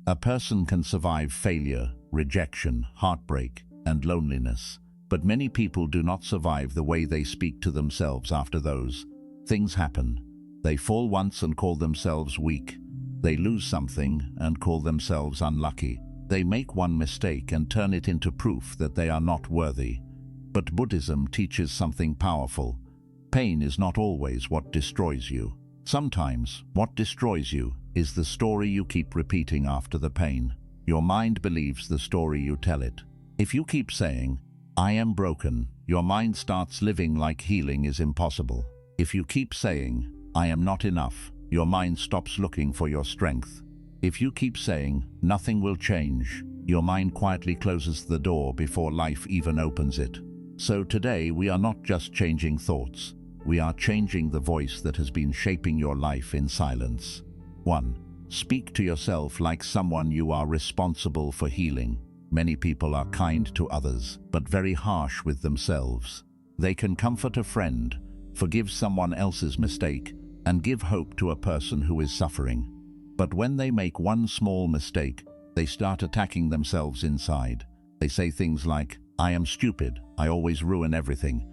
A person can survive failure, rejection, heartbreak, and loneliness, but many people do not survive the way they speak to themselves after those things happen. They fall once and call themselves weak. They lose something and call themselves unlucky. They make one mistake and turn it into proof that they are not worthy. But Buddhism teaches something powerful. Pain is not always what destroys you. Sometimes, what destroys you is the story you keep repeating after the pain. Your mind believes the story you tell it. If you keep saying, "I am broken," your mind starts living like healing is impossible. If you keep saying, "I am not enough," your mind stops looking for your strength. If you keep saying, "Nothing will change," your mind quietly closes the door before life even opens it. So today we are not just changing thoughts, we are changing the voice that has been shaping your life in silence. 1. Speak to yourself like someone you are responsible for healing. Many people are kind to others, but very harsh with themselves. They can comfort a friend, forgive someone else's mistake, and give hope to a person who is suffering. But when they make one small mistake, they start attacking themselves inside. They say things like, "I am stupid, I always ruin everything,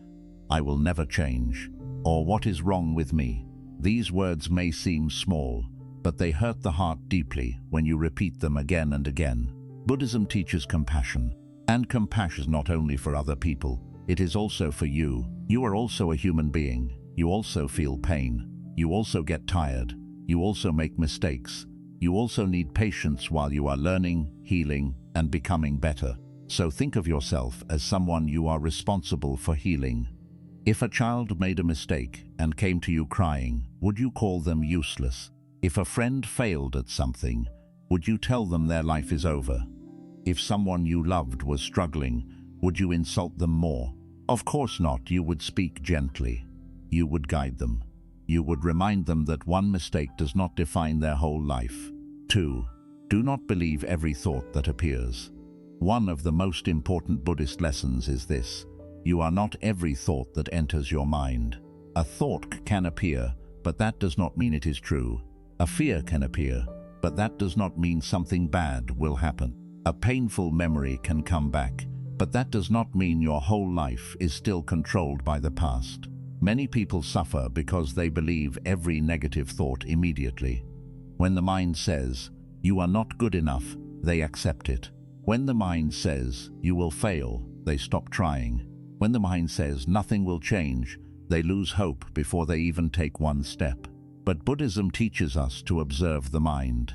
I will never change," or "What is wrong with me?" These words may seem small, but they hurt the heart deeply when you repeat them again and again. Buddhism teaches compassion, and compassion is not only for other people, it is also for you. You are also a human being. You also feel pain. You also get tired. You also make mistakes. You also need patience while you are learning, healing, and becoming better. So think of yourself as someone you are responsible for healing. If a child made a mistake and came to you crying, would you call them useless? If a friend failed at something, would you tell them their life is over? If someone you loved was struggling, would you insult them more? Of course not. You would speak gently. You would guide them. You would remind them that one mistake does not define their whole life. 2. Do not believe every thought that appears. One of the most important Buddhist lessons is this: you are not every thought that enters your mind. A thought can appear, but that does not mean it is true. A fear can appear, but that does not mean something bad will happen. A painful memory can come back, but that does not mean your whole life is still controlled by the past. Many people suffer because they believe every negative thought immediately. When the mind says, "You are not good enough," they accept it. When the mind says, "You will fail," they stop trying. When the mind says, "Nothing will change," they lose hope before they even take one step. But Buddhism teaches us to observe the mind.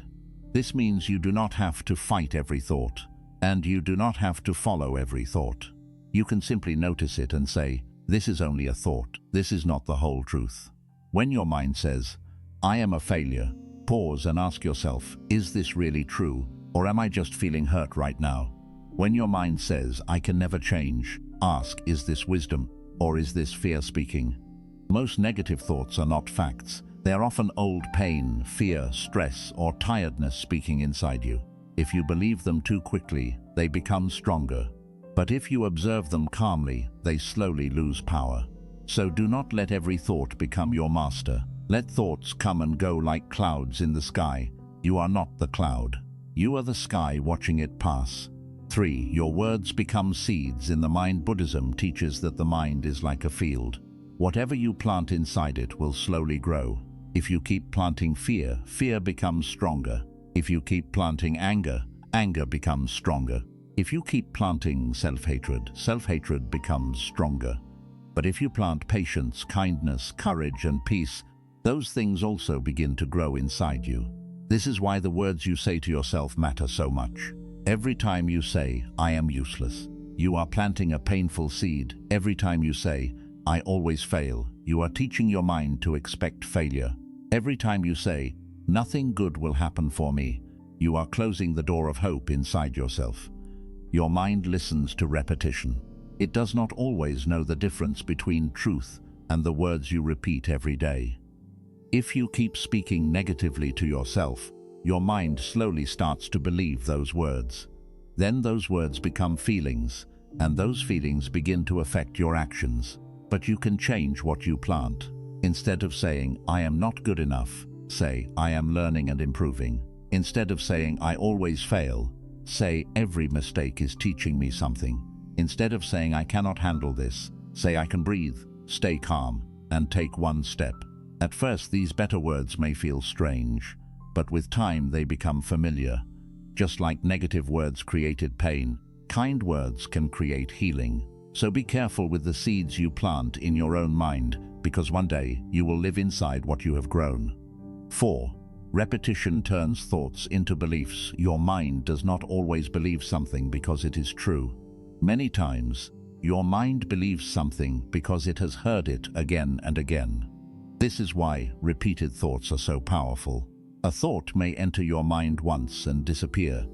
This means you do not have to fight every thought, and you do not have to follow every thought. You can simply notice it and say, "This is only a thought. This is not the whole truth." When your mind says, "I am a failure," pause and ask yourself, is this really true, or am I just feeling hurt right now? When your mind says, "I can never change," ask, is this wisdom, or is this fear speaking? Most negative thoughts are not facts. They are often old pain, fear, stress, or tiredness speaking inside you. If you believe them too quickly, they become stronger. But if you observe them calmly, they slowly lose power. So do not let every thought become your master. Let thoughts come and go like clouds in the sky. You are not the cloud. You are the sky watching it pass. 3. Your words become seeds in the mind. Buddhism teaches that the mind is like a field. Whatever you plant inside it will slowly grow. If you keep planting fear, fear becomes stronger. If you keep planting anger, anger becomes stronger. If you keep planting self-hatred, self-hatred becomes stronger. But if you plant patience, kindness, courage, and peace, those things also begin to grow inside you. This is why the words you say to yourself matter so much. Every time you say, "I am useless," you are planting a painful seed. Every time you say, "I always fail," you are teaching your mind to expect failure. Every time you say, "Nothing good will happen for me," you are closing the door of hope inside yourself. Your mind listens to repetition. It does not always know the difference between truth and the words you repeat every day. If you keep speaking negatively to yourself, your mind slowly starts to believe those words. Then those words become feelings, and those feelings begin to affect your actions. But you can change what you plant. Instead of saying, "I am not good enough," say, "I am learning and improving." Instead of saying, I always fail, say, every mistake is teaching me something. Instead of saying, I cannot handle this, say, I can breathe, stay calm, and take one step. At first, these better words may feel strange, but with time they become familiar. Just like negative words created pain, kind words can create healing. So be careful with the seeds you plant in your own mind, because one day you will live inside what you have grown. 4. Repetition turns thoughts into beliefs. Your mind does not always believe something because it is true. Many times, your mind believes something because it has heard it again and again. This is why repeated thoughts are so powerful. A thought may enter your mind once and disappear,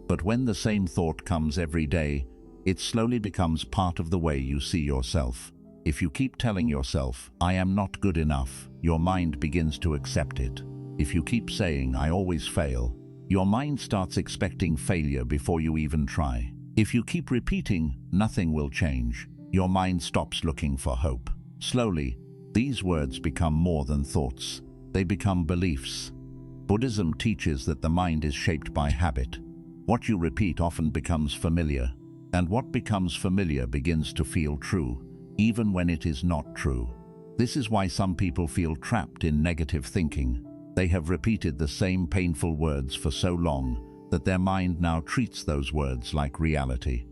but when the same thought comes every day, it slowly becomes part of the way you see yourself. If you keep telling yourself, I am not good enough, your mind begins to accept it. If you keep saying, I always fail, your mind starts expecting failure before you even try. If you keep repeating, nothing will change, your mind stops looking for hope. Slowly, these words become more than thoughts. They become beliefs. Buddhism teaches that the mind is shaped by habit. What you repeat often becomes familiar, and what becomes familiar begins to feel true, even when it is not true. This is why some people feel trapped in negative thinking. They have repeated the same painful words for so long that their mind now treats those words like reality.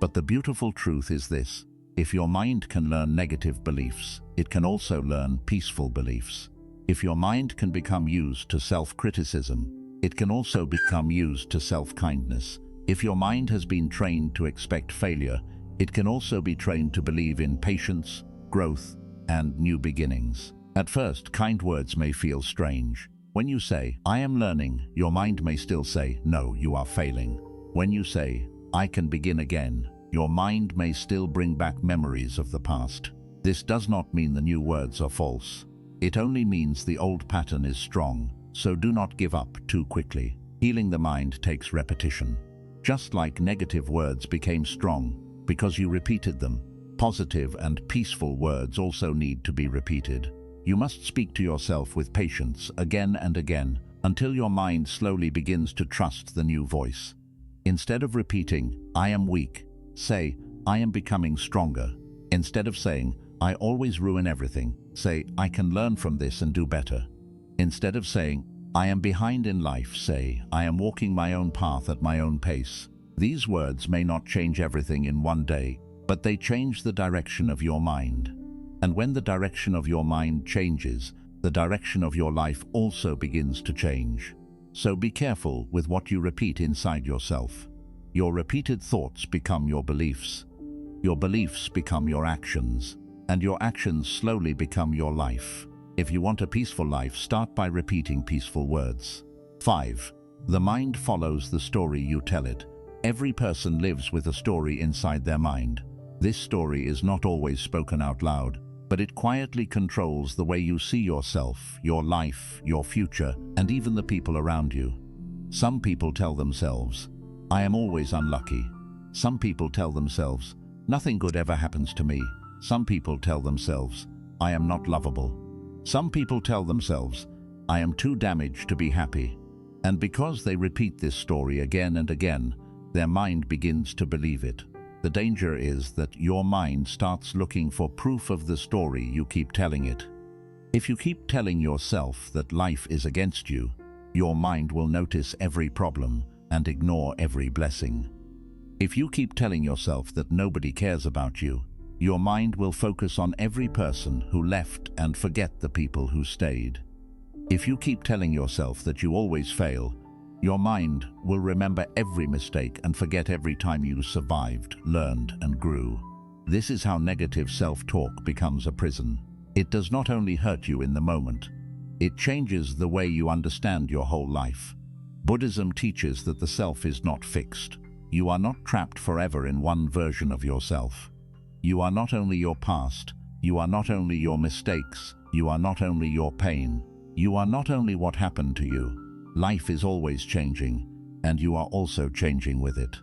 But the beautiful truth is this: if your mind can learn negative beliefs, it can also learn peaceful beliefs. If your mind can become used to self-criticism, it can also become used to self-kindness. If your mind has been trained to expect failure, it can also be trained to believe in patience, growth, and new beginnings. At first, kind words may feel strange. When you say, I am learning, your mind may still say, no, you are failing. When you say, I can begin again, your mind may still bring back memories of the past. This does not mean the new words are false. It only means the old pattern is strong, so do not give up too quickly. Healing the mind takes repetition. Just like negative words became strong because you repeated them, positive and peaceful words also need to be repeated. You must speak to yourself with patience again and again until your mind slowly begins to trust the new voice. Instead of repeating, I am weak, say, I am becoming stronger. Instead of saying, I always ruin everything, say, I can learn from this and do better. Instead of saying, I am behind in life, say, I am walking my own path at my own pace. These words may not change everything in one day, but they change the direction of your mind. And when the direction of your mind changes, the direction of your life also begins to change. So be careful with what you repeat inside yourself. Your repeated thoughts become your beliefs. Your beliefs become your actions, and your actions slowly become your life. If you want a peaceful life, start by repeating peaceful words. 5. The mind follows the story you tell it. Every person lives with a story inside their mind. This story is not always spoken out loud, but it quietly controls the way you see yourself, your life, your future, and even the people around you. Some people tell themselves, I am always unlucky. Some people tell themselves, nothing good ever happens to me. Some people tell themselves, I am not lovable. Some people tell themselves, I am too damaged to be happy. And because they repeat this story again and again, their mind begins to believe it. The danger is that your mind starts looking for proof of the story you keep telling it. If you keep telling yourself that life is against you, your mind will notice every problem and ignore every blessing. If you keep telling yourself that nobody cares about you, your mind will focus on every person who left and forget the people who stayed. If you keep telling yourself that you always fail, your mind will remember every mistake and forget every time you survived, learned, and grew. This is how negative self-talk becomes a prison. It does not only hurt you in the moment, it changes the way you understand your whole life. Buddhism teaches that the self is not fixed. You are not trapped forever in one version of yourself. You are not only your past, you are not only your mistakes, you are not only your pain, you are not only what happened to you. Life is always changing, and you are also changing with it.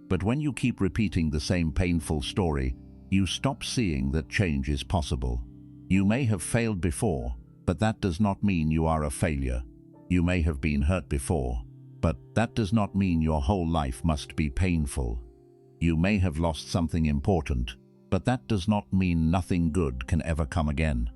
But when you keep repeating the same painful story, you stop seeing that change is possible. You may have failed before, but that does not mean you are a failure. You may have been hurt before, But that does not mean your whole life must be painful. You may have lost something important, but that does not mean nothing good can ever come again.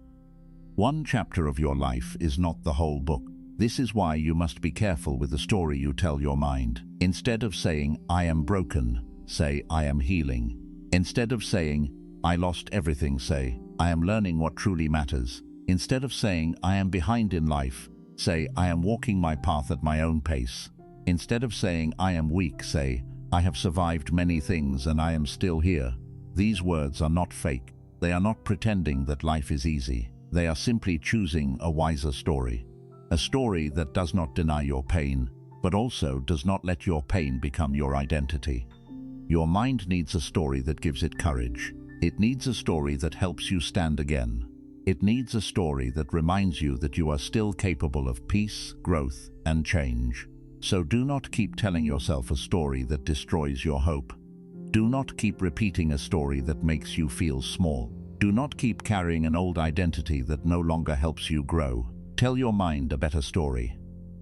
One chapter of your life is not the whole book. This is why you must be careful with the story you tell your mind. Instead of saying, "I am broken," say, "I am healing." Instead of saying, "I lost everything," say, "I am learning what truly matters." Instead of saying, "I am behind in life," say, "I am walking my path at my own pace." Instead of saying, "I am weak," say, "I have survived many things and I am still here." These words are not fake. They are not pretending that life is easy. They are simply choosing a wiser story. A story that does not deny your pain, but also does not let your pain become your identity. Your mind needs a story that gives it courage. It needs a story that helps you stand again. It needs a story that reminds you that you are still capable of peace, growth, and change. So do not keep telling yourself a story that destroys your hope. Do not keep repeating a story that makes you feel small. Do not keep carrying an old identity that no longer helps you grow. Tell your mind a better story.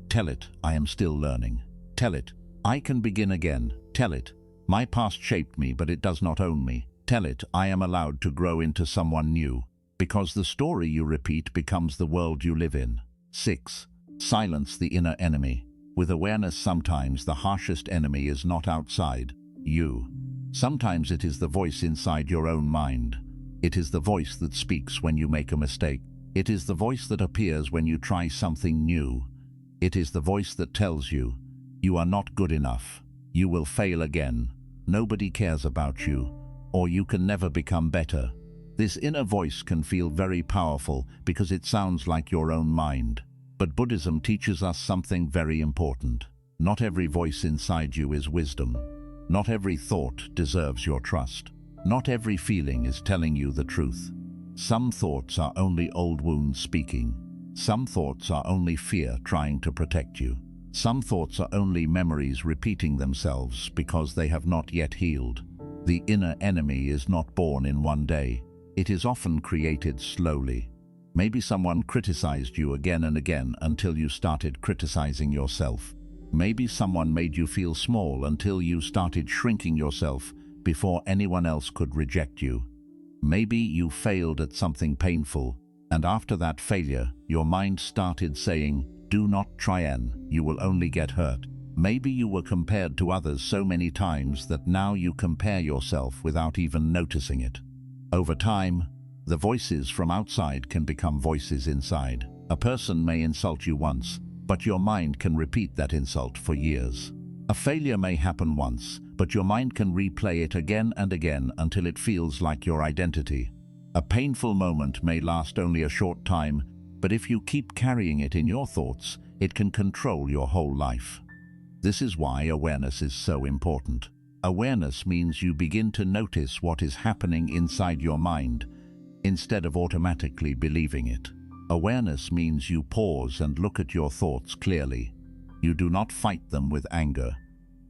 Tell it, "I am still learning." Tell it, "I can begin again." Tell it, "My past shaped me, but it does not own me." Tell it, "I am allowed to grow into someone new." Because the story you repeat becomes the world you live in. 6. Silence the inner enemy. With awareness, sometimes the harshest enemy is not outside you. Sometimes it is the voice inside your own mind. It is the voice that speaks when you make a mistake. It is the voice that appears when you try something new. It is the voice that tells you, "You are not good enough. You will fail again. Nobody cares about you. Or you can never become better." This inner voice can feel very powerful because it sounds like your own mind. But Buddhism teaches us something very important. Not every voice inside you is wisdom. Not every thought deserves your trust. Not every feeling is telling you the truth. Some thoughts are only old wounds speaking. Some thoughts are only fear trying to protect you. Some thoughts are only memories repeating themselves because they have not yet healed. The inner enemy is not born in one day. It is often created slowly. Maybe someone criticized you again and again until you started criticizing yourself. Maybe someone made you feel small until you started shrinking yourself before anyone else could reject you. Maybe you failed at something painful, and after that failure, your mind started saying, "Do not try and you will only get hurt." Maybe you were compared to others so many times that now you compare yourself without even noticing it. Over time, the voices from outside can become voices inside. A person may insult you once, but your mind can repeat that insult for years. A failure may happen once, but your mind can replay it again and again until it feels like your identity. A painful moment may last only a short time, but if you keep carrying it in your thoughts, it can control your whole life. This is why awareness is so important. Awareness means you begin to notice what is happening inside your mind, instead of automatically believing it. Awareness means you pause and look at your thoughts clearly. You do not fight them with anger.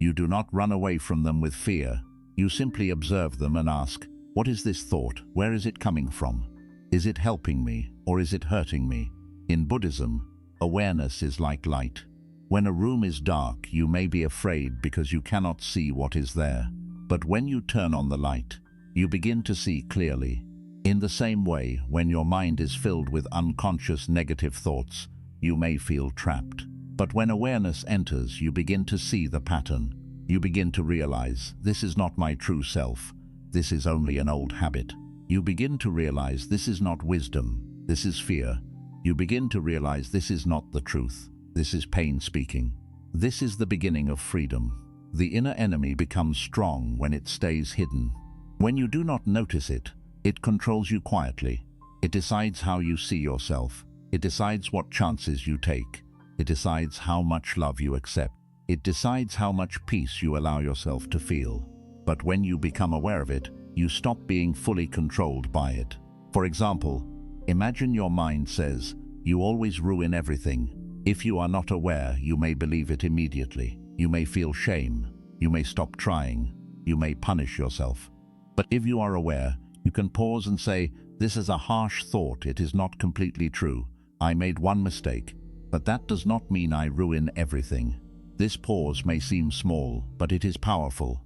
You do not run away from them with fear. You simply observe them and ask, "What is this thought? Where is it coming from? Is it helping me or is it hurting me?" In Buddhism, awareness is like light. When a room is dark, you may be afraid because you cannot see what is there. But when you turn on the light, you begin to see clearly. In the same way, when your mind is filled with unconscious negative thoughts, you may feel trapped. But when awareness enters, you begin to see the pattern. You begin to realize, "This is not my true self. This is only an old habit." You begin to realize this is not wisdom, this is fear. You begin to realize this is not the truth. This is pain speaking. This is the beginning of freedom. The inner enemy becomes strong when it stays hidden. When you do not notice it, it controls you quietly. It decides how you see yourself. It decides what chances you take. It decides how much love you accept. It decides how much peace you allow yourself to feel. But when you become aware of it, you stop being fully controlled by it. For example, imagine your mind says, "You always ruin everything." If you are not aware, you may believe it immediately. You may feel shame. You may stop trying. You may punish yourself. But if you are aware, you can pause and say, "This is a harsh thought. It is not completely true. I made one mistake. But that does not mean I ruin everything." This pause may seem small, but it is powerful.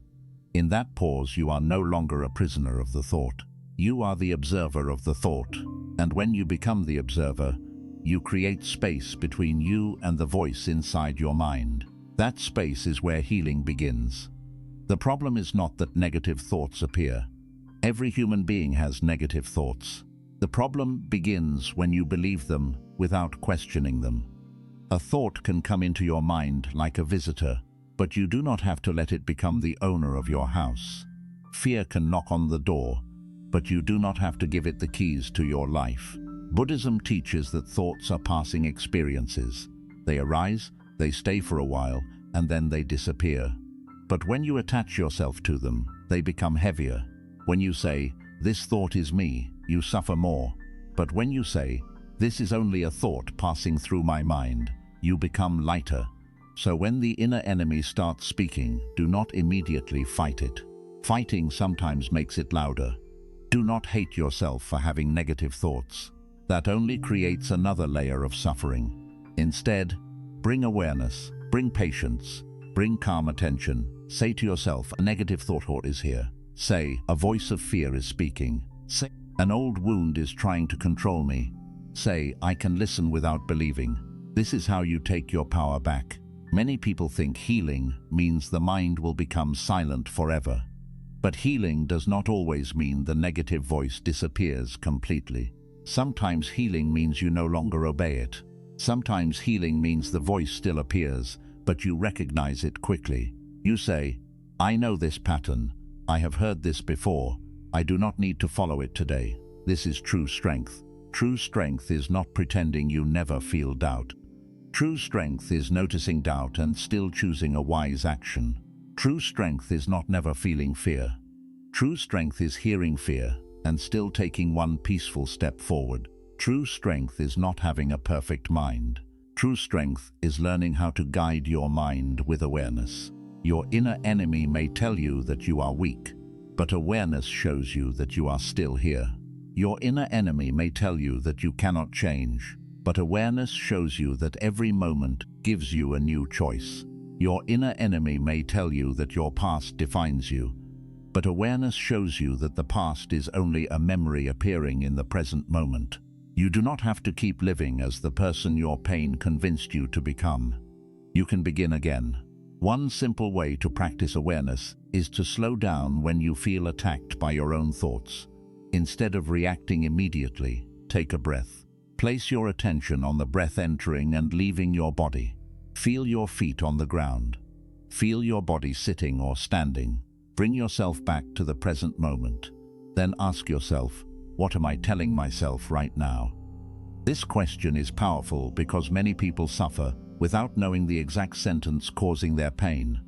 In that pause, you are no longer a prisoner of the thought. You are the observer of the thought. And when you become the observer, you create space between you and the voice inside your mind. That space is where healing begins. The problem is not that negative thoughts appear. Every human being has negative thoughts. The problem begins when you believe them without questioning them. A thought can come into your mind like a visitor, but you do not have to let it become the owner of your house. Fear can knock on the door, but you do not have to give it the keys to your life. Buddhism teaches that thoughts are passing experiences. They arise, they stay for a while, and then they disappear. But when you attach yourself to them, they become heavier. When you say, "This thought is me," you suffer more. But when you say, "This is only a thought passing through my mind," you become lighter. So when the inner enemy starts speaking, do not immediately fight it. Fighting sometimes makes it louder. Do not hate yourself for having negative thoughts. That only creates another layer of suffering. Instead, bring awareness, bring patience, bring calm attention. Say to yourself, "A negative thought is here." Say, "A voice of fear is speaking." Say, "An old wound is trying to control me." Say, "I can listen without believing." This is how you take your power back. Many people think healing means the mind will become silent forever. But healing does not always mean the negative voice disappears completely. Sometimes healing means you no longer obey it. Sometimes healing means the voice still appears, but you recognize it quickly. You say, "I know this pattern. I have heard this before. I do not need to follow it today." This is true strength. True strength is not pretending you never feel doubt. True strength is noticing doubt and still choosing a wise action. True strength is not never feeling fear. True strength is hearing fear and still taking one peaceful step forward. True strength is not having a perfect mind. True strength is learning how to guide your mind with awareness. Your inner enemy may tell you that you are weak, but awareness shows you that you are still here. Your inner enemy may tell you that you cannot change, but awareness shows you that every moment gives you a new choice. Your inner enemy may tell you that your past defines you, but awareness shows you that the past is only a memory appearing in the present moment. You do not have to keep living as the person your pain convinced you to become. You can begin again. One simple way to practice awareness is to slow down when you feel attacked by your own thoughts. Instead of reacting immediately, take a breath. Place your attention on the breath entering and leaving your body. Feel your feet on the ground. Feel your body sitting or standing. Bring yourself back to the present moment. Then ask yourself, "What am I telling myself right now?" This question is powerful because many people suffer without knowing the exact sentence causing their pain.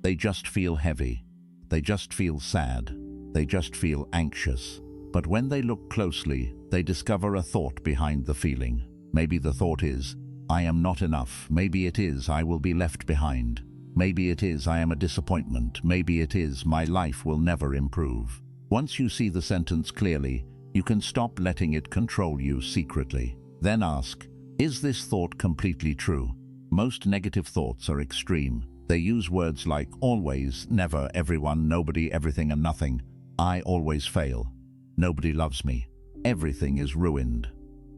They just feel heavy. They just feel sad. They just feel anxious. But when they look closely, they discover a thought behind the feeling. Maybe the thought is, "I am not enough." Maybe it is, "I will be left behind." Maybe it is, "I am a disappointment." Maybe it is, "My life will never improve." Once you see the sentence clearly, you can stop letting it control you secretly. Then ask, is this thought completely true? Most negative thoughts are extreme. They use words like always, never, everyone, nobody, everything and nothing. I always fail. Nobody loves me. Everything is ruined.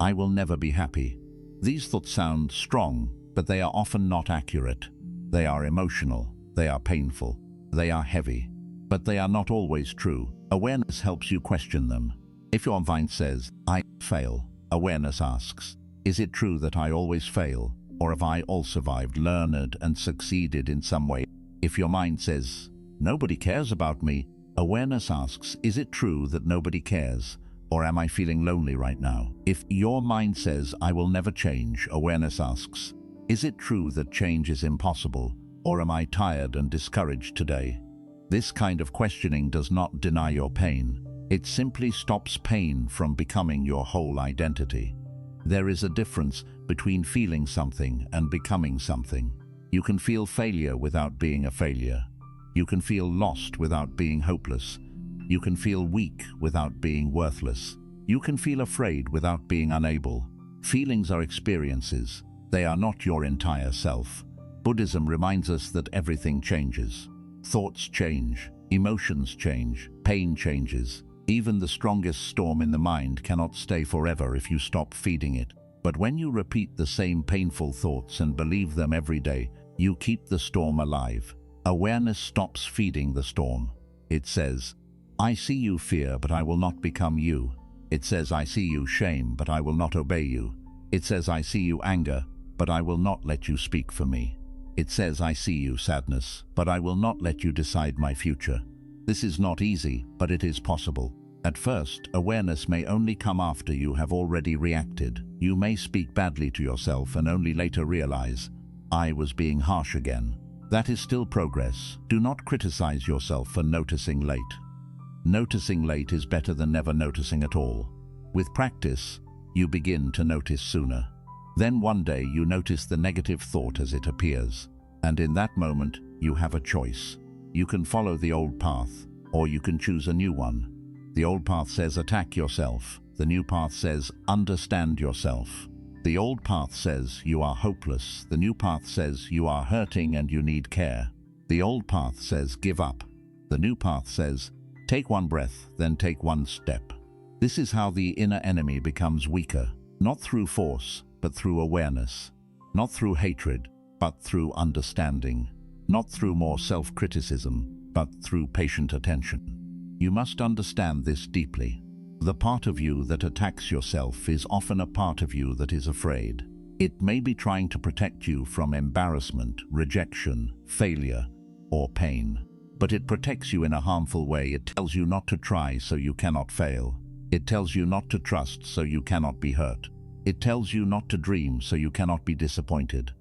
I will never be happy. These thoughts sound strong, but they are often not accurate. They are emotional. They are painful. They are heavy. But they are not always true. Awareness helps you question them. If your mind says, "I fail," awareness asks, is it true that I always fail? Or have I all survived, learned, and succeeded in some way? If your mind says, "Nobody cares about me," awareness asks, is it true that nobody cares? Or am I feeling lonely right now? If your mind says, "I will never change," awareness asks, is it true that change is impossible? Or am I tired and discouraged today? This kind of questioning does not deny your pain. It simply stops pain from becoming your whole identity. There is a difference between feeling something and becoming something. You can feel failure without being a failure. You can feel lost without being hopeless. You can feel weak without being worthless. You can feel afraid without being unable. Feelings are experiences. They are not your entire self. Buddhism reminds us that everything changes. Thoughts change, emotions change, pain changes. Even the strongest storm in the mind cannot stay forever if you stop feeding it. But when you repeat the same painful thoughts and believe them every day, you keep the storm alive. Awareness stops feeding the storm. It says, I see you fear, but I will not become you. It says, I see you shame, but I will not obey you. It says, I see you anger, but I will not let you speak for me. It says, I see you sadness, but I will not let you decide my future. This is not easy, but it is possible. At first, awareness may only come after you have already reacted. You may speak badly to yourself and only later realize, I was being harsh again. That is still progress. Do not criticize yourself for noticing late. Noticing late is better than never noticing at all. With practice, you begin to notice sooner. Then one day you notice the negative thought as it appears. And in that moment, you have a choice. You can follow the old path, or you can choose a new one. The old path says attack yourself. The new path says understand yourself. The old path says you are hopeless. The new path says you are hurting and you need care. The old path says give up. The new path says take one breath, then take one step. This is how the inner enemy becomes weaker, not through force, but through awareness. Not through hatred, but through understanding. Not through more self-criticism, but through patient attention. You must understand this deeply. The part of you that attacks yourself is often a part of you that is afraid. It may be trying to protect you from embarrassment, rejection, failure, or pain. But it protects you in a harmful way. It tells you not to try so you cannot fail. It tells you not to trust so you cannot be hurt. It tells you not to dream so you cannot be disappointed.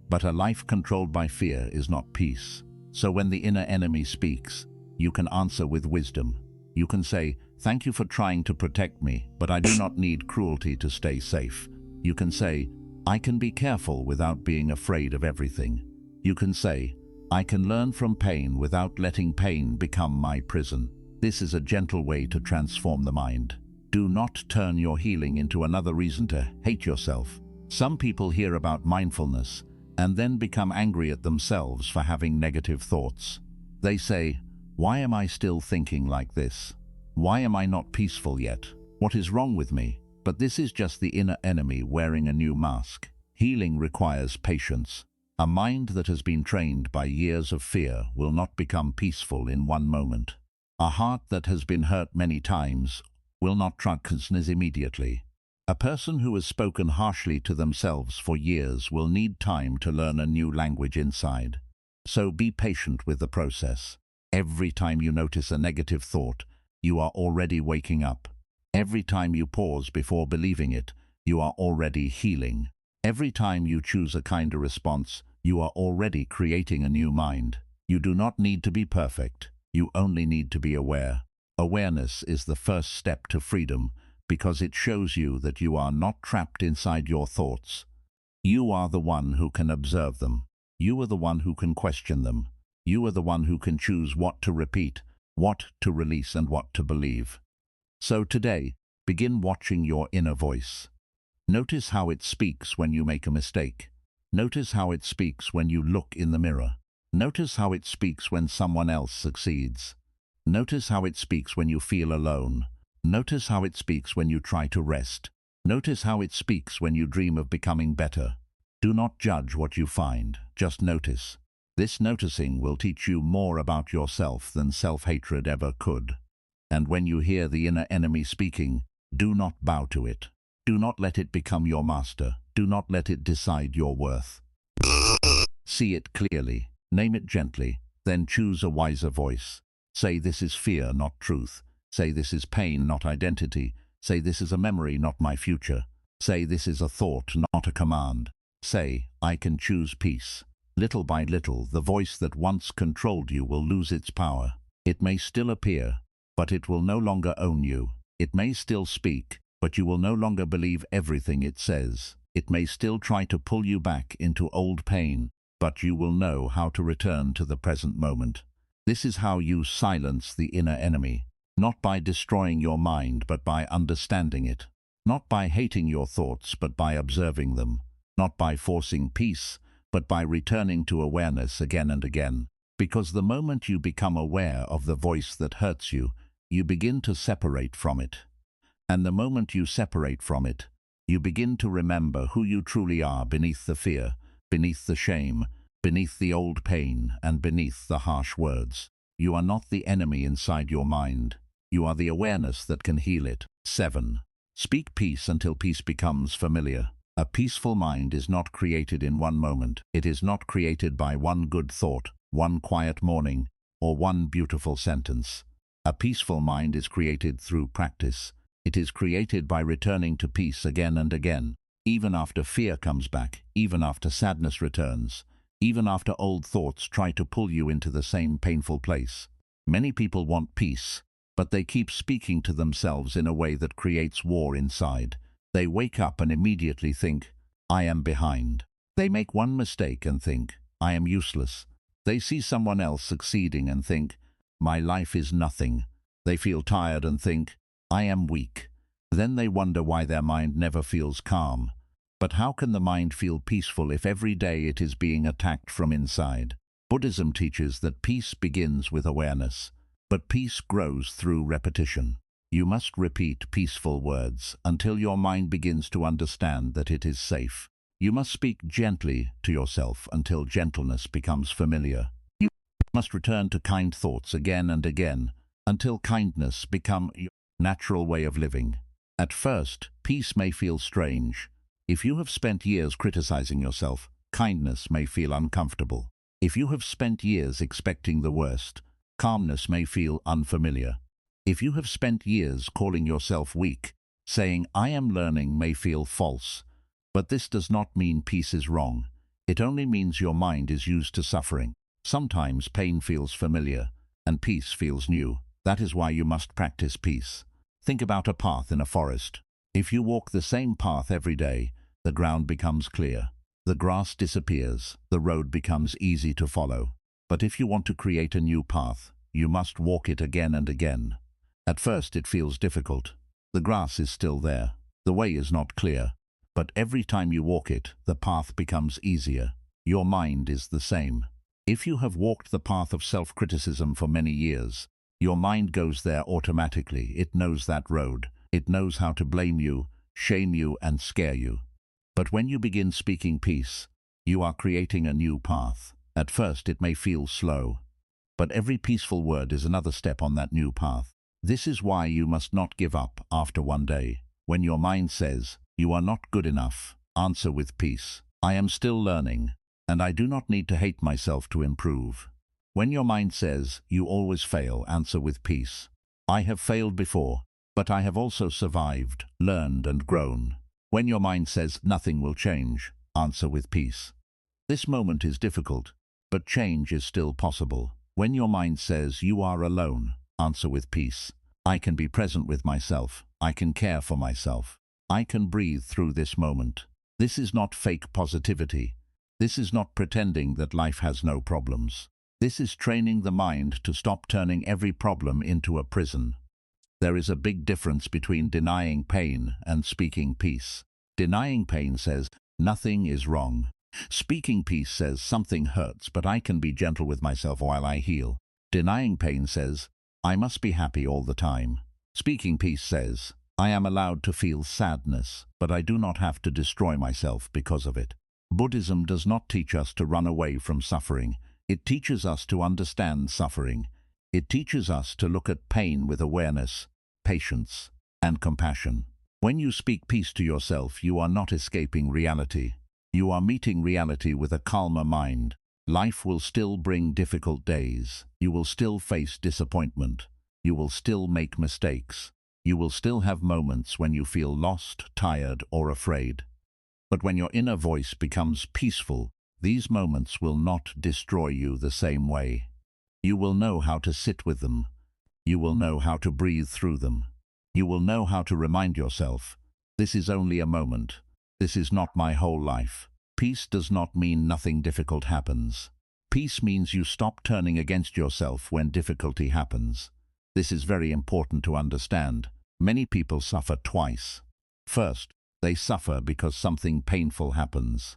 But a life controlled by fear is not peace. So when the inner enemy speaks, you can answer with wisdom. You can say, thank you for trying to protect me, but I do not need cruelty to stay safe. You can say, I can be careful without being afraid of everything. You can say, I can learn from pain without letting pain become my prison. This is a gentle way to transform the mind. Do not turn your healing into another reason to hate yourself. Some people hear about mindfulness and then become angry at themselves for having negative thoughts. They say, why am I still thinking like this? Why am I not peaceful yet? What is wrong with me? But this is just the inner enemy wearing a new mask. Healing requires patience. A mind that has been trained by years of fear will not become peaceful in one moment. A heart that has been hurt many times will not trust immediately. A person who has spoken harshly to themselves for years will need time to learn a new language inside. So be patient with the process. Every time you notice a negative thought, you are already waking up. Every time you pause before believing it, you are already healing. Every time you choose a kinder response, you are already creating a new mind. You do not need to be perfect. You only need to be aware. Awareness is the first step to freedom because it shows you that you are not trapped inside your thoughts. You are the one who can observe them. You are the one who can question them. You are the one who can choose what to repeat, what to release, and what to believe. So today, begin watching your inner voice. Notice how it speaks when you make a mistake. Notice how it speaks when you look in the mirror. Notice how it speaks when someone else succeeds. Notice how it speaks when you feel alone. Notice how it speaks when you try to rest. Notice how it speaks when you dream of becoming better. Do not judge what you find, just notice. This noticing will teach you more about yourself than self-hatred ever could. And when you hear the inner enemy speaking, do not bow to it. Do not let it become your master. Do not let it decide your worth. See it clearly. Name it gently. Then choose a wiser voice. Say this is fear, not truth. Say this is pain, not identity. Say this is a memory, not my future. Say this is a thought, not a command. Say, I can choose peace. Little by little, the voice that once controlled you will lose its power. It may still appear, but it will no longer own you. It may still speak, but you will no longer believe everything it says. It may still try to pull you back into old pain, but you will know how to return to the present moment. This is how you silence the inner enemy, not by destroying your mind, but by understanding it. Not by hating your thoughts, but by observing them. Not by forcing peace, but by returning to awareness again and again. Because the moment you become aware of the voice that hurts you, you begin to separate from it. And the moment you separate from it, you begin to remember who you truly are beneath the fear, beneath the shame, beneath the old pain, and beneath the harsh words. You are not the enemy inside your mind. You are the awareness that can heal it. 7. Speak peace until peace becomes familiar. A peaceful mind is not created in one moment. It is not created by one good thought, one quiet morning, or one beautiful sentence. A peaceful mind is created through practice. It is created by returning to peace again and again, even after fear comes back, even after sadness returns, even after old thoughts try to pull you into the same painful place. Many people want peace, but they keep speaking to themselves in a way that creates war inside. They wake up and immediately think, I am behind. They make one mistake and think, I am useless. They see someone else succeeding and think, my life is nothing. They feel tired and think, I am weak. Then they wonder why their mind never feels calm. But how can the mind feel peaceful if every day it is being attacked from inside? Buddhism teaches that peace begins with awareness, but peace grows through repetition. You must repeat peaceful words until your mind begins to understand that it is safe. You must speak gently to yourself until gentleness becomes familiar. You must return to kind thoughts again and again until kindness becomes your natural way of living. At first, peace may feel strange. If you have spent years criticizing yourself, kindness may feel uncomfortable. If you have spent years expecting the worst, calmness may feel unfamiliar. If you have spent years calling yourself weak, saying, I am learning may feel false. But this does not mean peace is wrong. It only means your mind is used to suffering. Sometimes pain feels familiar, and peace feels new. That is why you must practice peace. Think about a path in a forest. If you walk the same path every day, the ground becomes clear. The grass disappears. The road becomes easy to follow. But if you want to create a new path, you must walk it again and again. At first it feels difficult. The grass is still there. The way is not clear. But every time you walk it, the path becomes easier. Your mind is the same. If you have walked the path of self-criticism for many years, your mind goes there automatically. It knows that road. It knows how to blame you, shame you, and scare you. But when you begin speaking peace, you are creating a new path. At first it may feel slow, but every peaceful word is another step on that new path. This is why you must not give up after one day. When your mind says, you are not good enough, answer with peace. I am still learning, and I do not need to hate myself to improve. When your mind says, you always fail, answer with peace. I have failed before, but I have also survived, learned, and grown. When your mind says, nothing will change, answer with peace. This moment is difficult, but change is still possible. When your mind says, you are alone, answer with peace. I can be present with myself. I can care for myself. I can breathe through this moment. This is not fake positivity. This is not pretending that life has no problems. This is training the mind to stop turning every problem into a prison. There is a big difference between denying pain and speaking peace. Denying pain says, nothing is wrong. Speaking peace says, something hurts, but I can be gentle with myself while I heal. Denying pain says, I must be happy all the time. Speaking peace says, I am allowed to feel sadness, but I do not have to destroy myself because of it. Buddhism does not teach us to run away from suffering. It teaches us to understand suffering. It teaches us to look at pain with awareness, patience, and compassion. When you speak peace to yourself, you are not escaping reality. You are meeting reality with a calmer mind. Life will still bring difficult days. You will still face disappointment. You will still make mistakes. You will still have moments when you feel lost, tired, or afraid. But when your inner voice becomes peaceful, these moments will not destroy you the same way. You will know how to sit with them. You will know how to breathe through them. You will know how to remind yourself, this is only a moment. This is not my whole life. Peace does not mean nothing difficult happens. Peace means you stop turning against yourself when difficulty happens. This is very important to understand. Many people suffer twice. First, they suffer because something painful happens.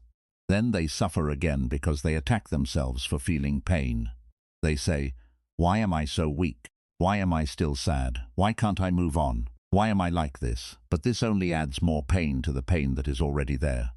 Then they suffer again because they attack themselves for feeling pain. They say, "Why am I so weak? Why am I still sad? Why can't I move on? Why am I like this?" But this only adds more pain to the pain that is already there.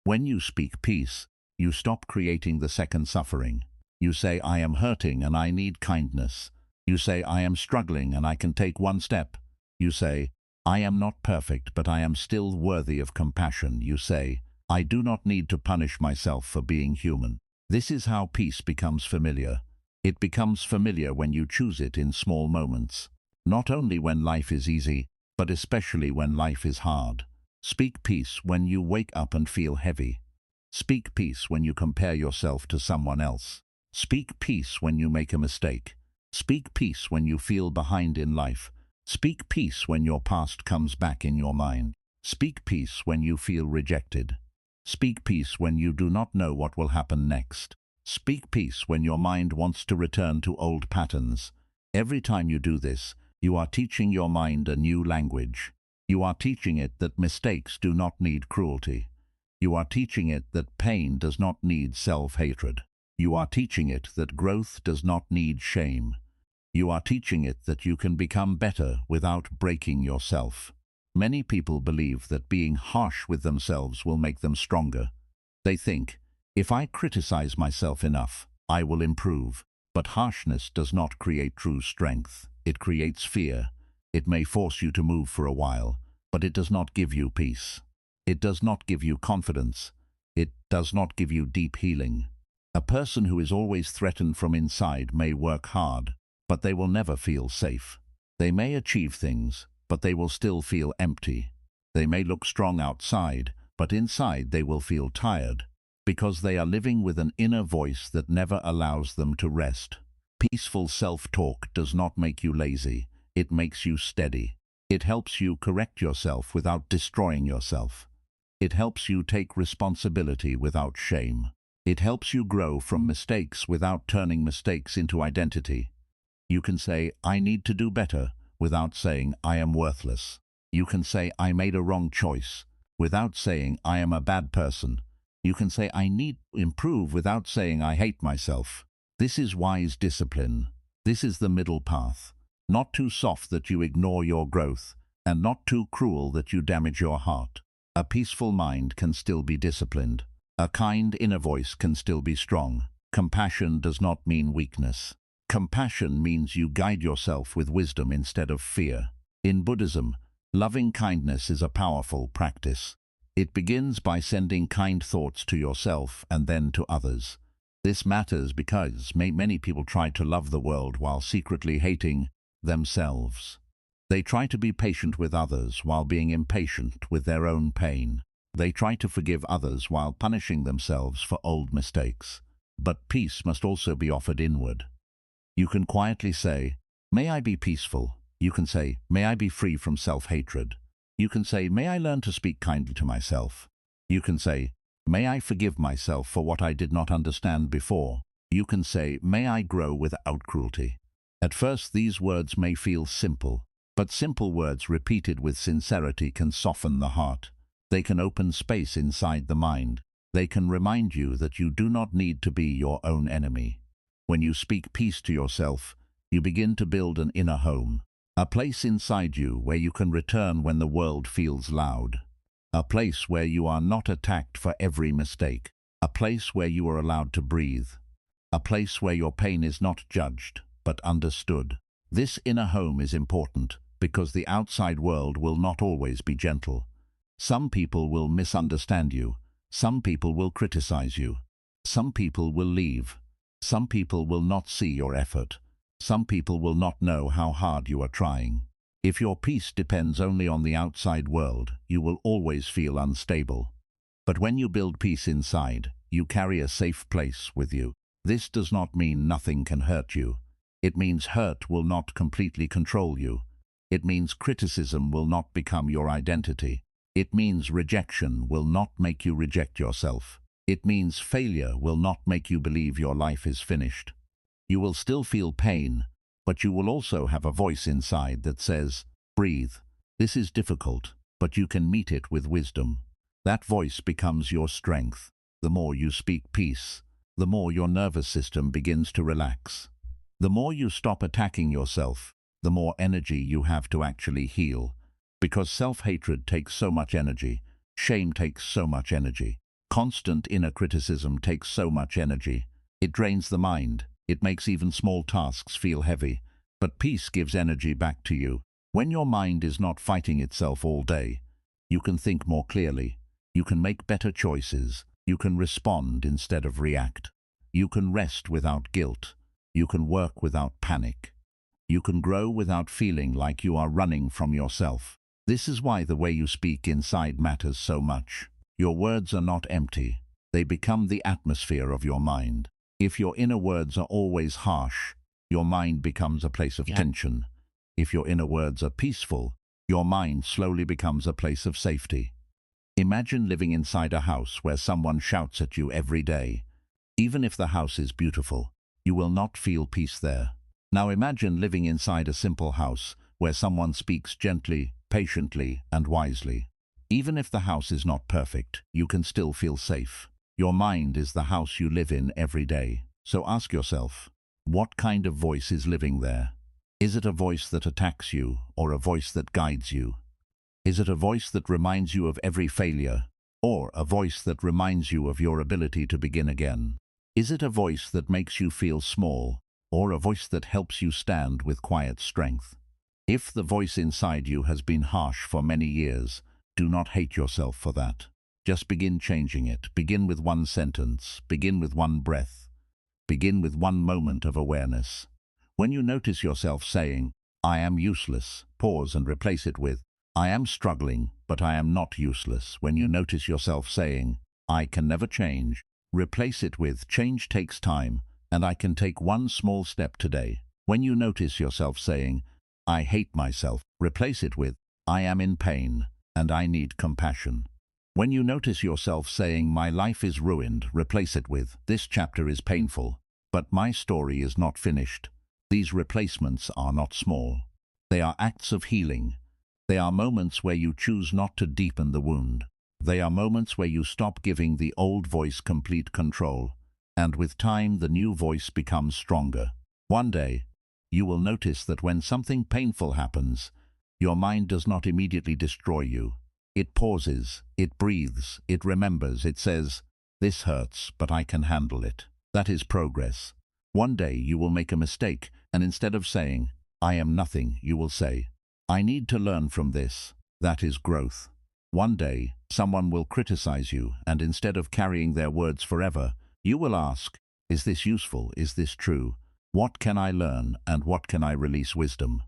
When you speak peace, you stop creating the second suffering. You say, "I am hurting and I need kindness." You say, "I am struggling and I can take one step." You say, "I am not perfect, but I am still worthy of compassion." You say, "I do not need to punish myself for being human." This is how peace becomes familiar. It becomes familiar when you choose it in small moments. Not only when life is easy, but especially when life is hard. Speak peace when you wake up and feel heavy. Speak peace when you compare yourself to someone else. Speak peace when you make a mistake. Speak peace when you feel behind in life. Speak peace when your past comes back in your mind. Speak peace when you feel rejected. Speak peace when you do not know what will happen next. Speak peace when your mind wants to return to old patterns. Every time you do this, you are teaching your mind a new language. You are teaching it that mistakes do not need cruelty. You are teaching it that pain does not need self-hatred. You are teaching it that growth does not need shame. You are teaching it that you can become better without breaking yourself. Many people believe that being harsh with themselves will make them stronger. They think, "If I criticize myself enough, I will improve." But harshness does not create true strength. It creates fear. It may force you to move for a while, but it does not give you peace. It does not give you confidence. It does not give you deep healing. A person who is always threatened from inside may work hard, but they will never feel safe. They may achieve things, but they will still feel empty. They may look strong outside, but inside they will feel tired, because they are living with an inner voice that never allows them to rest. Peaceful self-talk does not make you lazy. It makes you steady. It helps you correct yourself without destroying yourself. It helps you take responsibility without shame. It helps you grow from mistakes without turning mistakes into identity. You can say, "I need to do better," without saying, "I am worthless." You can say, "I made a wrong choice," without saying, "I am a bad person." You can say, "I need to improve," without saying, "I hate myself." This is wise discipline. This is the middle path. Not too soft that you ignore your growth, and not too cruel that you damage your heart. A peaceful mind can still be disciplined. A kind inner voice can still be strong. Compassion does not mean weakness. Compassion means you guide yourself with wisdom instead of fear. In Buddhism, loving kindness is a powerful practice. It begins by sending kind thoughts to yourself and then to others. This matters because many people try to love the world while secretly hating themselves. They try to be patient with others while being impatient with their own pain. They try to forgive others while punishing themselves for old mistakes. But peace must also be offered inward. You can quietly say, "May I be peaceful." You can say, "May I be free from self-hatred." You can say, "May I learn to speak kindly to myself." You can say, "May I forgive myself for what I did not understand before." You can say, "May I grow without cruelty." At first these words may feel simple, but simple words repeated with sincerity can soften the heart. They can open space inside the mind. They can remind you that you do not need to be your own enemy. When you speak peace to yourself, you begin to build an inner home. A place inside you where you can return when the world feels loud. A place where you are not attacked for every mistake. A place where you are allowed to breathe. A place where your pain is not judged, but understood. This inner home is important because the outside world will not always be gentle. Some people will misunderstand you. Some people will criticize you. Some people will leave. Some people will not see your effort. Some people will not know how hard you are trying. If your peace depends only on the outside world, you will always feel unstable. But when you build peace inside, you carry a safe place with you. This does not mean nothing can hurt you. It means hurt will not completely control you. It means criticism will not become your identity. It means rejection will not make you reject yourself. It means failure will not make you believe your life is finished. You will still feel pain, but you will also have a voice inside that says, "Breathe. This is difficult, but you can meet it with wisdom." That voice becomes your strength. The more you speak peace, the more your nervous system begins to relax. The more you stop attacking yourself, the more energy you have to actually heal. Because self-hatred takes so much energy, shame takes so much energy, constant inner criticism takes so much energy. It drains the mind, it makes even small tasks feel heavy. But peace gives energy back to you. When your mind is not fighting itself all day, you can think more clearly, you can make better choices, you can respond instead of react. You can rest without guilt. You can work without panic. You can grow without feeling like you are running from yourself. This is why the way you speak inside matters so much. Your words are not empty. They become the atmosphere of your mind. If your inner words are always harsh, your mind becomes a place of tension. If your inner words are peaceful, your mind slowly becomes a place of safety. Imagine living inside a house where someone shouts at you every day. Even if the house is beautiful, you will not feel peace there. Now imagine living inside a simple house where someone speaks gently, patiently, and wisely. Even if the house is not perfect, you can still feel safe. Your mind is the house you live in every day. So ask yourself, what kind of voice is living there? Is it a voice that attacks you or a voice that guides you? Is it a voice that reminds you of every failure or a voice that reminds you of your ability to begin again? Is it a voice that makes you feel small or a voice that helps you stand with quiet strength? If the voice inside you has been harsh for many years, do not hate yourself for that. Just begin changing it. Begin with one sentence. Begin with one breath. Begin with one moment of awareness. When you notice yourself saying, "I am useless," pause and replace it with, "I am struggling, but I am not useless." When you notice yourself saying, "I can never change," replace it with, "Change takes time, and I can take one small step today." When you notice yourself saying, "I hate myself," replace it with, "I am in pain, and I need compassion." When you notice yourself saying, "My life is ruined," replace it with, "This chapter is painful, but my story is not finished." These replacements are not small. They are acts of healing. They are moments where you choose not to deepen the wound. They are moments where you stop giving the old voice complete control, and with time the new voice becomes stronger. One day, you will notice that when something painful happens, your mind does not immediately destroy you. It pauses, it breathes, it remembers, it says, "This hurts, but I can handle it." That is progress. One day you will make a mistake, and instead of saying, "I am nothing," you will say, "I need to learn from this." That is growth. One day, someone will criticize you, and instead of carrying their words forever, you will ask, "Is this useful? Is this true? What can I learn, and what can I release wisdom?"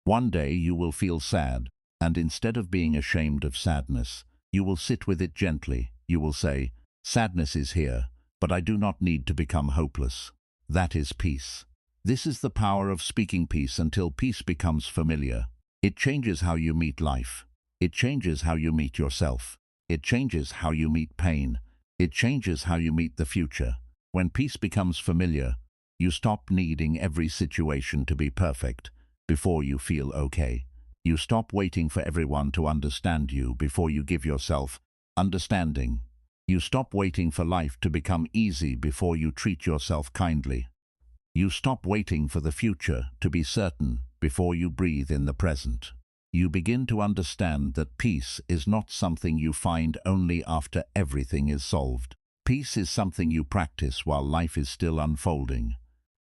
One day you will feel sad, and instead of being ashamed of sadness, you will sit with it gently. You will say, "Sadness is here, but I do not need to become hopeless." That is peace. This is the power of speaking peace until peace becomes familiar. It changes how you meet life. It changes how you meet yourself. It changes how you meet pain. It changes how you meet the future. When peace becomes familiar, you stop needing every situation to be perfect before you feel okay. You stop waiting for everyone to understand you before you give yourself understanding. You stop waiting for life to become easy before you treat yourself kindly. You stop waiting for the future to be certain before you breathe in the present. You begin to understand that peace is not something you find only after everything is solved. Peace is something you practice while life is still unfolding.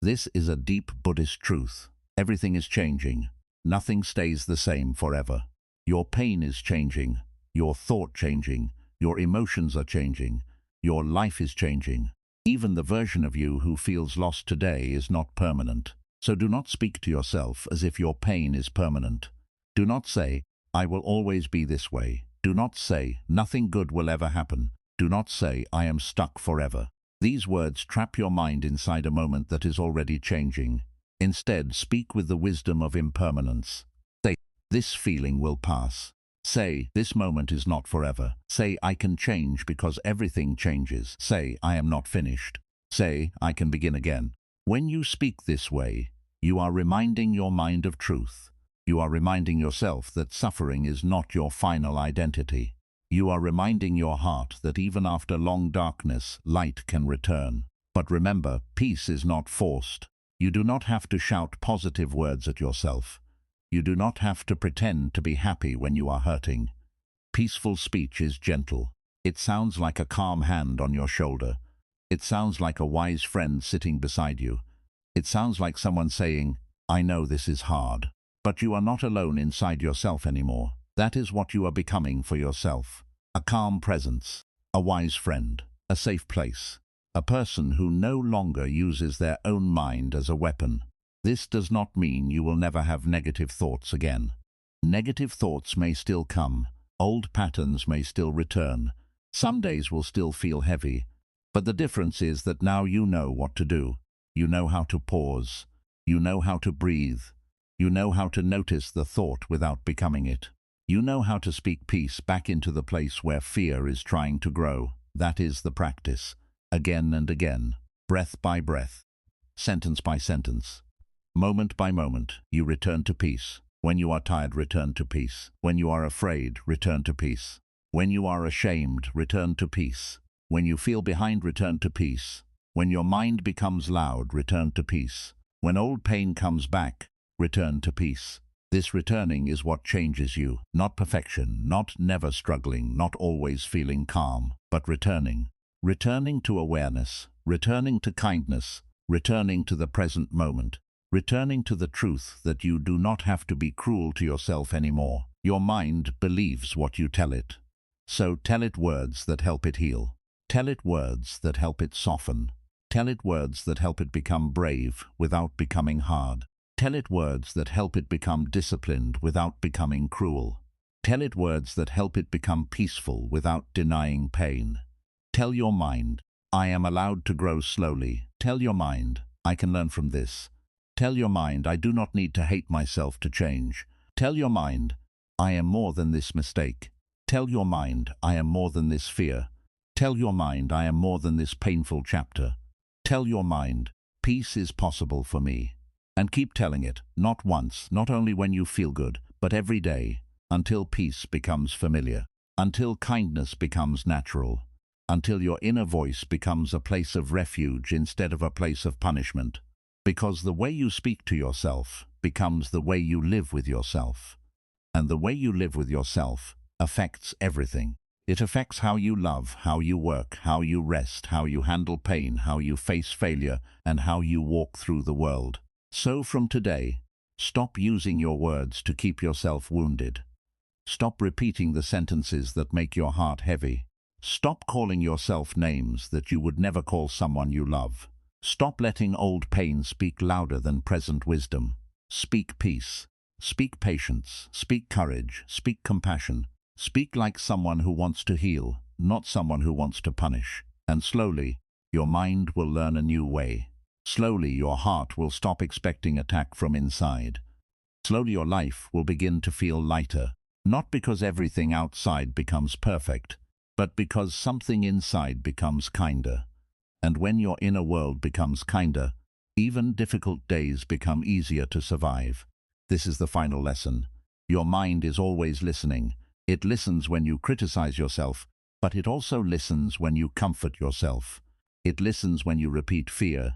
This is a deep Buddhist truth. Everything is changing. Nothing stays the same forever. Your pain is changing. Your thought changing. Your emotions are changing. Your life is changing. Even the version of you who feels lost today is not permanent. So do not speak to yourself as if your pain is permanent. Do not say, "I will always be this way." Do not say, "Nothing good will ever happen." Do not say, "I am stuck forever." These words trap your mind inside a moment that is already changing. Instead, speak with the wisdom of impermanence. Say, "This feeling will pass." Say, "This moment is not forever." Say, "I can change because everything changes." Say, "I am not finished." Say, "I can begin again." When you speak this way, you are reminding your mind of truth. You are reminding yourself that suffering is not your final identity. You are reminding your heart that even after long darkness, light can return. But remember, peace is not forced. You do not have to shout positive words at yourself. You do not have to pretend to be happy when you are hurting. Peaceful speech is gentle. It sounds like a calm hand on your shoulder. It sounds like a wise friend sitting beside you. It sounds like someone saying, "I know this is hard." But you are not alone inside yourself anymore. That is what you are becoming for yourself. A calm presence, a wise friend, a safe place, a person who no longer uses their own mind as a weapon. This does not mean you will never have negative thoughts again. Negative thoughts may still come. Old patterns may still return. Some days will still feel heavy. But the difference is that now you know what to do. You know how to pause. You know how to breathe. You know how to notice the thought without becoming it. You know how to speak peace back into the place where fear is trying to grow. That is the practice. Again and again, breath by breath, sentence by sentence, moment by moment, you return to peace. When you are tired, return to peace. When you are afraid, return to peace. When you are ashamed, return to peace. When you feel behind, return to peace. When your mind becomes loud, return to peace. When old pain comes back, return to peace. This returning is what changes you. Not perfection, not never struggling, not always feeling calm, but returning. Returning to awareness, returning to kindness, returning to the present moment, returning to the truth that you do not have to be cruel to yourself anymore. Your mind believes what you tell it. So tell it words that help it heal. Tell it words that help it soften. Tell it words that help it become brave without becoming hard. Tell it words that help it become disciplined without becoming cruel. Tell it words that help it become peaceful without denying pain. Tell your mind, "I am allowed to grow slowly." Tell your mind, "I can learn from this." Tell your mind, "I do not need to hate myself to change." Tell your mind, "I am more than this mistake." Tell your mind, "I am more than this fear." Tell your mind, "I am more than this painful chapter." Tell your mind, "Peace is possible for me." And keep telling it, not once, not only when you feel good, but every day, until peace becomes familiar, until kindness becomes natural, until your inner voice becomes a place of refuge instead of a place of punishment. Because the way you speak to yourself becomes the way you live with yourself. And the way you live with yourself affects everything. It affects how you love, how you work, how you rest, how you handle pain, how you face failure, and how you walk through the world. So from today, stop using your words to keep yourself wounded. Stop repeating the sentences that make your heart heavy. Stop calling yourself names that you would never call someone you love. Stop letting old pain speak louder than present wisdom. Speak peace. Speak patience. Speak courage. Speak compassion. Speak like someone who wants to heal, not someone who wants to punish. And slowly, your mind will learn a new way. Slowly, your heart will stop expecting attack from inside. Slowly, your life will begin to feel lighter, not because everything outside becomes perfect, but because something inside becomes kinder. And when your inner world becomes kinder, even difficult days become easier to survive. This is the final lesson. Your mind is always listening. It listens when you criticize yourself, but it also listens when you comfort yourself. It listens when you repeat fear,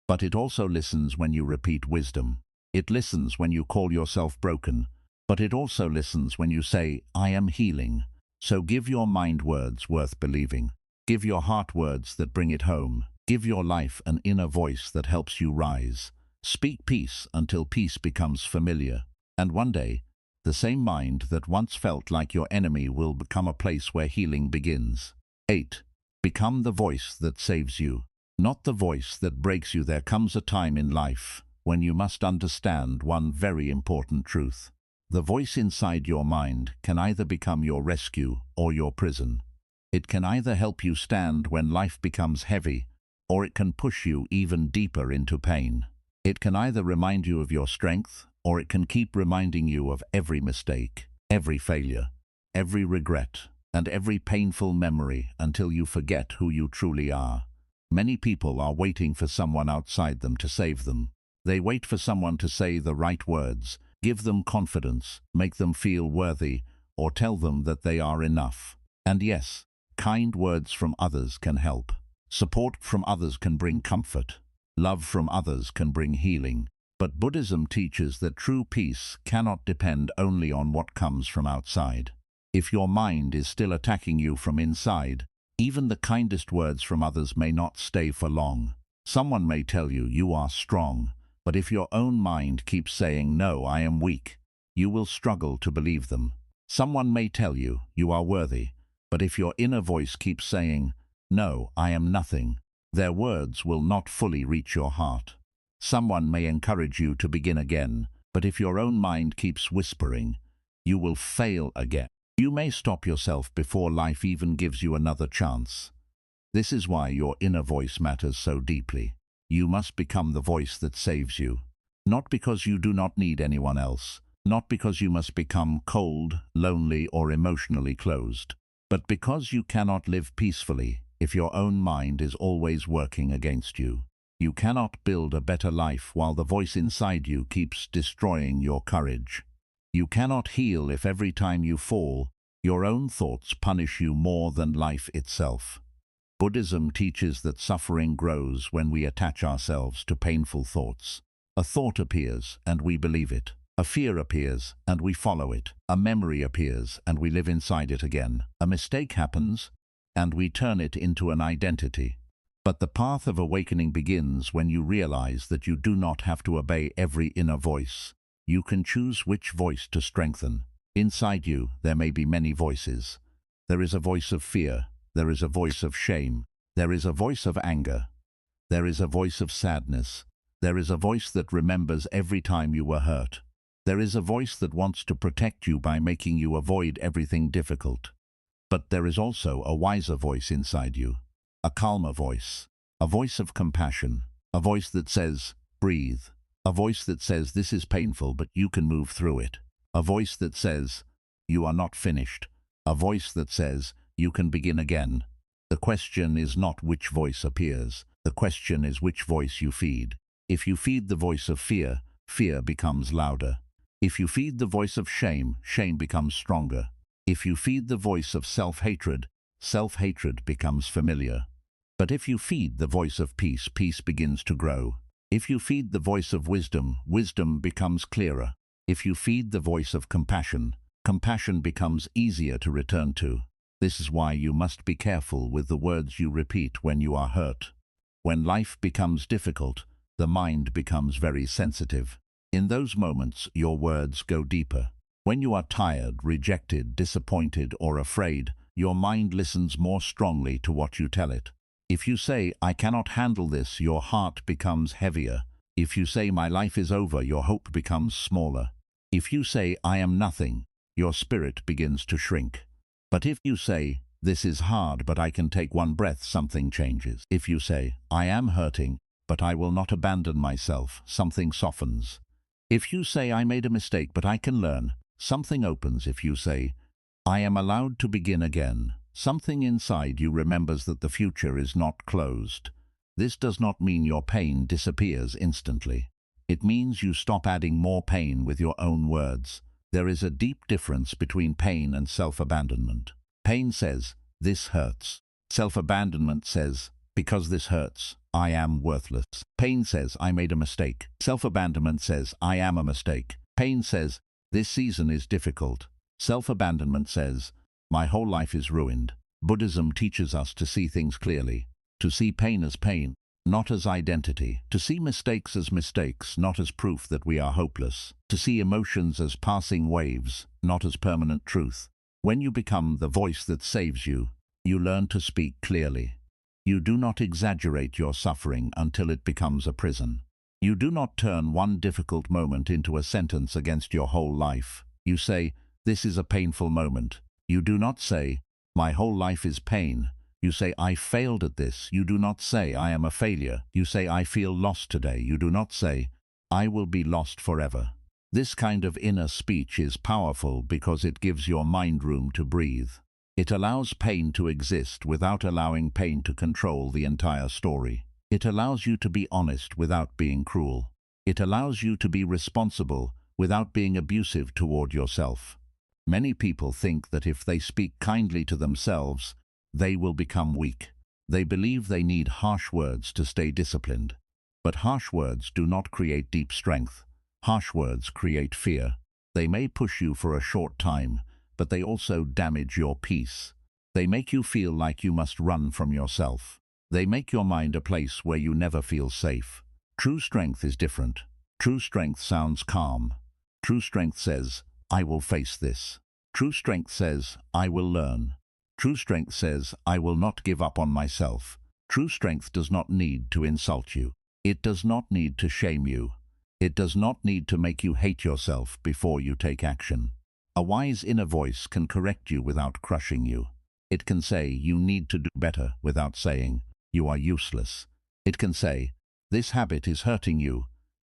but it also listens when you repeat wisdom. It listens when you call yourself broken, but it also listens when you say, "I am healing." So give your mind words worth believing. Give your heart words that bring it home. Give your life an inner voice that helps you rise. Speak peace until peace becomes familiar. And one day, the same mind that once felt like your enemy will become a place where healing begins. 8. Become the voice that saves you, not the voice that breaks you. There comes a time in life when you must understand one very important truth. The voice inside your mind can either become your rescue or your prison. It can either help you stand when life becomes heavy, or it can push you even deeper into pain. It can either remind you of your strength, or it can keep reminding you of every mistake, every failure, every regret, and every painful memory until you forget who you truly are. Many people are waiting for someone outside them to save them. They wait for someone to say the right words, give them confidence, make them feel worthy, or tell them that they are enough. And yes, kind words from others can help. Support from others can bring comfort. Love from others can bring healing. But Buddhism teaches that true peace cannot depend only on what comes from outside. If your mind is still attacking you from inside, even the kindest words from others may not stay for long. Someone may tell you you are strong, but if your own mind keeps saying, "No, I am weak," you will struggle to believe them. Someone may tell you you are worthy, but if your inner voice keeps saying, "No, I am nothing," their words will not fully reach your heart. Someone may encourage you to begin again, but if your own mind keeps whispering, you will fail again. You may stop yourself before life even gives you another chance. This is why your inner voice matters so deeply. You must become the voice that saves you. Not because you do not need anyone else, not because you must become cold, lonely, or emotionally closed, but because you cannot live peacefully if your own mind is always working against you. You cannot build a better life while the voice inside you keeps destroying your courage. You cannot heal if every time you fall, your own thoughts punish you more than life itself. Buddhism teaches that suffering grows when we attach ourselves to painful thoughts. A thought appears and we believe it. A fear appears and we follow it. A memory appears and we live inside it again. A mistake happens and we turn it into an identity. But the path of awakening begins when you realize that you do not have to obey every inner voice. You can choose which voice to strengthen. Inside you, there may be many voices. There is a voice of fear. There is a voice of shame. There is a voice of anger. There is a voice of sadness. There is a voice that remembers every time you were hurt. There is a voice that wants to protect you by making you avoid everything difficult. But there is also a wiser voice inside you, a calmer voice, a voice of compassion, a voice that says, "Breathe," a voice that says, "This is painful, but you can move through it," a voice that says, "You are not finished," a voice that says, "You can begin again." The question is not which voice appears. The question is which voice you feed. If you feed the voice of fear, fear becomes louder. If you feed the voice of shame, shame becomes stronger. If you feed the voice of self-hatred, self-hatred becomes familiar. But if you feed the voice of peace, peace begins to grow. If you feed the voice of wisdom, wisdom becomes clearer. If you feed the voice of compassion, compassion becomes easier to return to. This is why you must be careful with the words you repeat when you are hurt. When life becomes difficult, the mind becomes very sensitive. In those moments, your words go deeper. When you are tired, rejected, disappointed, or afraid, your mind listens more strongly to what you tell it. If you say, "I cannot handle this," your heart becomes heavier. If you say, "My life is over," your hope becomes smaller. If you say, "I am nothing," your spirit begins to shrink. But if you say, "This is hard, but I can take one breath," something changes. If you say, "I am hurting, but I will not abandon myself," something softens. If you say, "I made a mistake, but I can learn," something opens. If you say, "I am allowed to begin again," something inside you remembers that the future is not closed. This does not mean your pain disappears instantly. It means you stop adding more pain with your own words. There is a deep difference between pain and self-abandonment. Pain says, "This hurts." Self-abandonment says, "Because this hurts, I am worthless." Pain says, "I made a mistake." Self-abandonment says, "I am a mistake." Pain says, "This season is difficult." Self-abandonment says, "My whole life is ruined." Buddhism teaches us to see things clearly, to see pain as pain, not as identity, to see mistakes as mistakes, not as proof that we are hopeless, to see emotions as passing waves, not as permanent truth. When you become the voice that saves you, you learn to speak clearly. You do not exaggerate your suffering until it becomes a prison. You do not turn one difficult moment into a sentence against your whole life. You say, "This is a painful moment." You do not say, "My whole life is pain." You say, "I failed at this." You do not say, "I am a failure." You say, "I feel lost today." You do not say, "I will be lost forever." This kind of inner speech is powerful because it gives your mind room to breathe. It allows pain to exist without allowing pain to control the entire story. It allows you to be honest without being cruel. It allows you to be responsible without being abusive toward yourself. Many people think that if they speak kindly to themselves, they will become weak. They believe they need harsh words to stay disciplined. But harsh words do not create deep strength. Harsh words create fear. They may push you for a short time, but they also damage your peace. They make you feel like you must run from yourself. They make your mind a place where you never feel safe. True strength is different. True strength sounds calm. True strength says, I will face this. True strength says, I will learn. True strength says, I will not give up on myself. True strength does not need to insult you. It does not need to shame you. It does not need to make you hate yourself before you take action. A wise inner voice can correct you without crushing you. It can say, you need to do better without saying, you are useless. It can say, this habit is hurting you,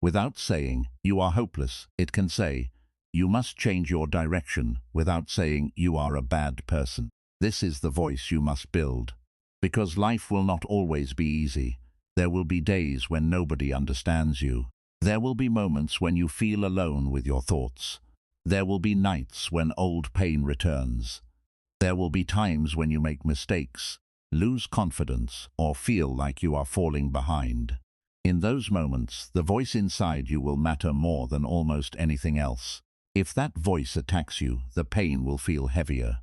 without saying, you are hopeless. It can say, you must change your direction without saying, you are a bad person. This is the voice you must build. Because life will not always be easy. There will be days when nobody understands you. There will be moments when you feel alone with your thoughts. There will be nights when old pain returns. There will be times when you make mistakes, lose confidence, or feel like you are falling behind. In those moments, the voice inside you will matter more than almost anything else. If that voice attacks you, the pain will feel heavier.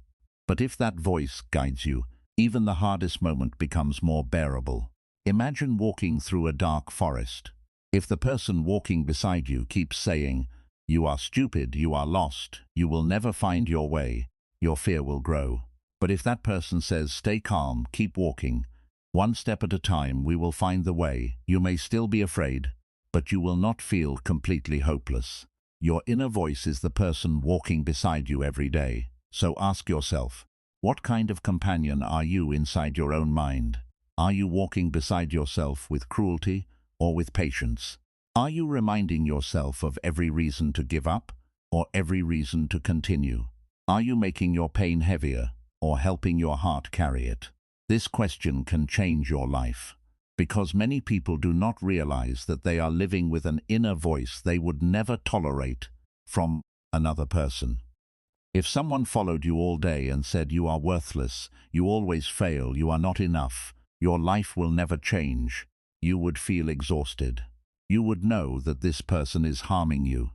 But if that voice guides you, even the hardest moment becomes more bearable. Imagine walking through a dark forest. If the person walking beside you keeps saying, you are stupid, you are lost, you will never find your way, your fear will grow. But if that person says, stay calm, keep walking, one step at a time, we will find the way, you may still be afraid, but you will not feel completely hopeless. Your inner voice is the person walking beside you every day. So ask yourself, what kind of companion are you inside your own mind? Are you walking beside yourself with cruelty or with patience? Are you reminding yourself of every reason to give up or every reason to continue? Are you making your pain heavier or helping your heart carry it? This question can change your life, because many people do not realize that they are living with an inner voice they would never tolerate from another person. If someone followed you all day and said you are worthless, you always fail, you are not enough, your life will never change, you would feel exhausted. You would know that this person is harming you.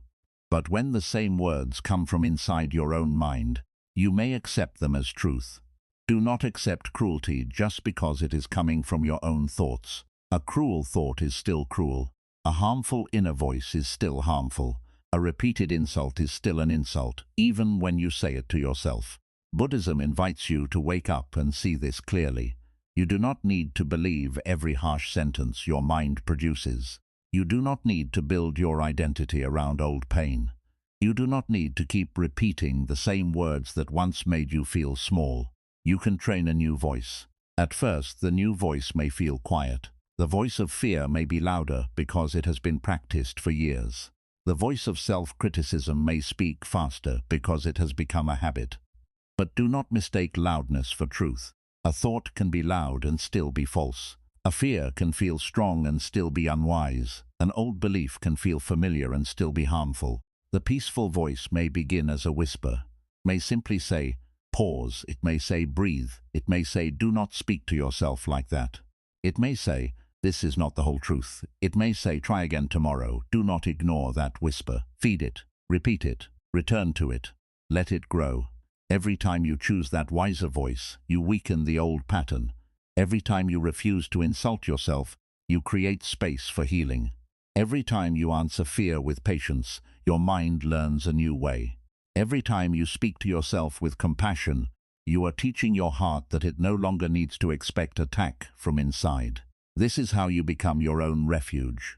But when the same words come from inside your own mind, you may accept them as truth. Do not accept cruelty just because it is coming from your own thoughts. A cruel thought is still cruel. A harmful inner voice is still harmful. A repeated insult is still an insult, even when you say it to yourself. Buddhism invites you to wake up and see this clearly. You do not need to believe every harsh sentence your mind produces. You do not need to build your identity around old pain. You do not need to keep repeating the same words that once made you feel small. You can train a new voice. At first, the new voice may feel quiet. The voice of fear may be louder because it has been practiced for years. The voice of self-criticism may speak faster because it has become a habit. But do not mistake loudness for truth. A thought can be loud and still be false. A fear can feel strong and still be unwise. An old belief can feel familiar and still be harmful. The peaceful voice may begin as a whisper, may simply say, pause. It may say, breathe. It may say, do not speak to yourself like that. It may say, this is not the whole truth. It may say, try again tomorrow. Do not ignore that whisper. Feed it. Repeat it. Return to it. Let it grow. Every time you choose that wiser voice, you weaken the old pattern. Every time you refuse to insult yourself, you create space for healing. Every time you answer fear with patience, your mind learns a new way. Every time you speak to yourself with compassion, you are teaching your heart that it no longer needs to expect attack from inside. This is how you become your own refuge.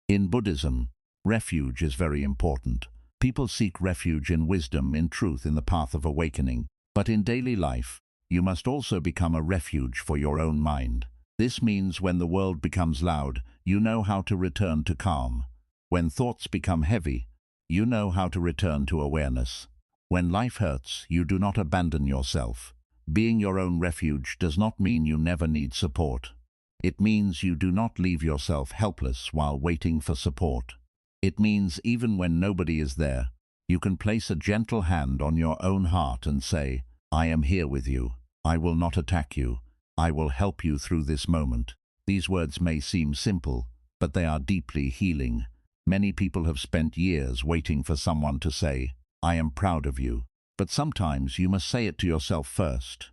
In Buddhism, refuge is very important. People seek refuge in wisdom, in truth, in the path of awakening. But in daily life, you must also become a refuge for your own mind. This means when the world becomes loud, you know how to return to calm. When thoughts become heavy, you know how to return to awareness. When life hurts, you do not abandon yourself. Being your own refuge does not mean you never need support. It means you do not leave yourself helpless while waiting for support. It means even when nobody is there, You can place a gentle hand on your own heart and say, I am here with you. I will not attack you. I will help you through this moment. These words may seem simple, but they are deeply healing. Many people have spent years waiting for someone to say, I am proud of you. But sometimes you must say it to yourself first.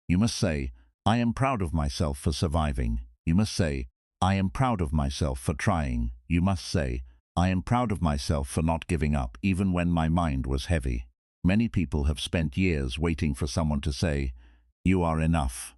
You must say, I am proud of myself for surviving. You must say, I am proud of myself for trying. You must say, I am proud of myself for not giving up, even when my mind was heavy. Many people have spent years waiting for someone to say, you are enough.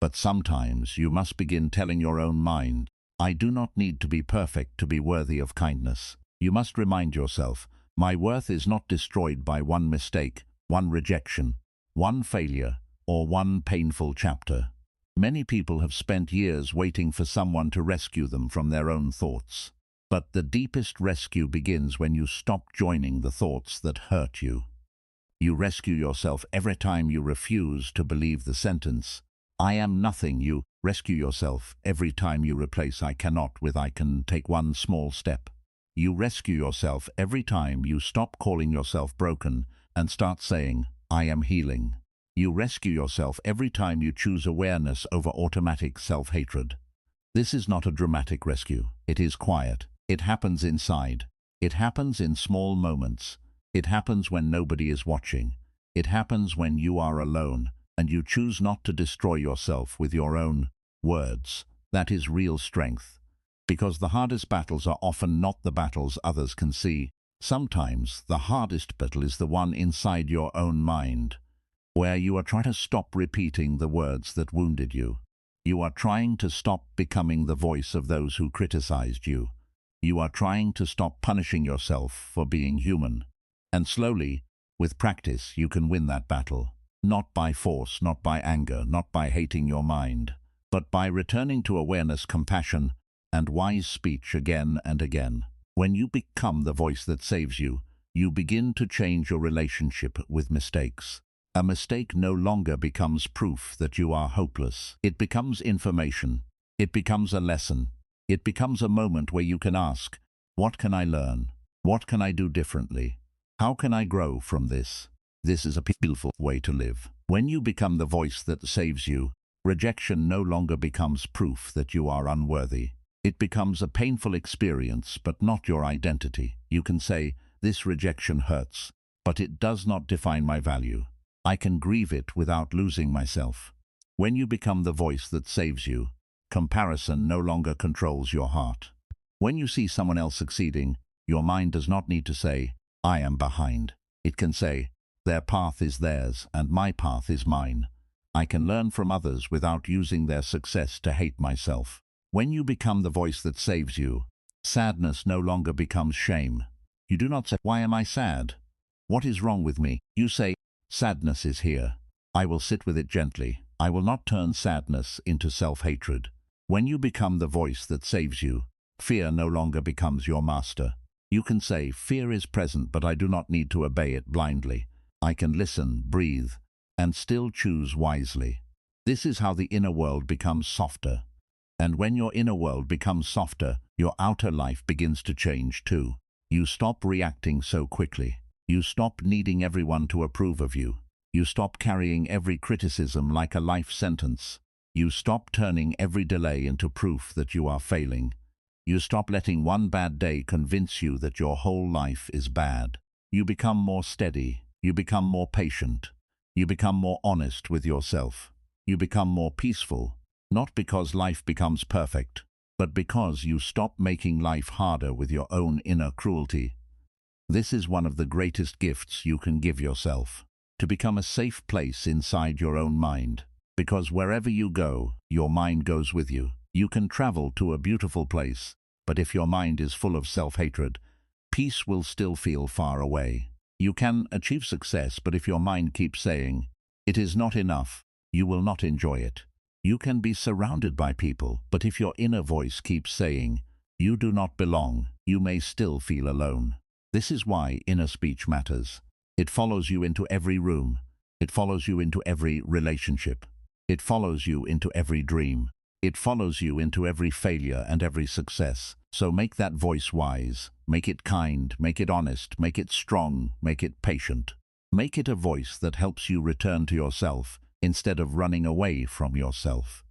But sometimes you must begin telling your own mind, I do not need to be perfect to be worthy of kindness. You must remind yourself, my worth is not destroyed by one mistake, one rejection, one failure, or one painful chapter. Many people have spent years waiting for someone to rescue them from their own thoughts. But the deepest rescue begins when you stop joining the thoughts that hurt you. You rescue yourself every time you refuse to believe the sentence, I am nothing. You rescue yourself every time you replace I cannot with I can take one small step. You rescue yourself every time you stop calling yourself broken and start saying, I am healing. You rescue yourself every time you choose awareness over automatic self-hatred. This is not a dramatic rescue. It is quiet. It happens inside. It happens in small moments. It happens when nobody is watching. It happens when you are alone and you choose not to destroy yourself with your own words. That is real strength. Because the hardest battles are often not the battles others can see. Sometimes the hardest battle is the one inside your own mind, where you are trying to stop repeating the words that wounded you. You are trying to stop becoming the voice of those who criticized you. You are trying to stop punishing yourself for being human. And slowly, with practice, you can win that battle. Not by force, not by anger, not by hating your mind, but by returning to awareness, compassion, and wise speech again and again. When you become the voice that saves you, you begin to change your relationship with mistakes. A mistake no longer becomes proof that you are hopeless. It becomes information. It becomes a lesson. It becomes a moment where you can ask, what can I learn? What can I do differently? How can I grow from this? This is a beautiful way to live. When you become the voice that saves you, rejection no longer becomes proof that you are unworthy. It becomes a painful experience, but not your identity. You can say, this rejection hurts, but it does not define my value. I can grieve it without losing myself. When you become the voice that saves you, comparison no longer controls your heart. When you see someone else succeeding, your mind does not need to say, I am behind. It can say, their path is theirs and my path is mine. I can learn from others without using their success to hate myself. When you become the voice that saves you, sadness no longer becomes shame. You do not say, why am I sad? What is wrong with me? You say, sadness is here. I will sit with it gently. I will not turn sadness into self-hatred. When you become the voice that saves you, fear no longer becomes your master. You can say, fear is present, but I do not need to obey it blindly. I can listen, breathe, and still choose wisely. This is how the inner world becomes softer. And when your inner world becomes softer, your outer life begins to change too. You stop reacting so quickly. You stop needing everyone to approve of you. You stop carrying every criticism like a life sentence. You stop turning every delay into proof that you are failing. You stop letting one bad day convince you that your whole life is bad. You become more steady. You become more patient. You become more honest with yourself. You become more peaceful, not because life becomes perfect, but because you stop making life harder with your own inner cruelty. This is one of the greatest gifts you can give yourself, to become a safe place inside your own mind. Because wherever you go, your mind goes with you. You can travel to a beautiful place, but if your mind is full of self-hatred, peace will still feel far away. You can achieve success, but if your mind keeps saying, it is not enough, you will not enjoy it. You can be surrounded by people, but if your inner voice keeps saying, you do not belong, you may still feel alone. This is why inner speech matters. It follows you into every room. It follows you into every relationship. It follows you into every dream. It follows you into every failure and every success. So make that voice wise, make it kind, make it honest, make it strong, make it patient. Make it a voice that helps you return to yourself instead of running away from yourself.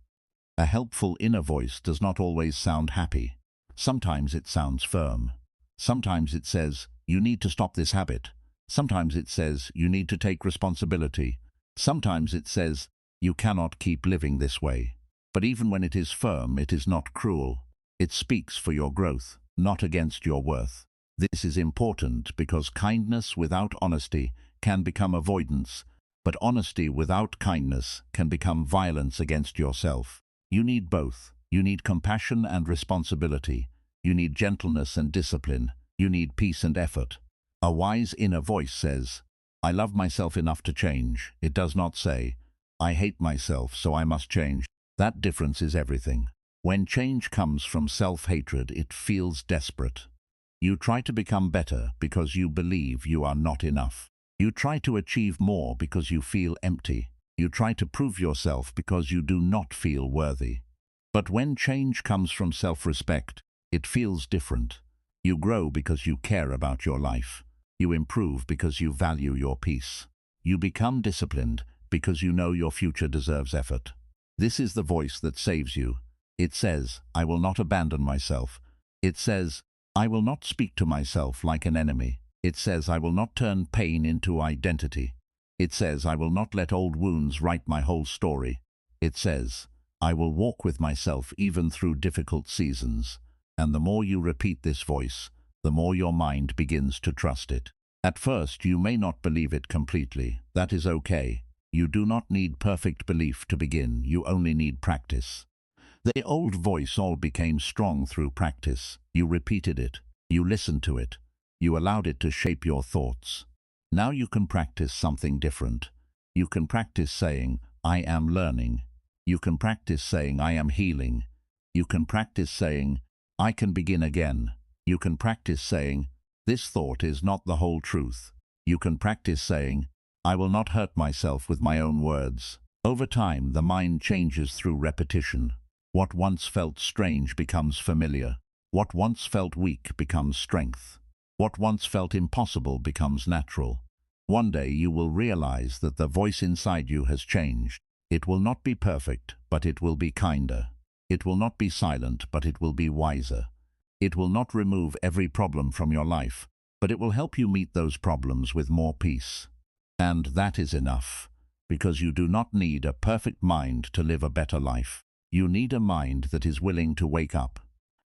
A helpful inner voice does not always sound happy. Sometimes it sounds firm. Sometimes it says, you need to stop this habit. Sometimes it says, you need to take responsibility. Sometimes it says, you cannot keep living this way. But even when it is firm, it is not cruel. It speaks for your growth, not against your worth. This is important because kindness without honesty can become avoidance, but honesty without kindness can become violence against yourself. You need both. You need compassion and responsibility. You need gentleness and discipline. You need peace and effort. A wise inner voice says, I love myself enough to change. It does not say, I hate myself, so I must change. That difference is everything. When change comes from self-hatred, it feels desperate. You try to become better because you believe you are not enough. You try to achieve more because you feel empty. You try to prove yourself because you do not feel worthy. But when change comes from self-respect, it feels different. You grow because you care about your life. You improve because you value your peace. You become disciplined because you know your future deserves effort. This is the voice that saves you. It says, I will not abandon myself. It says, I will not speak to myself like an enemy. It says, I will not turn pain into identity. It says, I will not let old wounds write my whole story. It says, I will walk with myself even through difficult seasons. And the more you repeat this voice, the more your mind begins to trust it. At first, you may not believe it completely. That is okay. You do not need perfect belief to begin. You only need practice. The old voice all became strong through practice. You repeated it. You listened to it. You allowed it to shape your thoughts. Now you can practice something different. You can practice saying, I am learning. You can practice saying, I am healing. You can practice saying, I can begin again. You can practice saying, this thought is not the whole truth. You can practice saying, I will not hurt myself with my own words. Over time, the mind changes through repetition. What once felt strange becomes familiar. What once felt weak becomes strength. What once felt impossible becomes natural. One day you will realize that the voice inside you has changed. It will not be perfect, but it will be kinder. It will not be silent, but it will be wiser. It will not remove every problem from your life, but it will help you meet those problems with more peace. And that is enough, because you do not need a perfect mind to live a better life. You need a mind that is willing to wake up.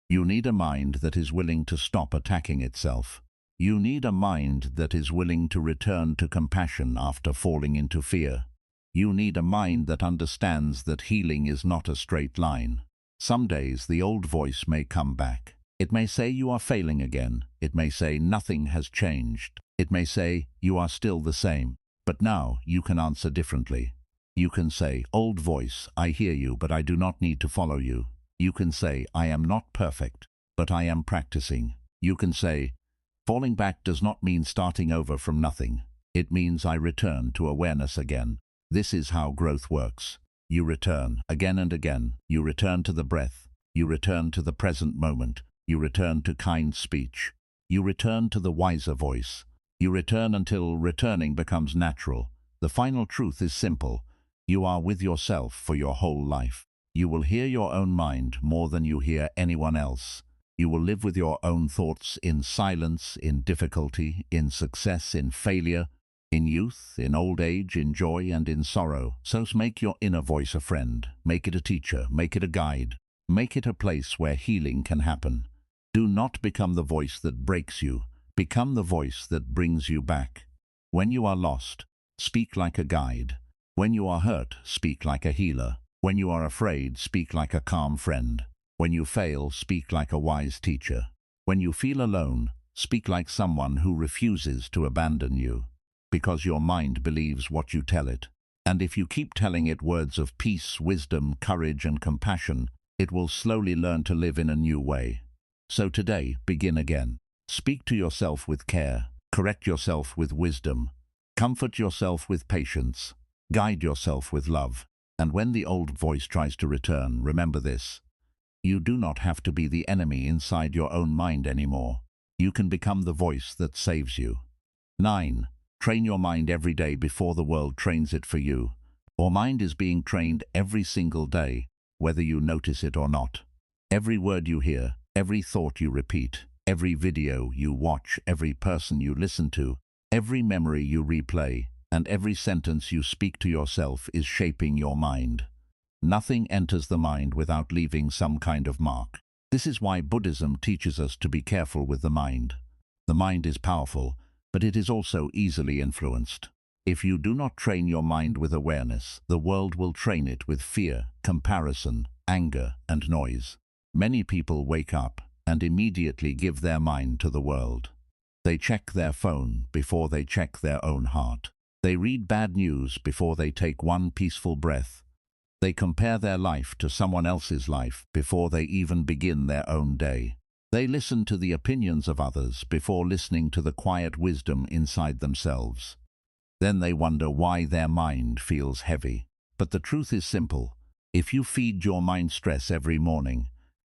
You need a mind that is willing to stop attacking itself. You need a mind that is willing to return to compassion after falling into fear. You need a mind that understands that healing is not a straight line. Some days the old voice may come back. It may say you are failing again. It may say nothing has changed. It may say you are still the same. But now you can answer differently. You can say, old voice, I hear you, but I do not need to follow you. You can say, I am not perfect, but I am practicing. You can say, falling back does not mean starting over from nothing. It means I return to awareness again. This is how growth works. You return again and again. You return to the breath. You return to the present moment. You return to kind speech. You return to the wiser voice. You return until returning becomes natural. The final truth is simple. You are with yourself for your whole life. You will hear your own mind more than you hear anyone else. You will live with your own thoughts in silence, in difficulty, in success, in failure, in youth, in old age, in joy, and in sorrow. So make your inner voice a friend. Make it a teacher. Make it a guide. Make it a place where healing can happen. Do not become the voice that breaks you. Become the voice that brings you back. When you are lost, speak like a guide. When you are hurt, speak like a healer. When you are afraid, speak like a calm friend. When you fail, speak like a wise teacher. When you feel alone, speak like someone who refuses to abandon you. Because your mind believes what you tell it. And if you keep telling it words of peace, wisdom, courage, and compassion, it will slowly learn to live in a new way. So today, begin again. Speak to yourself with care. Correct yourself with wisdom. Comfort yourself with patience. Guide yourself with love. And when the old voice tries to return, remember this. You do not have to be the enemy inside your own mind anymore. You can become the voice that saves you. 9. Train your mind every day before the world trains it for you. Your mind is being trained every single day, whether you notice it or not. Every word you hear, every thought you repeat, every video you watch, every person you listen to, every memory you replay, and every sentence you speak to yourself is shaping your mind. Nothing enters the mind without leaving some kind of mark. This is why Buddhism teaches us to be careful with the mind. The mind is powerful, but it is also easily influenced. If you do not train your mind with awareness, the world will train it with fear, comparison, anger, and noise. Many people wake up and immediately give their mind to the world. They check their phone before they check their own heart. They read bad news before they take one peaceful breath. They compare their life to someone else's life before they even begin their own day. They listen to the opinions of others before listening to the quiet wisdom inside themselves. Then they wonder why their mind feels heavy. But the truth is simple. If you feed your mind stress every morning,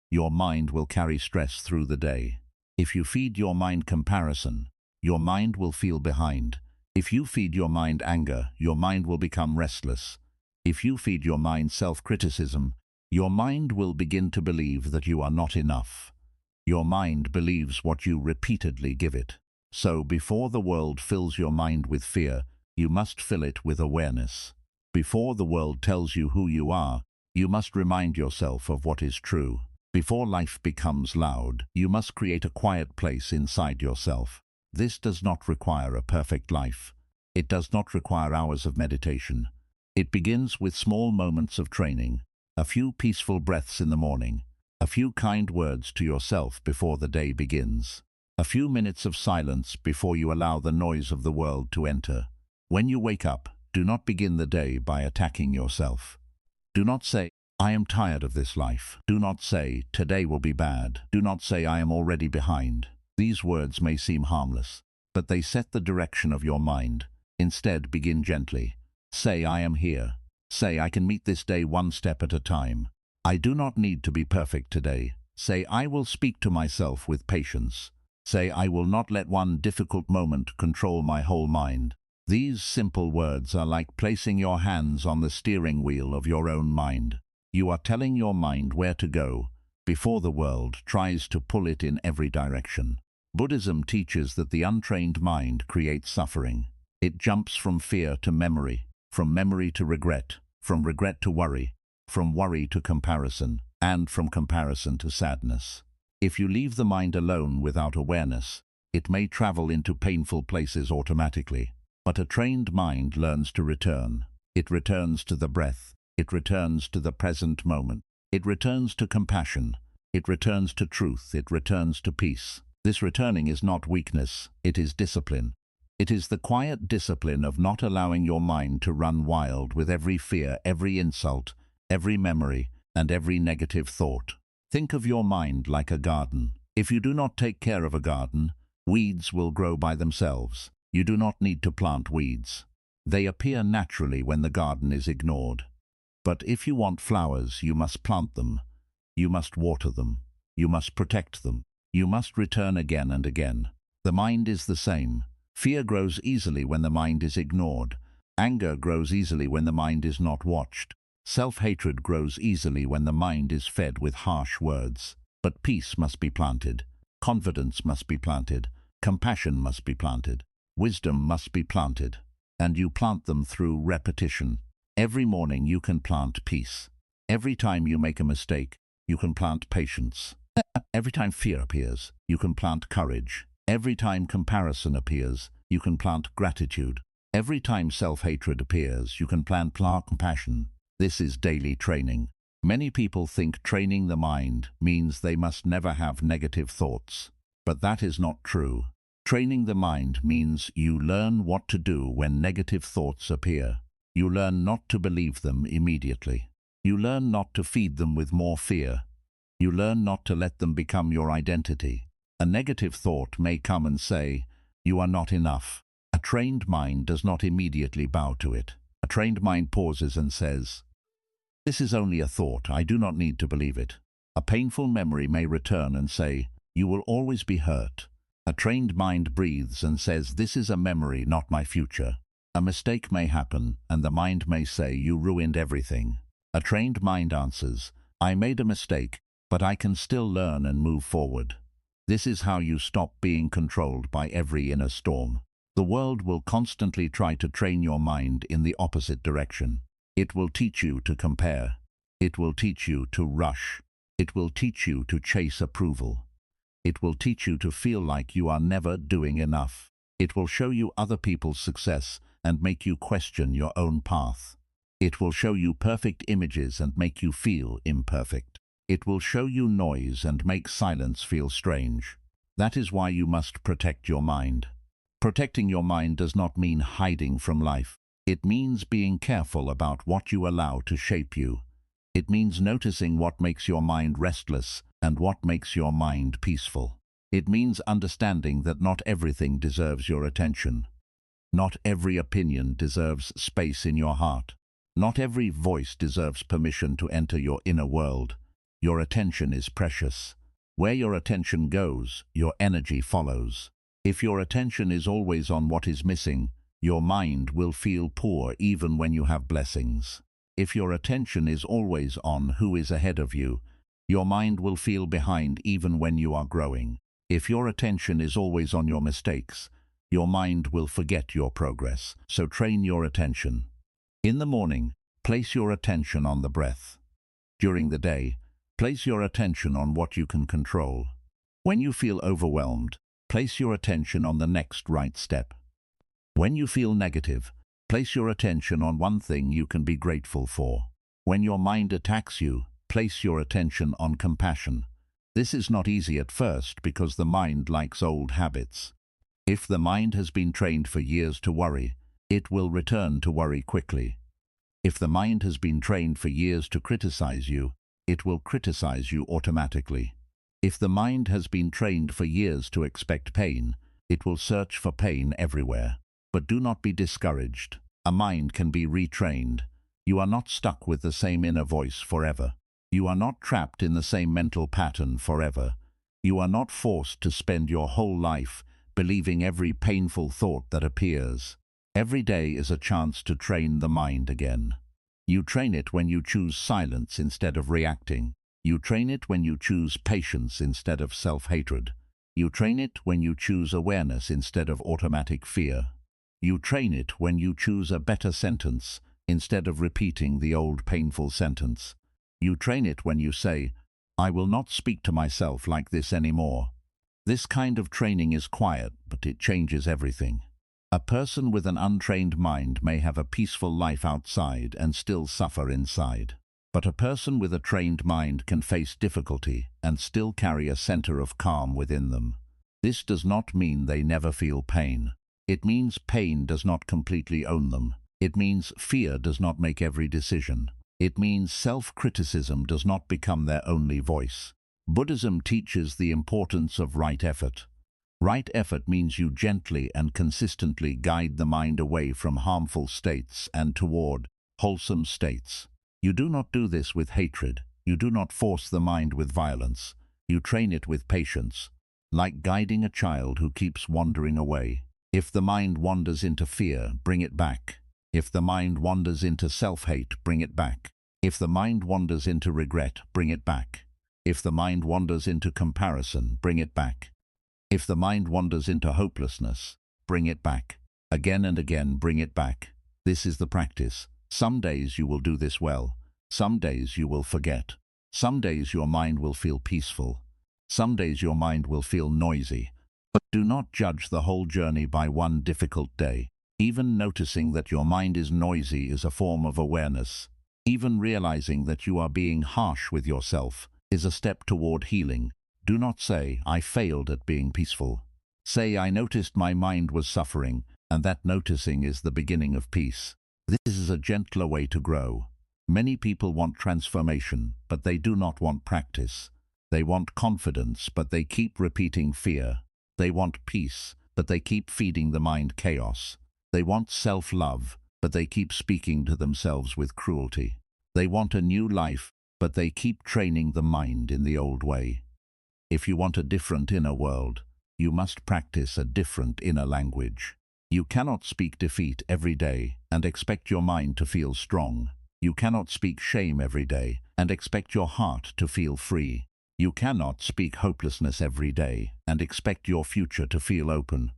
your mind will carry stress through the day. If you feed your mind comparison, your mind will feel behind. If you feed your mind anger, your mind will become restless. If you feed your mind self-criticism, your mind will begin to believe that you are not enough. Your mind believes what you repeatedly give it. So before the world fills your mind with fear, you must fill it with awareness. Before the world tells you who you are, you must remind yourself of what is true. Before life becomes loud, you must create a quiet place inside yourself. This does not require a perfect life. It does not require hours of meditation. It begins with small moments of training, a few peaceful breaths in the morning, a few kind words to yourself before the day begins, a few minutes of silence before you allow the noise of the world to enter. When you wake up, do not begin the day by attacking yourself. Do not say, "I am tired of this life." Do not say, "Today will be bad." Do not say, "I am already behind." These words may seem harmless, but they set the direction of your mind. Instead, begin gently. Say, "I am here." Say, "I can meet this day one step at a time." I do not need to be perfect today. Say, "I will speak to myself with patience." Say, "I will not let one difficult moment control my whole mind." These simple words are like placing your hands on the steering wheel of your own mind. You are telling your mind where to go before the world tries to pull it in every direction. Buddhism teaches that the untrained mind creates suffering. It jumps from fear to memory, from memory to regret, from regret to worry, from worry to comparison, and from comparison to sadness. If you leave the mind alone without awareness, it may travel into painful places automatically. But a trained mind learns to return. It returns to the breath. It returns to the present moment. It returns to compassion. It returns to truth. It returns to peace. This returning is not weakness. It is discipline. It is the quiet discipline of not allowing your mind to run wild with every fear, every insult, every memory, and every negative thought. Think of your mind like a garden. If you do not take care of a garden, weeds will grow by themselves. You do not need to plant weeds. They appear naturally when the garden is ignored. But if you want flowers, you must plant them. You must water them. You must protect them. You must return again and again. The mind is the same. Fear grows easily when the mind is ignored. Anger grows easily when the mind is not watched. Self-hatred grows easily when the mind is fed with harsh words. But peace must be planted. Confidence must be planted. Compassion must be planted. Wisdom must be planted. And you plant them through repetition. Every morning you can plant peace. Every time you make a mistake, you can plant patience. Every time fear appears, you can plant courage. Every time comparison appears, you can plant gratitude. Every time self-hatred appears, you can plant compassion. This is daily training. Many people think training the mind means they must never have negative thoughts. But that is not true. Training the mind means you learn what to do when negative thoughts appear. You learn not to believe them immediately. You learn not to feed them with more fear. You learn not to let them become your identity. A negative thought may come and say, "You are not enough." A trained mind does not immediately bow to it. A trained mind pauses and says, "This is only a thought. I do not need to believe it." A painful memory may return and say, "You will always be hurt." A trained mind breathes and says, "This is a memory, not my future." A mistake may happen, and the mind may say, "You ruined everything." A trained mind answers, "I made a mistake, but I can still learn and move forward." This is how you stop being controlled by every inner storm. The world will constantly try to train your mind in the opposite direction. It will teach you to compare. It will teach you to rush. It will teach you to chase approval. It will teach you to feel like you are never doing enough. It will show you other people's success and make you question your own path. It will show you perfect images and make you feel imperfect. It will show you noise and make silence feel strange. That is why you must protect your mind. Protecting your mind does not mean hiding from life. It means being careful about what you allow to shape you. It means noticing what makes your mind restless and what makes your mind peaceful. It means understanding that not everything deserves your attention. Not every opinion deserves space in your heart. Not every voice deserves permission to enter your inner world. Your attention is precious. Where your attention goes, your energy follows. If your attention is always on what is missing, your mind will feel poor even when you have blessings. If your attention is always on who is ahead of you, your mind will feel behind even when you are growing. If your attention is always on your mistakes, your mind will forget your progress. So train your attention. In the morning, place your attention on the breath. During the day, place your attention on what you can control. When you feel overwhelmed, place your attention on the next right step. When you feel negative, place your attention on one thing you can be grateful for. When your mind attacks you, place your attention on compassion. This is not easy at first because the mind likes old habits. If the mind has been trained for years to worry, it will return to worry quickly. If the mind has been trained for years to criticize you, it will criticize you automatically. If the mind has been trained for years to expect pain, it will search for pain everywhere. But do not be discouraged. A mind can be retrained. You are not stuck with the same inner voice forever. You are not trapped in the same mental pattern forever. You are not forced to spend your whole life believing every painful thought that appears. Every day is a chance to train the mind again. You train it when you choose silence instead of reacting. You train it when you choose patience instead of self-hatred. You train it when you choose awareness instead of automatic fear. You train it when you choose a better sentence instead of repeating the old painful sentence. You train it when you say, "I will not speak to myself like this anymore." This kind of training is quiet, but it changes everything. A person with an untrained mind may have a peaceful life outside and still suffer inside. But a person with a trained mind can face difficulty and still carry a center of calm within them. This does not mean they never feel pain. It means pain does not completely own them. It means fear does not make every decision. It means self-criticism does not become their only voice. Buddhism teaches the importance of right effort. Right effort means you gently and consistently guide the mind away from harmful states and toward wholesome states. You do not do this with hatred. You do not force the mind with violence. You train it with patience, like guiding a child who keeps wandering away. If the mind wanders into fear, bring it back. If the mind wanders into self-hate, bring it back. If the mind wanders into regret, bring it back. If the mind wanders into comparison, bring it back. If the mind wanders into hopelessness, bring it back. Again and again, bring it back. This is the practice. Some days you will do this well. Some days you will forget. Some days your mind will feel peaceful. Some days your mind will feel noisy. But do not judge the whole journey by one difficult day. Even noticing that your mind is noisy is a form of awareness. Even realizing that you are being harsh with yourself is a step toward healing. Do not say, "I failed at being peaceful." Say, "I noticed my mind was suffering, and that noticing is the beginning of peace." This is a gentler way to grow. Many people want transformation, but they do not want practice. They want confidence, but they keep repeating fear. They want peace, but they keep feeding the mind chaos. They want self-love, but they keep speaking to themselves with cruelty. They want a new life, but they keep training the mind in the old way. If you want a different inner world, you must practice a different inner language. You cannot speak defeat every day and expect your mind to feel strong. You cannot speak shame every day and expect your heart to feel free. You cannot speak hopelessness every day and expect your future to feel open.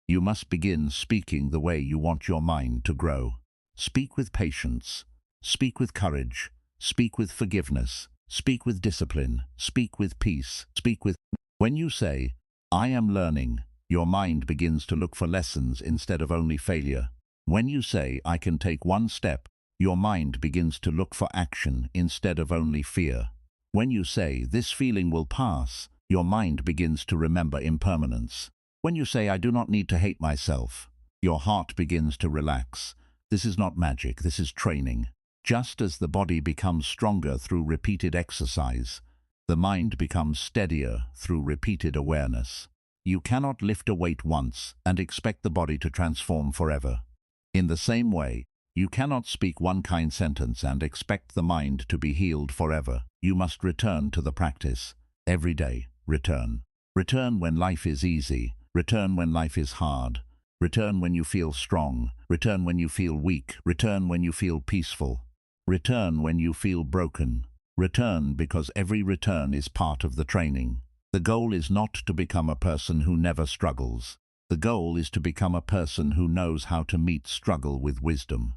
You must begin speaking the way you want your mind to grow. Speak with patience. Speak with courage. Speak with forgiveness. Speak with discipline. Speak with peace. Speak with... When you say, "I am learning," your mind begins to look for lessons instead of only failure. When you say, "I can take one step," your mind begins to look for action instead of only fear. When you say, "This feeling will pass," your mind begins to remember impermanence. When you say, "I do not need to hate myself," your heart begins to relax. This is not magic, this is training. Just as the body becomes stronger through repeated exercise, the mind becomes steadier through repeated awareness. You cannot lift a weight once and expect the body to transform forever. In the same way, you cannot speak one kind sentence and expect the mind to be healed forever. You must return to the practice. Every day, return. Return when life is easy. Return when life is hard. Return when you feel strong. Return when you feel weak. Return when you feel peaceful. Return when you feel broken. Return because every return is part of the training. The goal is not to become a person who never struggles. The goal is to become a person who knows how to meet struggle with wisdom.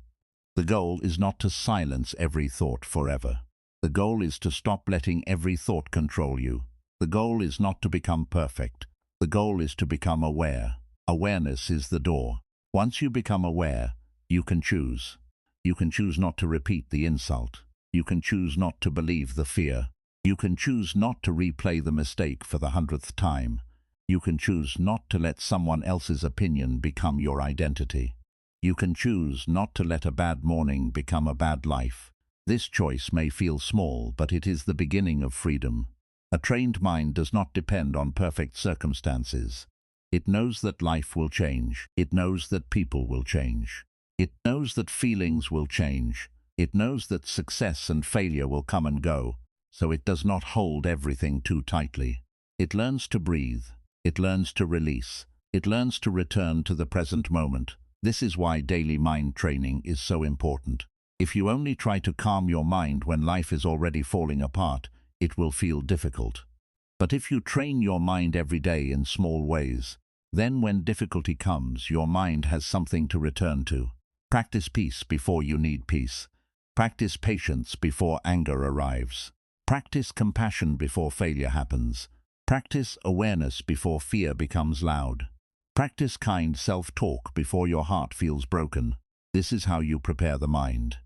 The goal is not to silence every thought forever. The goal is to stop letting every thought control you. The goal is not to become perfect. The goal is to become aware. Awareness is the door. Once you become aware, you can choose. You can choose not to repeat the insult. You can choose not to believe the fear. You can choose not to replay the mistake for the 100th time. You can choose not to let someone else's opinion become your identity. You can choose not to let a bad morning become a bad life. This choice may feel small, but it is the beginning of freedom. A trained mind does not depend on perfect circumstances. It knows that life will change. It knows that people will change. It knows that feelings will change. It knows that success and failure will come and go, so it does not hold everything too tightly. It learns to breathe. It learns to release. It learns to return to the present moment. This is why daily mind training is so important. If you only try to calm your mind when life is already falling apart, it will feel difficult. But if you train your mind every day in small ways, then when difficulty comes, your mind has something to return to. Practice peace before you need peace. Practice patience before anger arrives. Practice compassion before failure happens. Practice awareness before fear becomes loud. Practice kind self-talk before your heart feels broken. This is how you prepare the mind.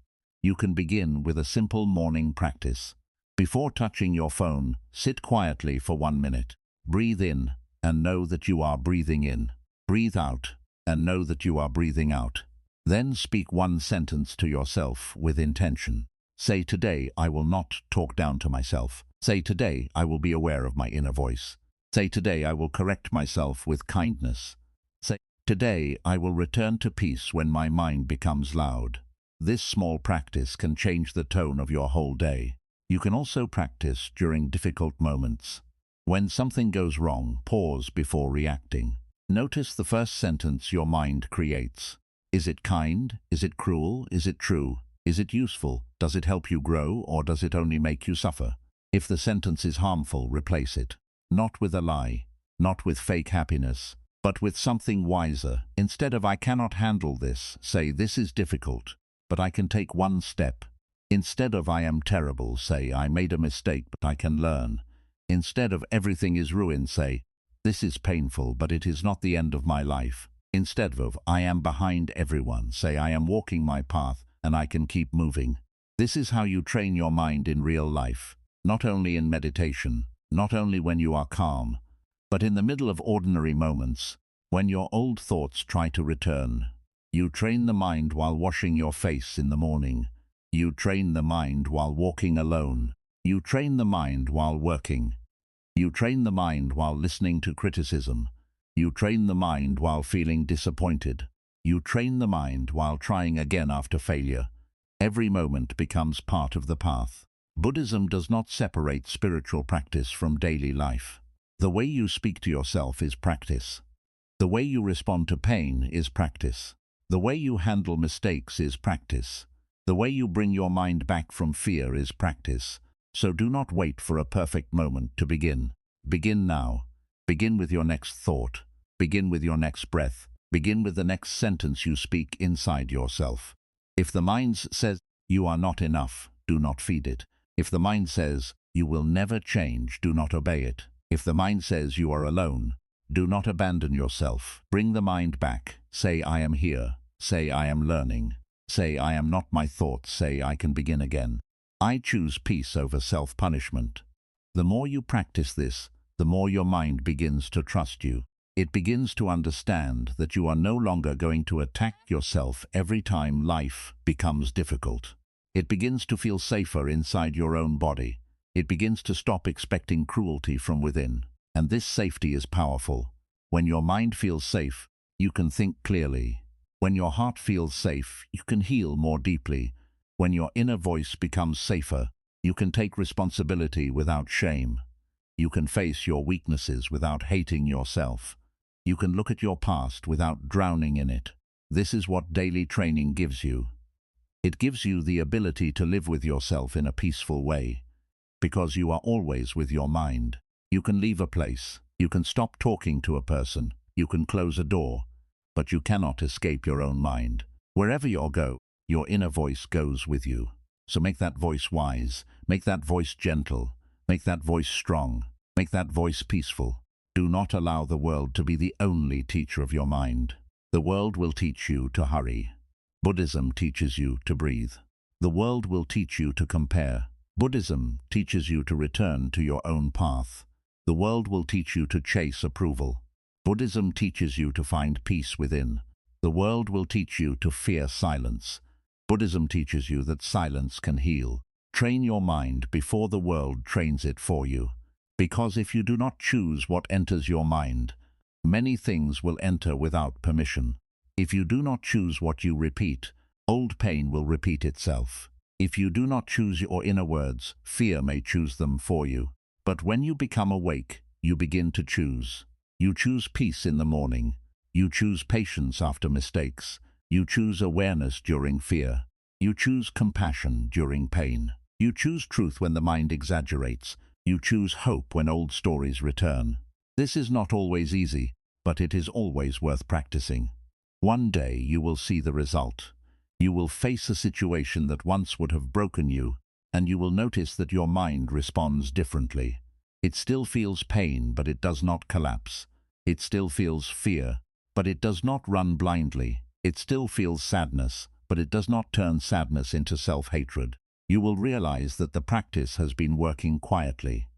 You can begin with a simple morning practice. Before touching your phone, sit quietly for 1 minute. Breathe in and know that you are breathing in. Breathe out and know that you are breathing out. Then speak one sentence to yourself with intention. Say, "Today I will not talk down to myself." Say, "Today I will be aware of my inner voice." Say, "Today I will correct myself with kindness." Say, "Today I will return to peace when my mind becomes loud." This small practice can change the tone of your whole day. You can also practice during difficult moments. When something goes wrong, pause before reacting. Notice the first sentence your mind creates. Is it kind? Is it cruel? Is it true? Is it useful? Does it help you grow, or does it only make you suffer? If the sentence is harmful, replace it. Not with a lie, not with fake happiness, but with something wiser. Instead of "I cannot handle this," say "This is difficult, but I can take one step." Instead of "I am terrible," say "I made a mistake, but I can learn." Instead of "Everything is ruined," say "This is painful, but it is not the end of my life." Instead of "I am behind everyone," say "I am walking my path and I can keep moving." This is how you train your mind in real life, not only in meditation, not only when you are calm, but in the middle of ordinary moments, when your old thoughts try to return. You train the mind while washing your face in the morning. You train the mind while walking alone. You train the mind while working. You train the mind while listening to criticism. You train the mind while feeling disappointed. You train the mind while trying again after failure. Every moment becomes part of the path. Buddhism does not separate spiritual practice from daily life. The way you speak to yourself is practice. The way you respond to pain is practice. The way you handle mistakes is practice. The way you bring your mind back from fear is practice. So do not wait for a perfect moment to begin. Begin now. Begin with your next thought. Begin with your next breath. Begin with the next sentence you speak inside yourself. If the mind says, "You are not enough," do not feed it. If the mind says, "You will never change," do not obey it. If the mind says, "You are alone," do not abandon yourself. Bring the mind back. Say, "I am here." Say, "I am learning." Say, "I am not my thoughts." Say, "I can begin again." I choose peace over self-punishment. The more you practice this, the more your mind begins to trust you. It begins to understand that you are no longer going to attack yourself every time life becomes difficult. It begins to feel safer inside your own body. It begins to stop expecting cruelty from within. And this safety is powerful. When your mind feels safe, you can think clearly. When your heart feels safe, you can heal more deeply. When your inner voice becomes safer, you can take responsibility without shame. You can face your weaknesses without hating yourself. You can look at your past without drowning in it. This is what daily training gives you. It gives you the ability to live with yourself in a peaceful way, because you are always with your mind. You can leave a place. You can stop talking to a person. You can close a door, but you cannot escape your own mind. Wherever you go, your inner voice goes with you. So make that voice wise. Make that voice gentle. Make that voice strong. Make that voice peaceful. Do not allow the world to be the only teacher of your mind. The world will teach you to hurry. Buddhism teaches you to breathe. The world will teach you to compare. Buddhism teaches you to return to your own path. The world will teach you to chase approval. Buddhism teaches you to find peace within. The world will teach you to fear silence. Buddhism teaches you that silence can heal. Train your mind before the world trains it for you. Because if you do not choose what enters your mind, many things will enter without permission. If you do not choose what you repeat, old pain will repeat itself. If you do not choose your inner words, fear may choose them for you. But when you become awake, you begin to choose. You choose peace in the morning. You choose patience after mistakes. You choose awareness during fear. You choose compassion during pain. You choose truth when the mind exaggerates. You choose hope when old stories return. This is not always easy, but it is always worth practicing. One day you will see the result. You will face a situation that once would have broken you, and you will notice that your mind responds differently. It still feels pain, but it does not collapse. It still feels fear, but it does not run blindly. It still feels sadness, but it does not turn sadness into self-hatred. You will realize that the practice has been working quietly.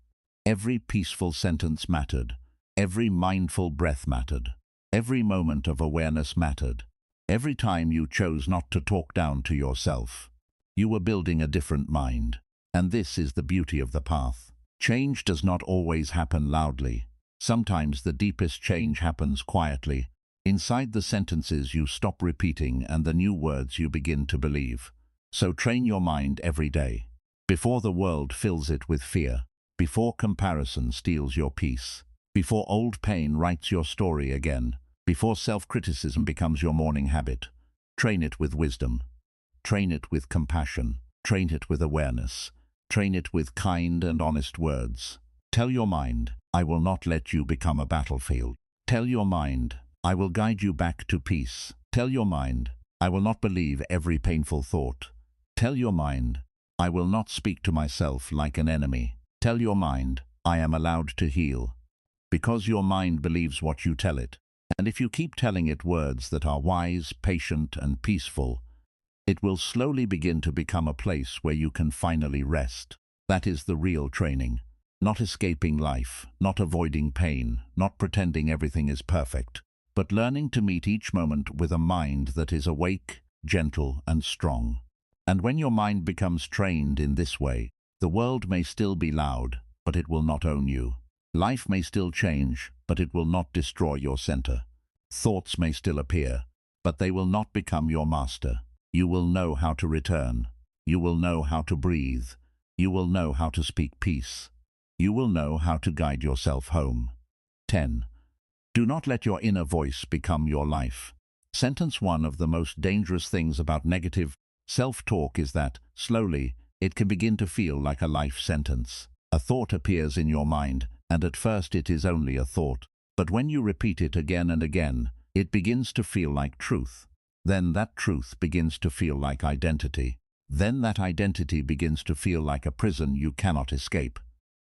Every peaceful sentence mattered. Every mindful breath mattered. Every moment of awareness mattered. Every time you chose not to talk down to yourself, you were building a different mind. And this is the beauty of the path. Change does not always happen loudly. Sometimes the deepest change happens quietly. Inside the sentences you stop repeating and the new words you begin to believe. So train your mind every day. Before the world fills it with fear. Before comparison steals your peace. Before old pain writes your story again. Before self-criticism becomes your morning habit. Train it with wisdom. Train it with compassion. Train it with awareness. Train it with kind and honest words. Tell your mind, "I will not let you become a battlefield." Tell your mind, "I will guide you back to peace." Tell your mind, "I will not believe every painful thought." Tell your mind, "I will not speak to myself like an enemy." Tell your mind, "I am allowed to heal." Because your mind believes what you tell it. And if you keep telling it words that are wise, patient, and peaceful, it will slowly begin to become a place where you can finally rest. That is the real training. Not escaping life, not avoiding pain, not pretending everything is perfect, but learning to meet each moment with a mind that is awake, gentle, and strong. And when your mind becomes trained in this way, the world may still be loud, but it will not own you. Life may still change, but it will not destroy your center. Thoughts may still appear, but they will not become your master. You will know how to return. You will know how to breathe. You will know how to speak peace. You will know how to guide yourself home. 10. Do not let your inner voice become your life. Sentence 1 of the most dangerous things about negative self-talk is that, slowly, it can begin to feel like a life sentence. A thought appears in your mind, and at first it is only a thought. But when you repeat it again and again, it begins to feel like truth. Then that truth begins to feel like identity. Then that identity begins to feel like a prison you cannot escape.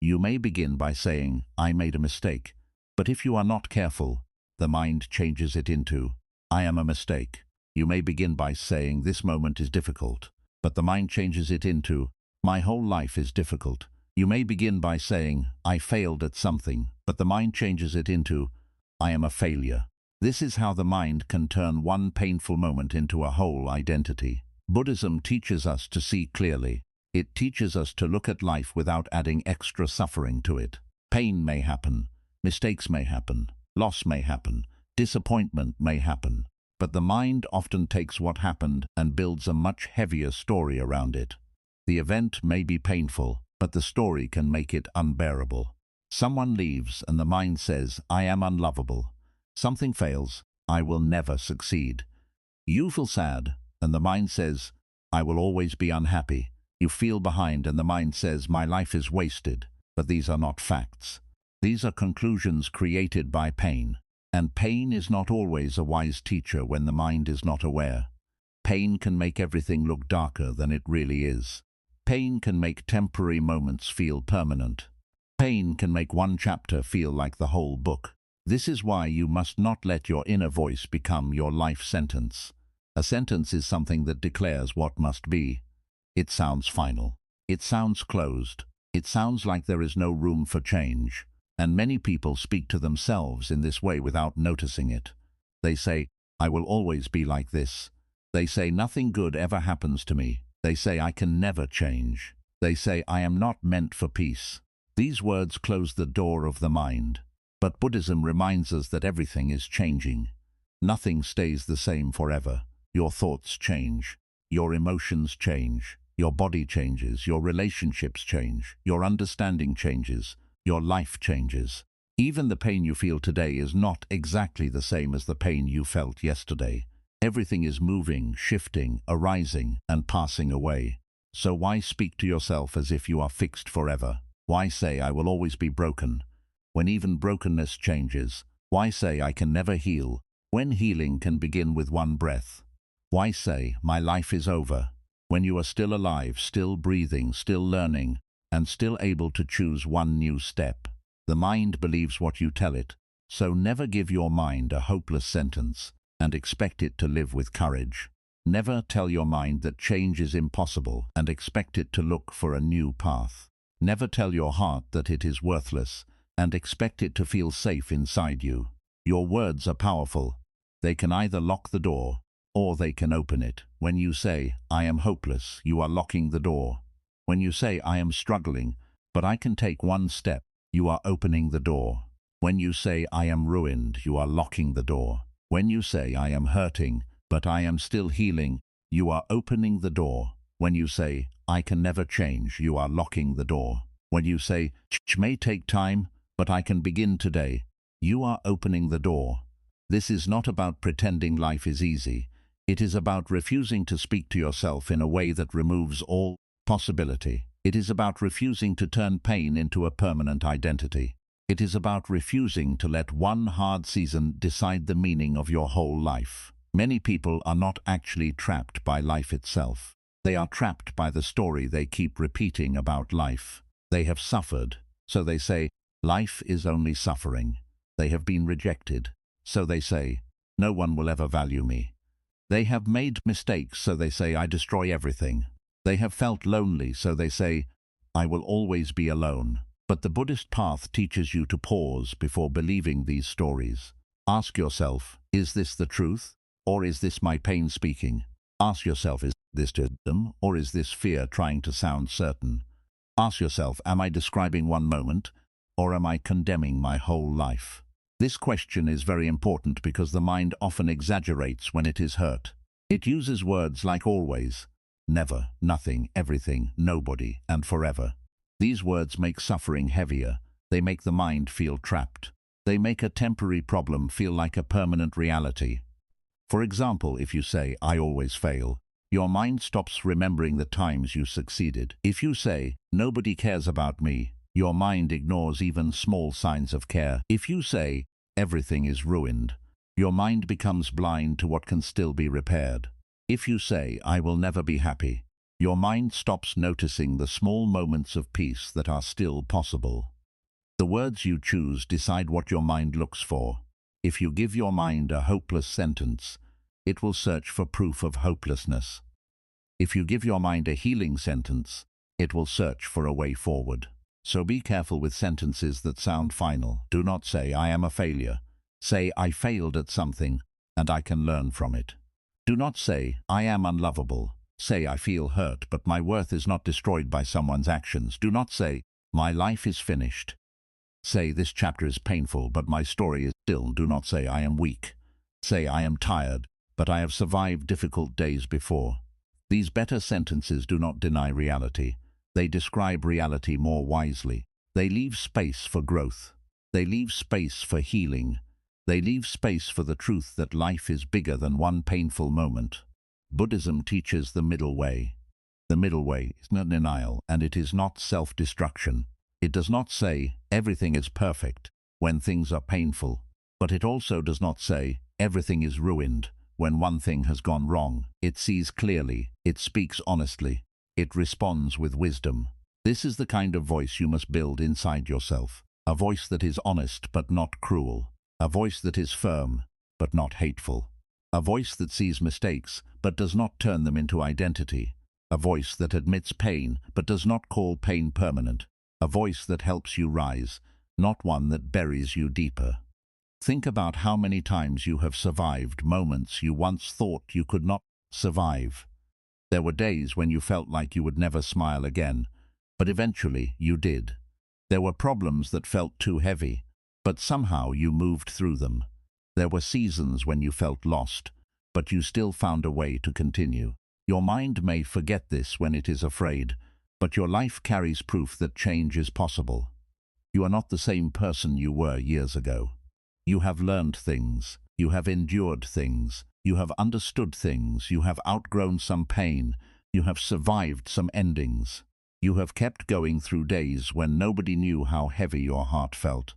You may begin by saying, I made a mistake. But if you are not careful, the mind changes it into, I am a mistake. You may begin by saying, this moment is difficult. But the mind changes it into, my whole life is difficult. You may begin by saying, I failed at something. But the mind changes it into, I am a failure. This is how the mind can turn one painful moment into a whole identity. Buddhism teaches us to see clearly. It teaches us to look at life without adding extra suffering to it. Pain may happen, mistakes may happen, loss may happen, disappointment may happen. But the mind often takes what happened and builds a much heavier story around it. The event may be painful, but the story can make it unbearable. Someone leaves and the mind says, I am unlovable. Something fails, I will never succeed. You feel sad, and the mind says, I will always be unhappy. You feel behind and the mind says, my life is wasted. But these are not facts. These are conclusions created by pain. And pain is not always a wise teacher when the mind is not aware. Pain can make everything look darker than it really is. Pain can make temporary moments feel permanent. Pain can make one chapter feel like the whole book. This is why you must not let your inner voice become your life sentence. A sentence is something that declares what must be. It sounds final. It sounds closed. It sounds like there is no room for change. And many people speak to themselves in this way without noticing it. They say, I will always be like this. They say nothing good ever happens to me. They say I can never change. They say I am not meant for peace. These words close the door of the mind. But Buddhism reminds us that everything is changing. Nothing stays the same forever. Your thoughts change. Your emotions change. Your body changes. Your relationships change. Your understanding changes. Your life changes. Even the pain you feel today is not exactly the same as the pain you felt yesterday. Everything is moving, shifting, arising, and passing away. So why speak to yourself as if you are fixed forever? Why say, I will always be broken, when even brokenness changes? Why say, I can never heal, when healing can begin with one breath? Why say, my life is over, when you are still alive, still breathing, still learning, and still able to choose one new step? The mind believes what you tell it, so never give your mind a hopeless sentence and expect it to live with courage. Never tell your mind that change is impossible and expect it to look for a new path. Never tell your heart that it is worthless and expect it to feel safe inside you. Your words are powerful. They can either lock the door or they can open it. When you say, I am hopeless, you are locking the door. When you say, I am struggling, but I can take one step, you are opening the door. When you say, I am ruined, you are locking the door. When you say, I am hurting, but I am still healing, you are opening the door. When you say, I can never change, you are locking the door. When you say, it may take time, but I can begin today, you are opening the door. This is not about pretending life is easy. It is about refusing to speak to yourself in a way that removes all possibility. It is about refusing to turn pain into a permanent identity. It is about refusing to let one hard season decide the meaning of your whole life. Many people are not actually trapped by life itself. They are trapped by the story they keep repeating about life. They have suffered, so they say, life is only suffering. They have been rejected, so they say, no one will ever value me. They have made mistakes, so they say, I destroy everything. They have felt lonely, so they say, I will always be alone. But the Buddhist path teaches you to pause before believing these stories. Ask yourself, is this the truth, or is this my pain speaking? Ask yourself, is this wisdom, or is this fear trying to sound certain? Ask yourself, am I describing one moment, or am I condemning my whole life? This question is very important because the mind often exaggerates when it is hurt. It uses words like always, never, nothing, everything, nobody, and forever. These words make suffering heavier. They make the mind feel trapped. They make a temporary problem feel like a permanent reality. For example, if you say, "I always fail," your mind stops remembering the times you succeeded. If you say, "Nobody cares about me," your mind ignores even small signs of care. If you say, "Everything is ruined," your mind becomes blind to what can still be repaired. If you say, "I will never be happy," your mind stops noticing the small moments of peace that are still possible. The words you choose decide what your mind looks for. If you give your mind a hopeless sentence, it will search for proof of hopelessness. If you give your mind a healing sentence, it will search for a way forward. So be careful with sentences that sound final. Do not say, "I am a failure." Say, "I failed at something, and I can learn from it." Do not say, "I am unlovable." Say, "I feel hurt, but my worth is not destroyed by someone's actions." Do not say, "My life is finished." Say, "This chapter is painful, but my story is still." Do not say, "I am weak." Say, "I am tired, but I have survived difficult days before." These better sentences do not deny reality. They describe reality more wisely. They leave space for growth. They leave space for healing. They leave space for the truth that life is bigger than one painful moment. Buddhism teaches the middle way. The middle way is not denial, and it is not self-destruction. It does not say, "Everything is perfect," when things are painful, but it also does not say, "Everything is ruined," when one thing has gone wrong. It sees clearly, it speaks honestly, it responds with wisdom. This is the kind of voice you must build inside yourself. A voice that is honest but not cruel. A voice that is firm but not hateful. A voice that sees mistakes but does not turn them into identity. A voice that admits pain but does not call pain permanent. A voice that helps you rise, not one that buries you deeper. Think about how many times you have survived moments you once thought you could not survive. There were days when you felt like you would never smile again, but eventually you did. There were problems that felt too heavy, but somehow you moved through them. There were seasons when you felt lost, but you still found a way to continue. Your mind may forget this when it is afraid, but your life carries proof that change is possible. You are not the same person you were years ago. You have learned things. You have endured things. You have understood things. You have outgrown some pain. You have survived some endings. You have kept going through days when nobody knew how heavy your heart felt.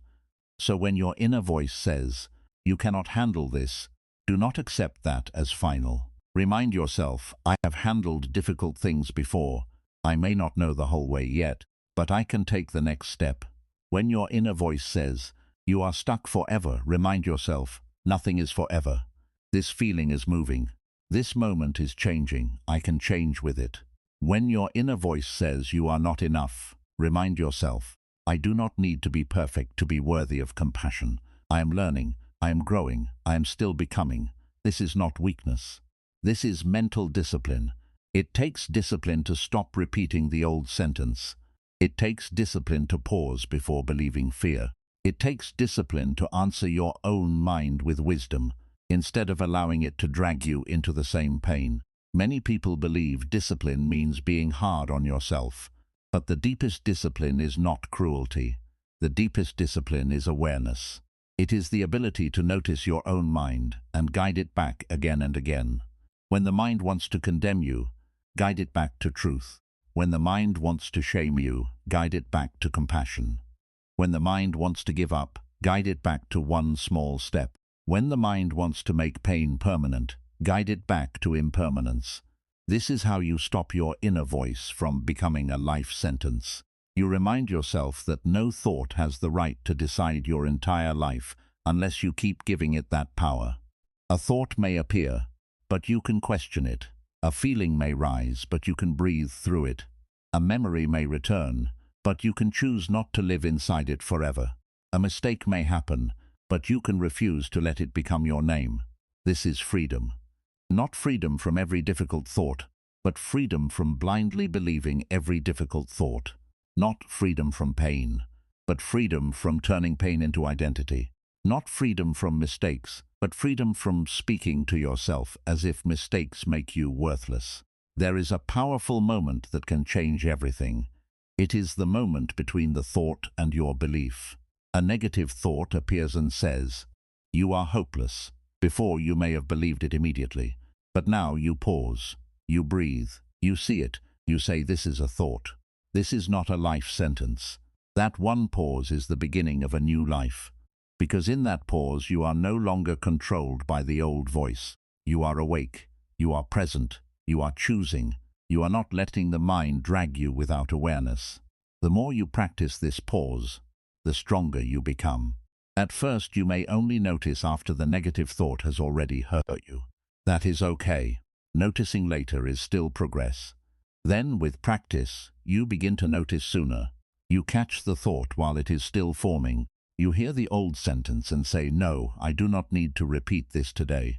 So when your inner voice says, "You cannot handle this," do not accept that as final. Remind yourself, "I have handled difficult things before. I may not know the whole way yet, but I can take the next step." When your inner voice says, "You are stuck forever," remind yourself, "Nothing is forever. This feeling is moving. This moment is changing. I can change with it." When your inner voice says you are not enough, remind yourself, "I do not need to be perfect to be worthy of compassion. I am learning, I am growing, I am still becoming." This is not weakness. This is mental discipline. It takes discipline to stop repeating the old sentence. It takes discipline to pause before believing fear. It takes discipline to answer your own mind with wisdom, instead of allowing it to drag you into the same pain. Many people believe discipline means being hard on yourself. But the deepest discipline is not cruelty. The deepest discipline is awareness. It is the ability to notice your own mind and guide it back again and again. When the mind wants to condemn you, guide it back to truth. When the mind wants to shame you, guide it back to compassion. When the mind wants to give up, guide it back to one small step. When the mind wants to make pain permanent, guide it back to impermanence. This is how you stop your inner voice from becoming a life sentence. You remind yourself that no thought has the right to decide your entire life unless you keep giving it that power. A thought may appear, but you can question it. A feeling may rise, but you can breathe through it. A memory may return, but you can choose not to live inside it forever. A mistake may happen, but you can refuse to let it become your name. This is freedom. Not freedom from every difficult thought, but freedom from blindly believing every difficult thought. Not freedom from pain, but freedom from turning pain into identity. Not freedom from mistakes, but freedom from speaking to yourself as if mistakes make you worthless. There is a powerful moment that can change everything. It is the moment between the thought and your belief. A negative thought appears and says, "You are hopeless." Before, you may have believed it immediately, but now you pause, you breathe, you see it, you say, "This is a thought. This is not a life sentence." That one pause is the beginning of a new life, because in that pause you are no longer controlled by the old voice. You are awake, you are present, you are choosing, you are not letting the mind drag you without awareness. The more you practice this pause, the stronger you become. At first, you may only notice after the negative thought has already hurt you. That is okay. Noticing later is still progress. Then, with practice, you begin to notice sooner. You catch the thought while it is still forming. You hear the old sentence and say, "No, I do not need to repeat this today."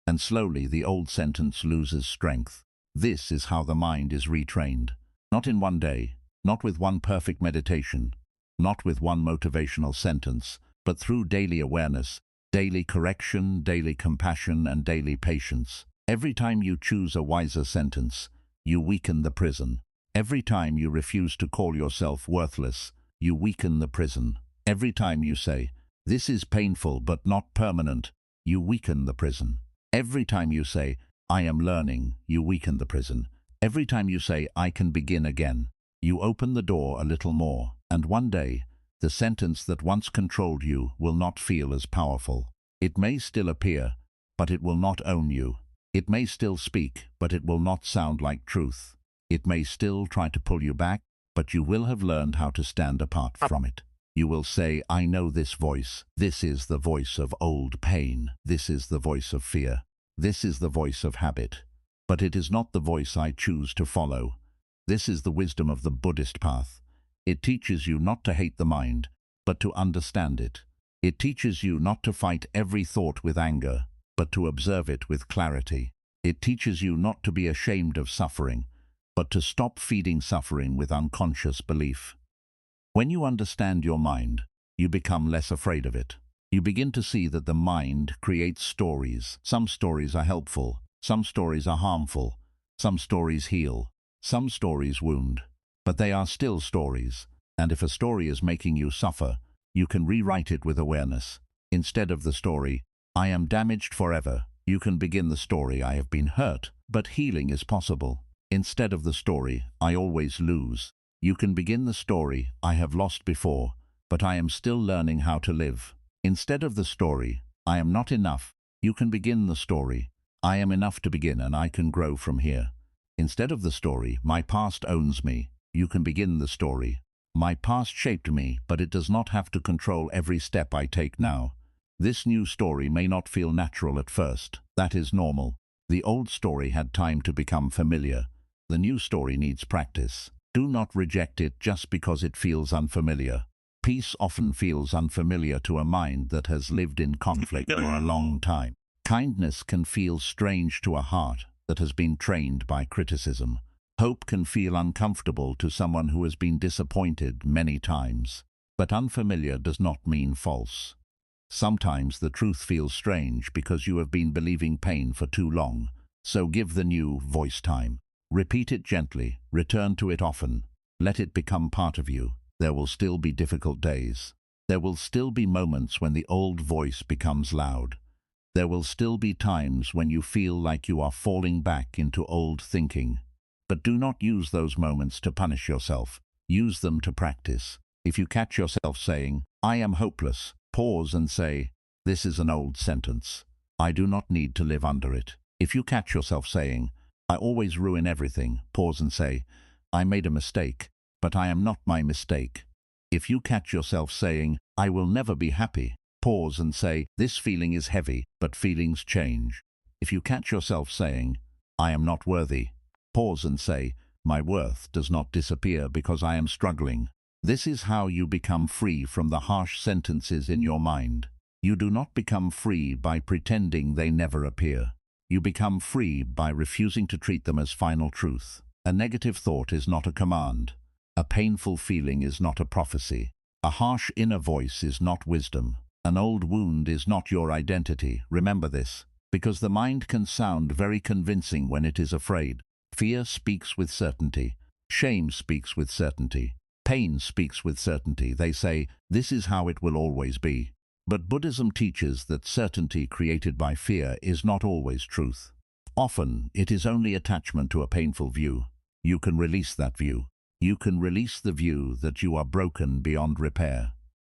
And slowly the old sentence loses strength. This is how the mind is retrained. Not in one day, not with one perfect meditation, not with one motivational sentence, but through daily awareness, daily correction, daily compassion, and daily patience. Every time you choose a wiser sentence, you weaken the prison. Every time you refuse to call yourself worthless, you weaken the prison. Every time you say, "This is painful but not permanent," you weaken the prison. Every time you say, "I am learning," you weaken the prison. Every time you say, "I can begin again," you open the door a little more, and one day, the sentence that once controlled you will not feel as powerful. It may still appear, but it will not own you. It may still speak, but it will not sound like truth. It may still try to pull you back, but you will have learned how to stand apart from it. You will say, "I know this voice. This is the voice of old pain. This is the voice of fear. This is the voice of habit. But it is not the voice I choose to follow." This is the wisdom of the Buddhist path. It teaches you not to hate the mind, but to understand it. It teaches you not to fight every thought with anger, but to observe it with clarity. It teaches you not to be ashamed of suffering, but to stop feeding suffering with unconscious belief. When you understand your mind, you become less afraid of it. You begin to see that the mind creates stories. Some stories are helpful, some stories are harmful, some stories heal, some stories wound. But they are still stories, and if a story is making you suffer, you can rewrite it with awareness. Instead of the story, "I am damaged forever," you can begin the story, "I have been hurt, but healing is possible." Instead of the story, "I always lose," you can begin the story, "I have lost before, but I am still learning how to live." Instead of the story, "I am not enough," you can begin the story, "I am enough to begin and I can grow from here." Instead of the story, "My past owns me," you can begin the story, "My past shaped me, but it does not have to control every step I take now." This new story may not feel natural at first. That is normal. The old story had time to become familiar. The new story needs practice. Do not reject it just because it feels unfamiliar. Peace often feels unfamiliar to a mind that has lived in conflict for a long time. Kindness can feel strange to a heart that has been trained by criticism. Hope can feel uncomfortable to someone who has been disappointed many times. But unfamiliar does not mean false. Sometimes the truth feels strange because you have been believing pain for too long. So give the new voice time. Repeat it gently, return to it often. Let it become part of you. There will still be difficult days. There will still be moments when the old voice becomes loud. There will still be times when you feel like you are falling back into old thinking. But do not use those moments to punish yourself. Use them to practice. If you catch yourself saying, "I am hopeless," pause and say, "This is an old sentence. I do not need to live under it." If you catch yourself saying, "I always ruin everything," pause and say, "I made a mistake, but I am not my mistake." If you catch yourself saying, "I will never be happy," pause and say, "This feeling is heavy, but feelings change." If you catch yourself saying, "I am not worthy," pause and say, "My worth does not disappear because I am struggling." This is how you become free from the harsh sentences in your mind. You do not become free by pretending they never appear. You become free by refusing to treat them as final truth. A negative thought is not a command. A painful feeling is not a prophecy. A harsh inner voice is not wisdom. An old wound is not your identity. Remember this, because the mind can sound very convincing when it is afraid. Fear speaks with certainty. Shame speaks with certainty. Pain speaks with certainty. They say, this is how it will always be. But Buddhism teaches that certainty created by fear is not always truth. Often, it is only attachment to a painful view. You can release that view. You can release the view that you are broken beyond repair.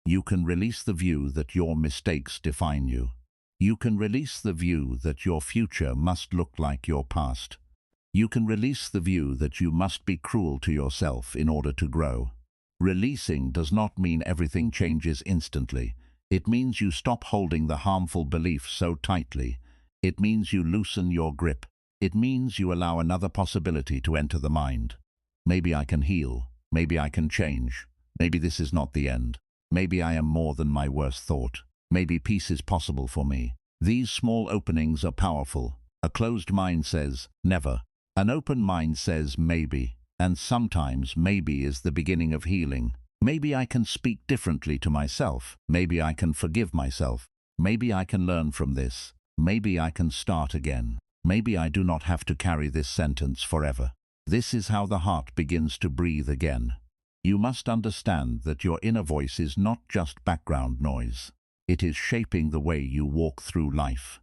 You can release the view that your mistakes define you. You can release the view that your future must look like your past. You can release the view that you must be cruel to yourself in order to grow. Releasing does not mean everything changes instantly. It means you stop holding the harmful belief so tightly. It means you loosen your grip. It means you allow another possibility to enter the mind. Maybe I can heal. Maybe I can change. Maybe this is not the end. Maybe I am more than my worst thought. Maybe peace is possible for me. These small openings are powerful. A closed mind says, never. An open mind says, maybe. And sometimes maybe is the beginning of healing. Maybe I can speak differently to myself. Maybe I can forgive myself. Maybe I can learn from this. Maybe I can start again. Maybe I do not have to carry this sentence forever. This is how the heart begins to breathe again. You must understand that your inner voice is not just background noise. It is shaping the way you walk through life.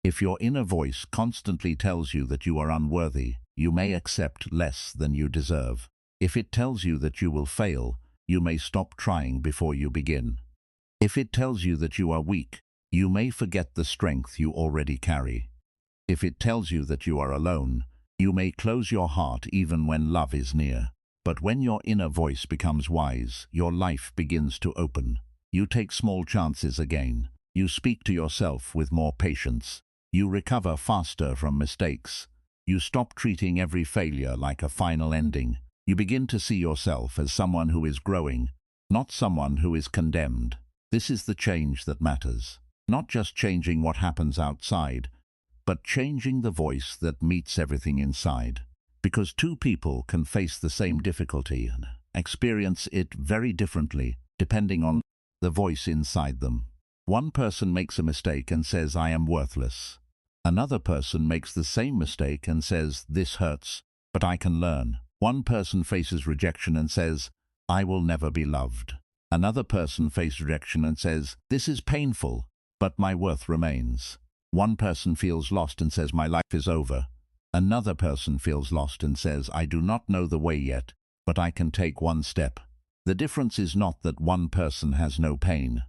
If your inner voice constantly tells you that you are unworthy, you may accept less than you deserve. If it tells you that you will fail, you may stop trying before you begin. If it tells you that you are weak, you may forget the strength you already carry. If it tells you that you are alone, you may close your heart even when love is near. But when your inner voice becomes wise, your life begins to open. You take small chances again. You speak to yourself with more patience. You recover faster from mistakes. You stop treating every failure like a final ending. You begin to see yourself as someone who is growing, not someone who is condemned. This is the change that matters. Not just changing what happens outside, but changing the voice that meets everything inside. Because two people can face the same difficulty and experience it very differently, depending on the voice inside them. One person makes a mistake and says, I am worthless. Another person makes the same mistake and says, this hurts, but I can learn. One person faces rejection and says, I will never be loved. Another person faces rejection and says, this is painful, but my worth remains. One person feels lost and says, my life is over. Another person feels lost and says, I do not know the way yet, but I can take one step. The difference is not that one person has no pain.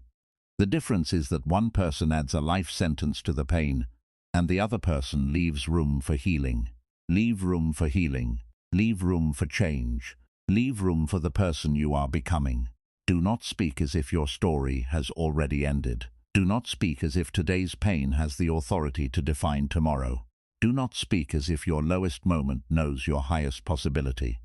The difference is that one person adds a life sentence to the pain, and the other person leaves room for healing. Leave room for healing. Leave room for change. Leave room for the person you are becoming. Do not speak as if your story has already ended. Do not speak as if today's pain has the authority to define tomorrow. Do not speak as if your lowest moment knows your highest possibility.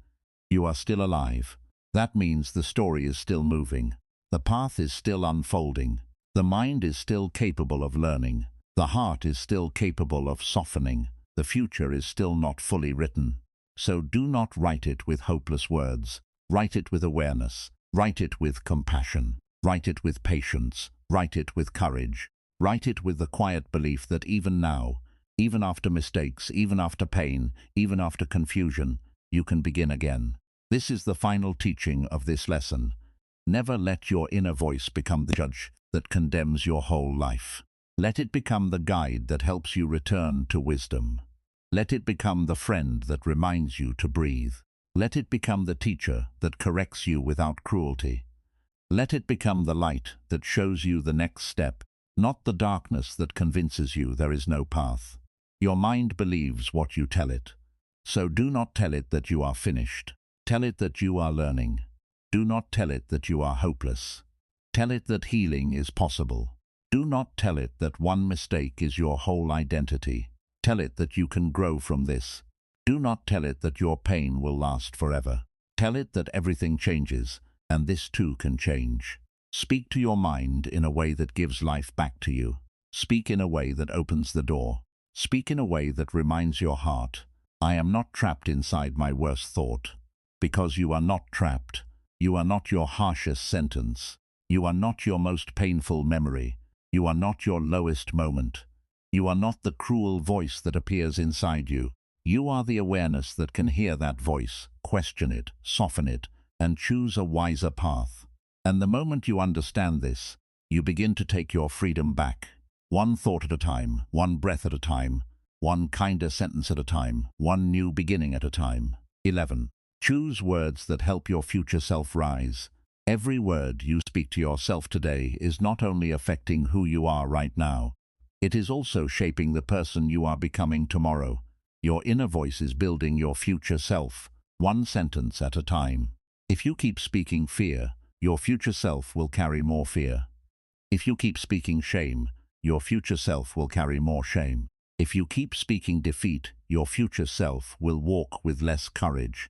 You are still alive. That means the story is still moving. The path is still unfolding. The mind is still capable of learning. The heart is still capable of softening. The future is still not fully written. So do not write it with hopeless words. Write it with awareness. Write it with compassion. Write it with patience. Write it with courage. Write it with the quiet belief that even now, even after mistakes, even after pain, even after confusion, you can begin again. This is the final teaching of this lesson. Never let your inner voice become the judge that condemns your whole life. Let it become the guide that helps you return to wisdom. Let it become the friend that reminds you to breathe. Let it become the teacher that corrects you without cruelty. Let it become the light that shows you the next step, not the darkness that convinces you there is no path. Your mind believes what you tell it. So do not tell it that you are finished. Tell it that you are learning. Do not tell it that you are hopeless. Tell it that healing is possible. Do not tell it that one mistake is your whole identity. Tell it that you can grow from this. Do not tell it that your pain will last forever. Tell it that everything changes, and this too can change. Speak to your mind in a way that gives life back to you. Speak in a way that opens the door. Speak in a way that reminds your heart, I am not trapped inside my worst thought. Because you are not trapped. You are not your harshest sentence. You are not your most painful memory. You are not your lowest moment. You are not the cruel voice that appears inside you. You are the awareness that can hear that voice, question it, soften it, and choose a wiser path. And the moment you understand this, you begin to take your freedom back. One thought at a time, one breath at a time, one kinder sentence at a time, one new beginning at a time. 11. Choose words that help your future self rise. Every word you speak to yourself today is not only affecting who you are right now, it is also shaping the person you are becoming tomorrow. Your inner voice is building your future self, one sentence at a time. If you keep speaking fear, your future self will carry more fear. If you keep speaking shame, your future self will carry more shame. If you keep speaking defeat, your future self will walk with less courage.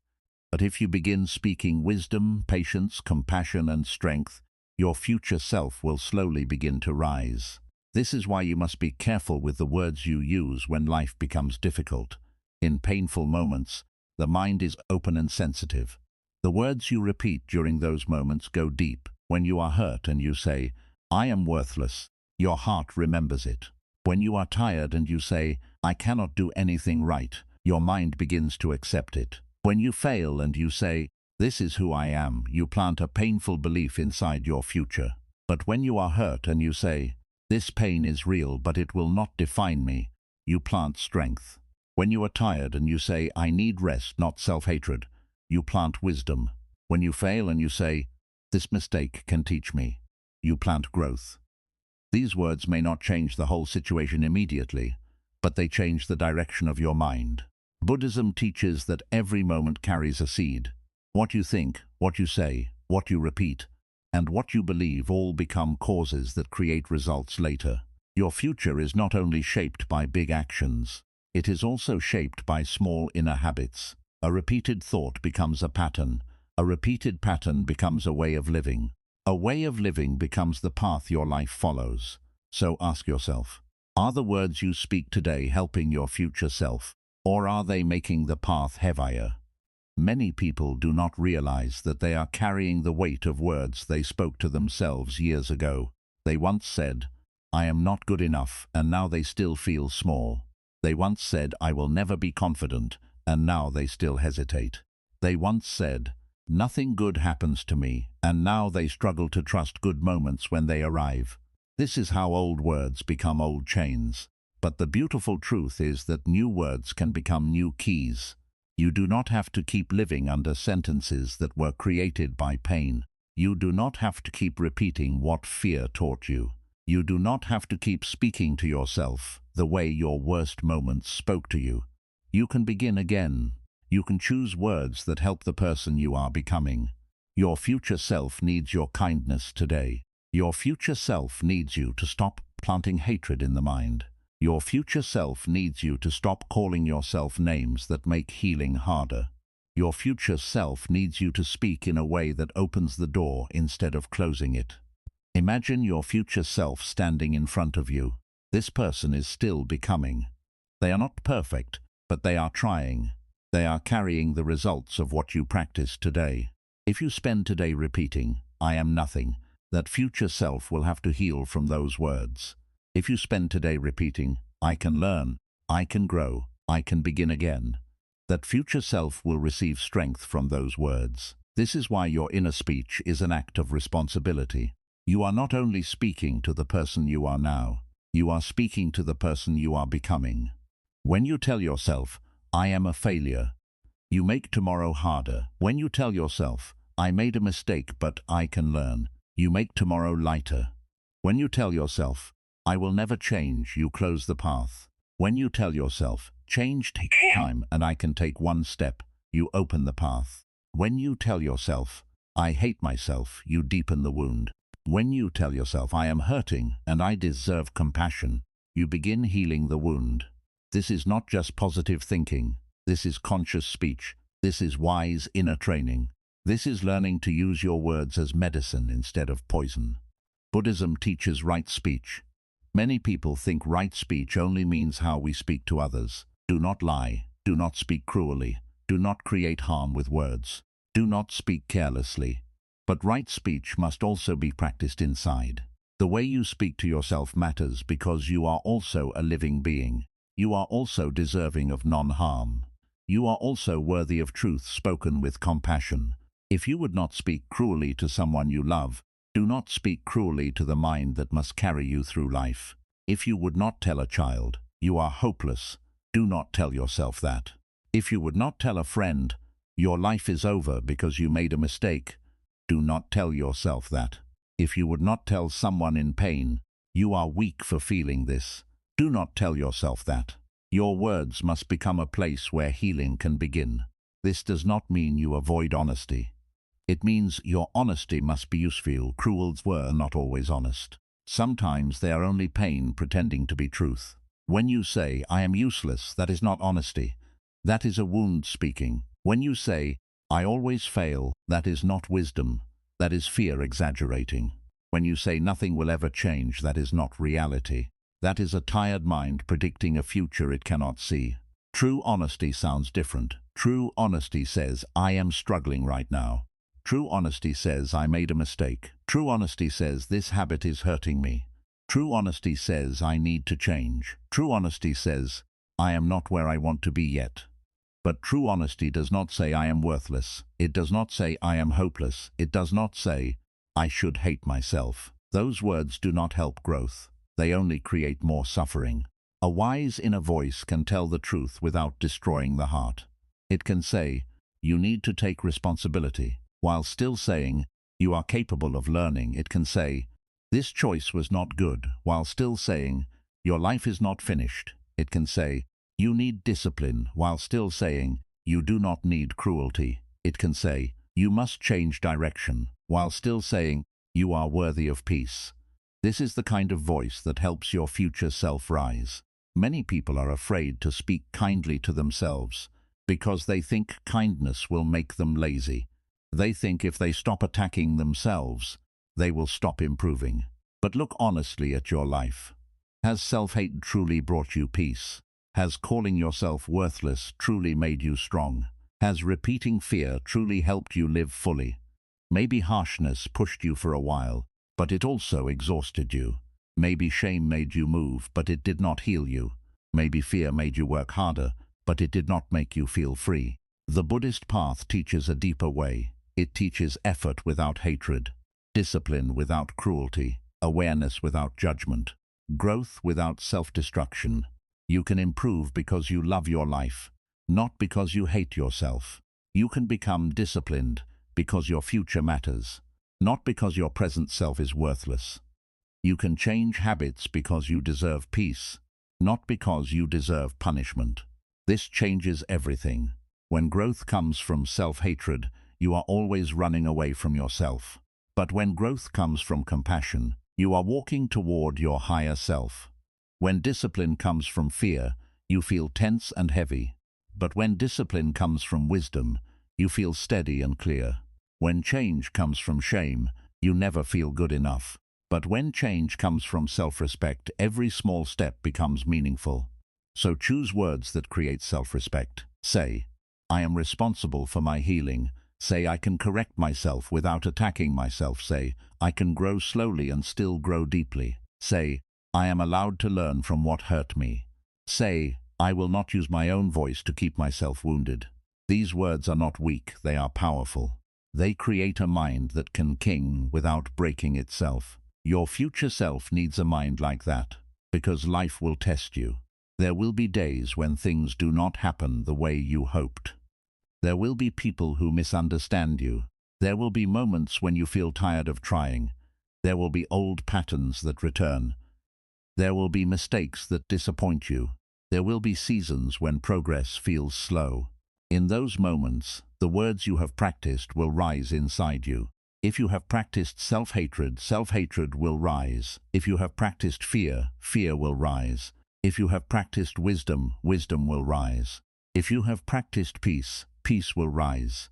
But if you begin speaking wisdom, patience, compassion, and strength, your future self will slowly begin to rise. This is why you must be careful with the words you use when life becomes difficult. In painful moments, the mind is open and sensitive. The words you repeat during those moments go deep. When you are hurt and you say, "I am worthless," your heart remembers it. When you are tired and you say, "I cannot do anything right," your mind begins to accept it. When you fail and you say, "This is who I am," you plant a painful belief inside your future. But when you are hurt and you say, "This pain is real, but it will not define me," you plant strength. When you are tired and you say, "I need rest, not self-hatred," you plant wisdom. When you fail and you say, "This mistake can teach me," you plant growth. These words may not change the whole situation immediately, but they change the direction of your mind. Buddhism teaches that every moment carries a seed. What you think, what you say, what you repeat, and what you believe all become causes that create results later. Your future is not only shaped by big actions, it is also shaped by small inner habits. A repeated thought becomes a pattern. A repeated pattern becomes a way of living. A way of living becomes the path your life follows. So ask yourself, are the words you speak today helping your future self, or are they making the path heavier? Many people do not realize that they are carrying the weight of words they spoke to themselves years ago. They once said, "I am not good enough," and now they still feel small. They once said, "I will never be confident," and now they still hesitate. They once said, "Nothing good happens to me," and now they struggle to trust good moments when they arrive. This is how old words become old chains. But the beautiful truth is that new words can become new keys. You do not have to keep living under sentences that were created by pain. You do not have to keep repeating what fear taught you. You do not have to keep speaking to yourself the way your worst moments spoke to you. You can begin again. You can choose words that help the person you are becoming. Your future self needs your kindness today. Your future self needs you to stop planting hatred in the mind. Your future self needs you to stop calling yourself names that make healing harder. Your future self needs you to speak in a way that opens the door instead of closing it. Imagine your future self standing in front of you. This person is still becoming. They are not perfect, but they are trying. They are carrying the results of what you practice today. If you spend today repeating, "I am nothing," that future self will have to heal from those words. If you spend today repeating, "I can learn, I can grow, I can begin again," that future self will receive strength from those words. This is why your inner speech is an act of responsibility. You are not only speaking to the person you are now, you are speaking to the person you are becoming. When you tell yourself, "I am a failure," you make tomorrow harder. When you tell yourself, "I made a mistake but I can learn," you make tomorrow lighter. When you tell yourself, "I will never change," you close the path. When you tell yourself, "Change takes time and I can take one step," you open the path. When you tell yourself, "I hate myself," you deepen the wound. When you tell yourself, "I am hurting and I deserve compassion," you begin healing the wound. This is not just positive thinking. This is conscious speech. This is wise inner training. This is learning to use your words as medicine instead of poison. Buddhism teaches right speech. Many people think right speech only means how we speak to others. Do not lie. Do not speak cruelly. Do not create harm with words. Do not speak carelessly. But right speech must also be practiced inside. The way you speak to yourself matters because you are also a living being. you are also deserving of non-harm. You are also worthy of truth spoken with compassion. If you would not speak cruelly to someone you love, do not speak cruelly to the mind that must carry you through life. If you would not tell a child, you are hopeless, do not tell yourself that. If you would not tell a friend, your life is over because you made a mistake, do not tell yourself that. If you would not tell someone in pain, you are weak for feeling this, do not tell yourself that. Your words must become a place where healing can begin. This does not mean you avoid honesty. It means your honesty must be useful. Cruels were not always honest. Sometimes they are only pain pretending to be truth. When you say, I am useless, that is not honesty. That is a wound speaking. When you say, I always fail, that is not wisdom. That is fear exaggerating. When you say nothing will ever change, that is not reality. That is a tired mind predicting a future it cannot see. True honesty sounds different. True honesty says, I am struggling right now. True honesty says, I made a mistake. True honesty says, this habit is hurting me. True honesty says, I need to change. True honesty says, I am not where I want to be yet. But true honesty does not say, I am worthless. It does not say, I am hopeless. It does not say, I should hate myself. Those words do not help growth. They only create more suffering. A wise inner voice can tell the truth without destroying the heart. It can say, you need to take responsibility. While still saying, you are capable of learning. It can say, this choice was not good, while still saying, your life is not finished. It can say, you need discipline, while still saying, you do not need cruelty. It can say, you must change direction, while still saying, you are worthy of peace. This is the kind of voice that helps your future self rise. Many people are afraid to speak kindly to themselves because they think kindness will make them lazy. They think if they stop attacking themselves, they will stop improving. But look honestly at your life. Has self-hate truly brought you peace? Has calling yourself worthless truly made you strong? Has repeating fear truly helped you live fully? Maybe harshness pushed you for a while, but it also exhausted you. Maybe shame made you move, but it did not heal you. Maybe fear made you work harder, but it did not make you feel free. The Buddhist path teaches a deeper way. It teaches effort without hatred, discipline without cruelty, awareness without judgment, growth without self-destruction. You can improve because you love your life, not because you hate yourself. You can become disciplined because your future matters, not because your present self is worthless. You can change habits because you deserve peace, not because you deserve punishment. This changes everything. When growth comes from self-hatred, you are always running away from yourself. But when growth comes from compassion, you are walking toward your higher self. When discipline comes from fear, you feel tense and heavy. But when discipline comes from wisdom, you feel steady and clear. When change comes from shame, you never feel good enough. But when change comes from self-respect, every small step becomes meaningful. So choose words that create self-respect. Say, I am responsible for my healing. Say, I can correct myself without attacking myself. Say, I can grow slowly and still grow deeply. Say, I am allowed to learn from what hurt me. Say, I will not use my own voice to keep myself wounded. These words are not weak, they are powerful. They create a mind that can king without breaking itself. Your future self needs a mind like that, because life will test you. There will be days when things do not happen the way you hoped. There will be people who misunderstand you. There will be moments when you feel tired of trying. There will be old patterns that return. There will be mistakes that disappoint you. There will be seasons when progress feels slow. In those moments, the words you have practiced will rise inside you. If you have practiced self-hatred, self-hatred will rise. If you have practiced fear, fear will rise. If you have practiced wisdom, wisdom will rise. If you have practiced peace, peace will rise.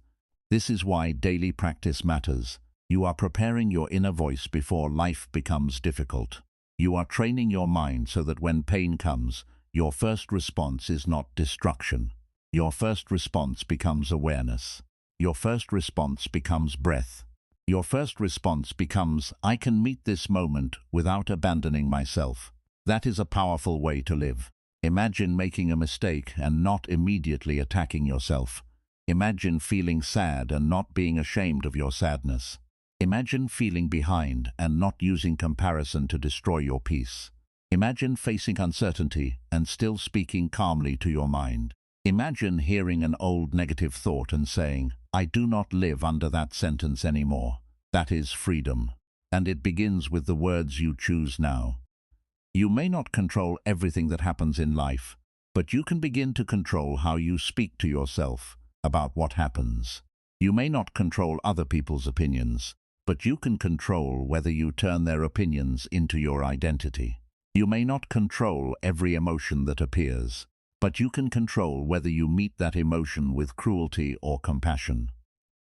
This is why daily practice matters. You are preparing your inner voice before life becomes difficult. You are training your mind so that when pain comes, your first response is not destruction. Your first response becomes awareness. Your first response becomes breath. Your first response becomes, I can meet this moment without abandoning myself. That is a powerful way to live. Imagine making a mistake and not immediately attacking yourself. Imagine feeling sad and not being ashamed of your sadness. Imagine feeling behind and not using comparison to destroy your peace. Imagine facing uncertainty and still speaking calmly to your mind. Imagine hearing an old negative thought and saying, "I do not live under that sentence anymore." That is freedom. And it begins with the words you choose now. You may not control everything that happens in life, but you can begin to control how you speak to yourself about what happens. You may not control other people's opinions, but you can control whether you turn their opinions into your identity. You may not control every emotion that appears, but you can control whether you meet that emotion with cruelty or compassion.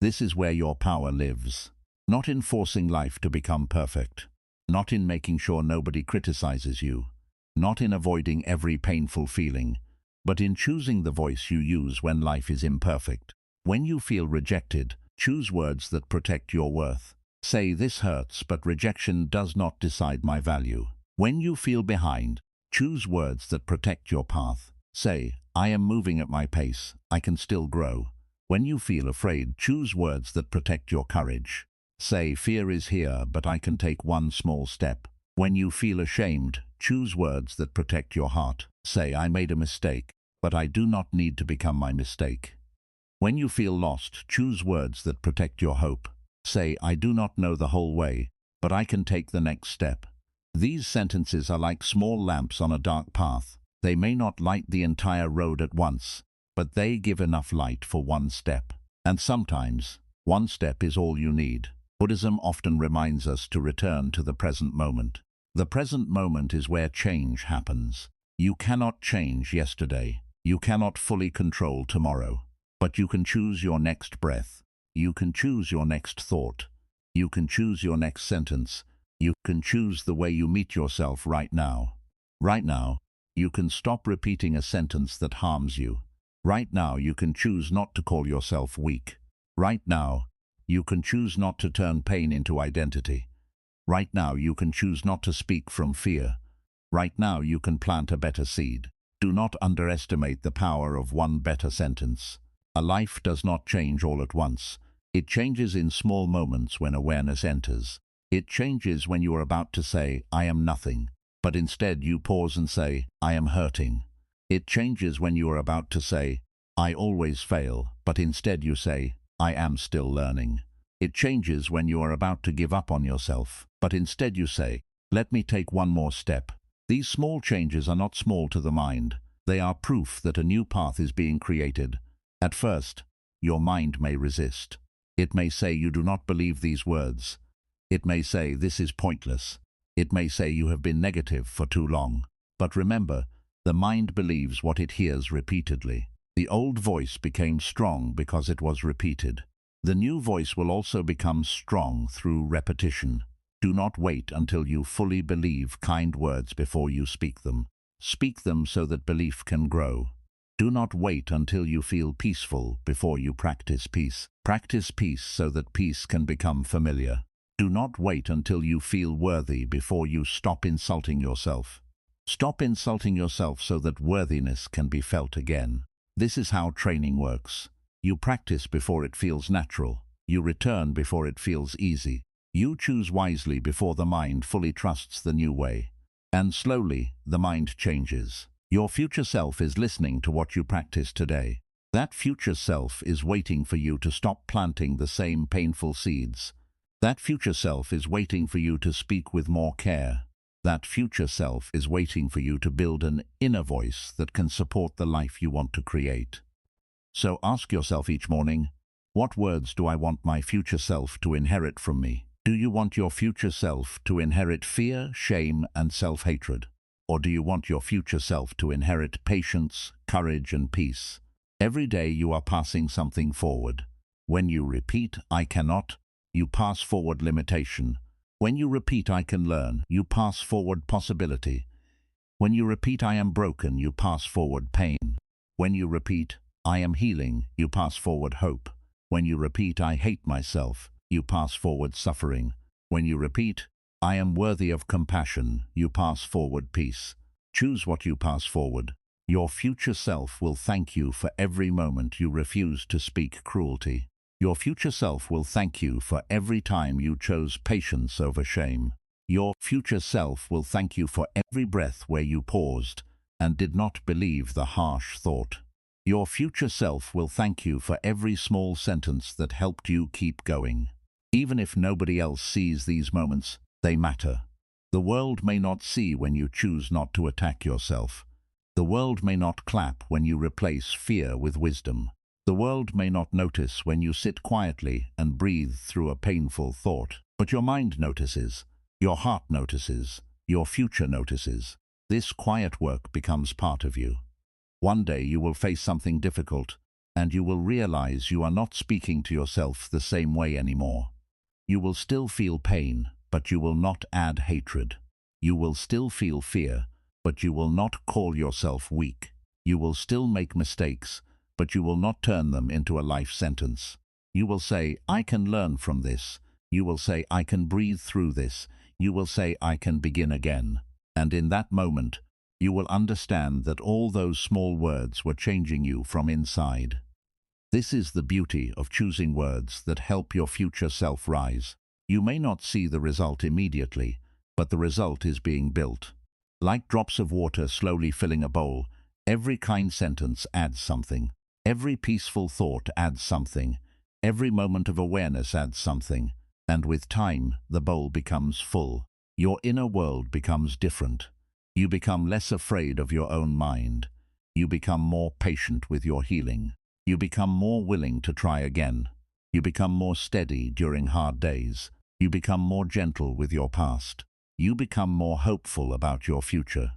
This is where your power lives. Not in forcing life to become perfect. Not in making sure nobody criticizes you. Not in avoiding every painful feeling, but in choosing the voice you use when life is imperfect. When you feel rejected, choose words that protect your worth. Say, "This hurts, but rejection does not decide my value." When you feel behind, choose words that protect your path. Say, "I am moving at my pace, I can still grow." When you feel afraid, choose words that protect your courage. Say, "Fear is here, but I can take one small step." When you feel ashamed, choose words that protect your heart. Say, "I made a mistake, but I do not need to become my mistake." When you feel lost, choose words that protect your hope. Say, "I do not know the whole way, but I can take the next step." These sentences are like small lamps on a dark path. They may not light the entire road at once, but they give enough light for one step. And sometimes, one step is all you need. Buddhism often reminds us to return to the present moment. The present moment is where change happens. You cannot change yesterday. You cannot fully control tomorrow. But you can choose your next breath. You can choose your next thought. You can choose your next sentence. You can choose the way you meet yourself right now. Right now, you can stop repeating a sentence that harms you. Right now, you can choose not to call yourself weak. Right now, you can choose not to turn pain into identity. Right now, you can choose not to speak from fear. Right now, you can plant a better seed. Do not underestimate the power of one better sentence. A life does not change all at once. It changes in small moments when awareness enters. It changes when you are about to say, "I am nothing," but instead you pause and say, "I am hurting." It changes when you are about to say, "I always fail," but instead you say, "I am still learning." It changes when you are about to give up on yourself, but instead you say, "Let me take one more step." These small changes are not small to the mind. They are proof that a new path is being created. At first, your mind may resist. It may say you do not believe these words. It may say this is pointless. It may say you have been negative for too long. But remember, the mind believes what it hears repeatedly. The old voice became strong because it was repeated. The new voice will also become strong through repetition. Do not wait until you fully believe kind words before you speak them. Speak them so that belief can grow. Do not wait until you feel peaceful before you practice peace. Practice peace so that peace can become familiar. Do not wait until you feel worthy before you stop insulting yourself. Stop insulting yourself so that worthiness can be felt again. This is how training works. You practice before it feels natural. You return before it feels easy. You choose wisely before the mind fully trusts the new way. And slowly, the mind changes. Your future self is listening to what you practice today. That future self is waiting for you to stop planting the same painful seeds. That future self is waiting for you to speak with more care. That future self is waiting for you to build an inner voice that can support the life you want to create. So ask yourself each morning, what words do I want my future self to inherit from me? Do you want your future self to inherit fear, shame, and self-hatred? Or do you want your future self to inherit patience, courage, and peace? Every day you are passing something forward. When you repeat, "I cannot," you pass forward limitation. When you repeat, "I can learn," you pass forward possibility. When you repeat, "I am broken," you pass forward pain. When you repeat, "I am healing," you pass forward hope. When you repeat, "I hate myself," you pass forward suffering. When you repeat, "I am worthy of compassion," you pass forward peace. Choose what you pass forward. Your future self will thank you for every moment you refuse to speak cruelty. Your future self will thank you for every time you chose patience over shame. Your future self will thank you for every breath where you paused and did not believe the harsh thought. Your future self will thank you for every small sentence that helped you keep going. Even if nobody else sees these moments, they matter. The world may not see when you choose not to attack yourself. The world may not clap when you replace fear with wisdom. The world may not notice when you sit quietly and breathe through a painful thought. But your mind notices, your heart notices, your future notices. This quiet work becomes part of you. One day you will face something difficult, and you will realize you are not speaking to yourself the same way anymore. You will still feel pain, but you will not add hatred. You will still feel fear, but you will not call yourself weak. You will still make mistakes, but you will not turn them into a life sentence. You will say, I can learn from this. You will say, I can breathe through this. You will say, I can begin again. And in that moment, you will understand that all those small words were changing you from inside. This is the beauty of choosing words that help your future self rise. You may not see the result immediately, but the result is being built. Like drops of water slowly filling a bowl, every kind sentence adds something. Every peaceful thought adds something. Every moment of awareness adds something. And with time, the bowl becomes full. Your inner world becomes different. You become less afraid of your own mind. You become more patient with your healing. You become more willing to try again. You become more steady during hard days. You become more gentle with your past. You become more hopeful about your future.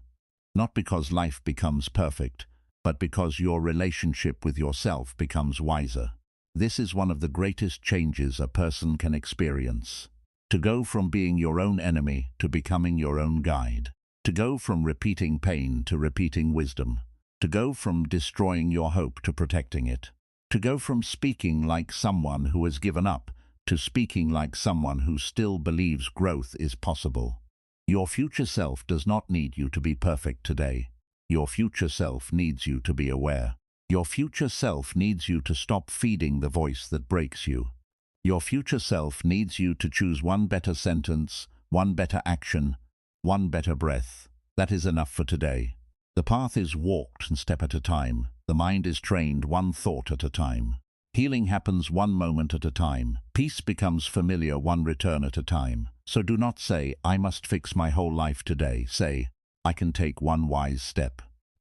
Not because life becomes perfect, but because your relationship with yourself becomes wiser. This is one of the greatest changes a person can experience. To go from being your own enemy to becoming your own guide. To go from repeating pain to repeating wisdom. To go from destroying your hope to protecting it. To go from speaking like someone who has given up to speaking like someone who still believes growth is possible. Your future self does not need you to be perfect today. Your future self needs you to be aware. Your future self needs you to stop feeding the voice that breaks you. Your future self needs you to choose one better sentence, one better action, one better breath. That is enough for today. The path is walked one step at a time. The mind is trained one thought at a time. Healing happens one moment at a time. Peace becomes familiar one return at a time. So do not say, I must fix my whole life today. Say, I can take one wise step.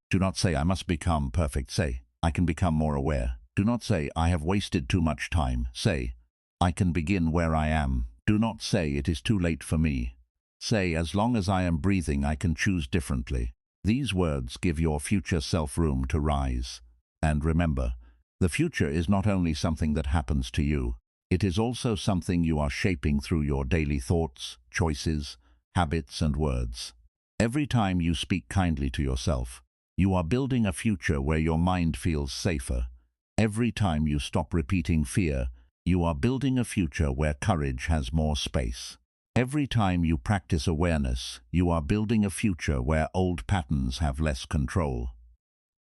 Do not say, I must become perfect. Say, I can become more aware. Do not say, I have wasted too much time. Say, I can begin where I am. Do not say, it is too late for me. Say, as long as I am breathing, I can choose differently. These words give your future self room to rise. And remember, the future is not only something that happens to you, it is also something you are shaping through your daily thoughts, choices, habits, and words. Every time you speak kindly to yourself, you are building a future where your mind feels safer. Every time you stop repeating fear, you are building a future where courage has more space. Every time you practice awareness, you are building a future where old patterns have less control.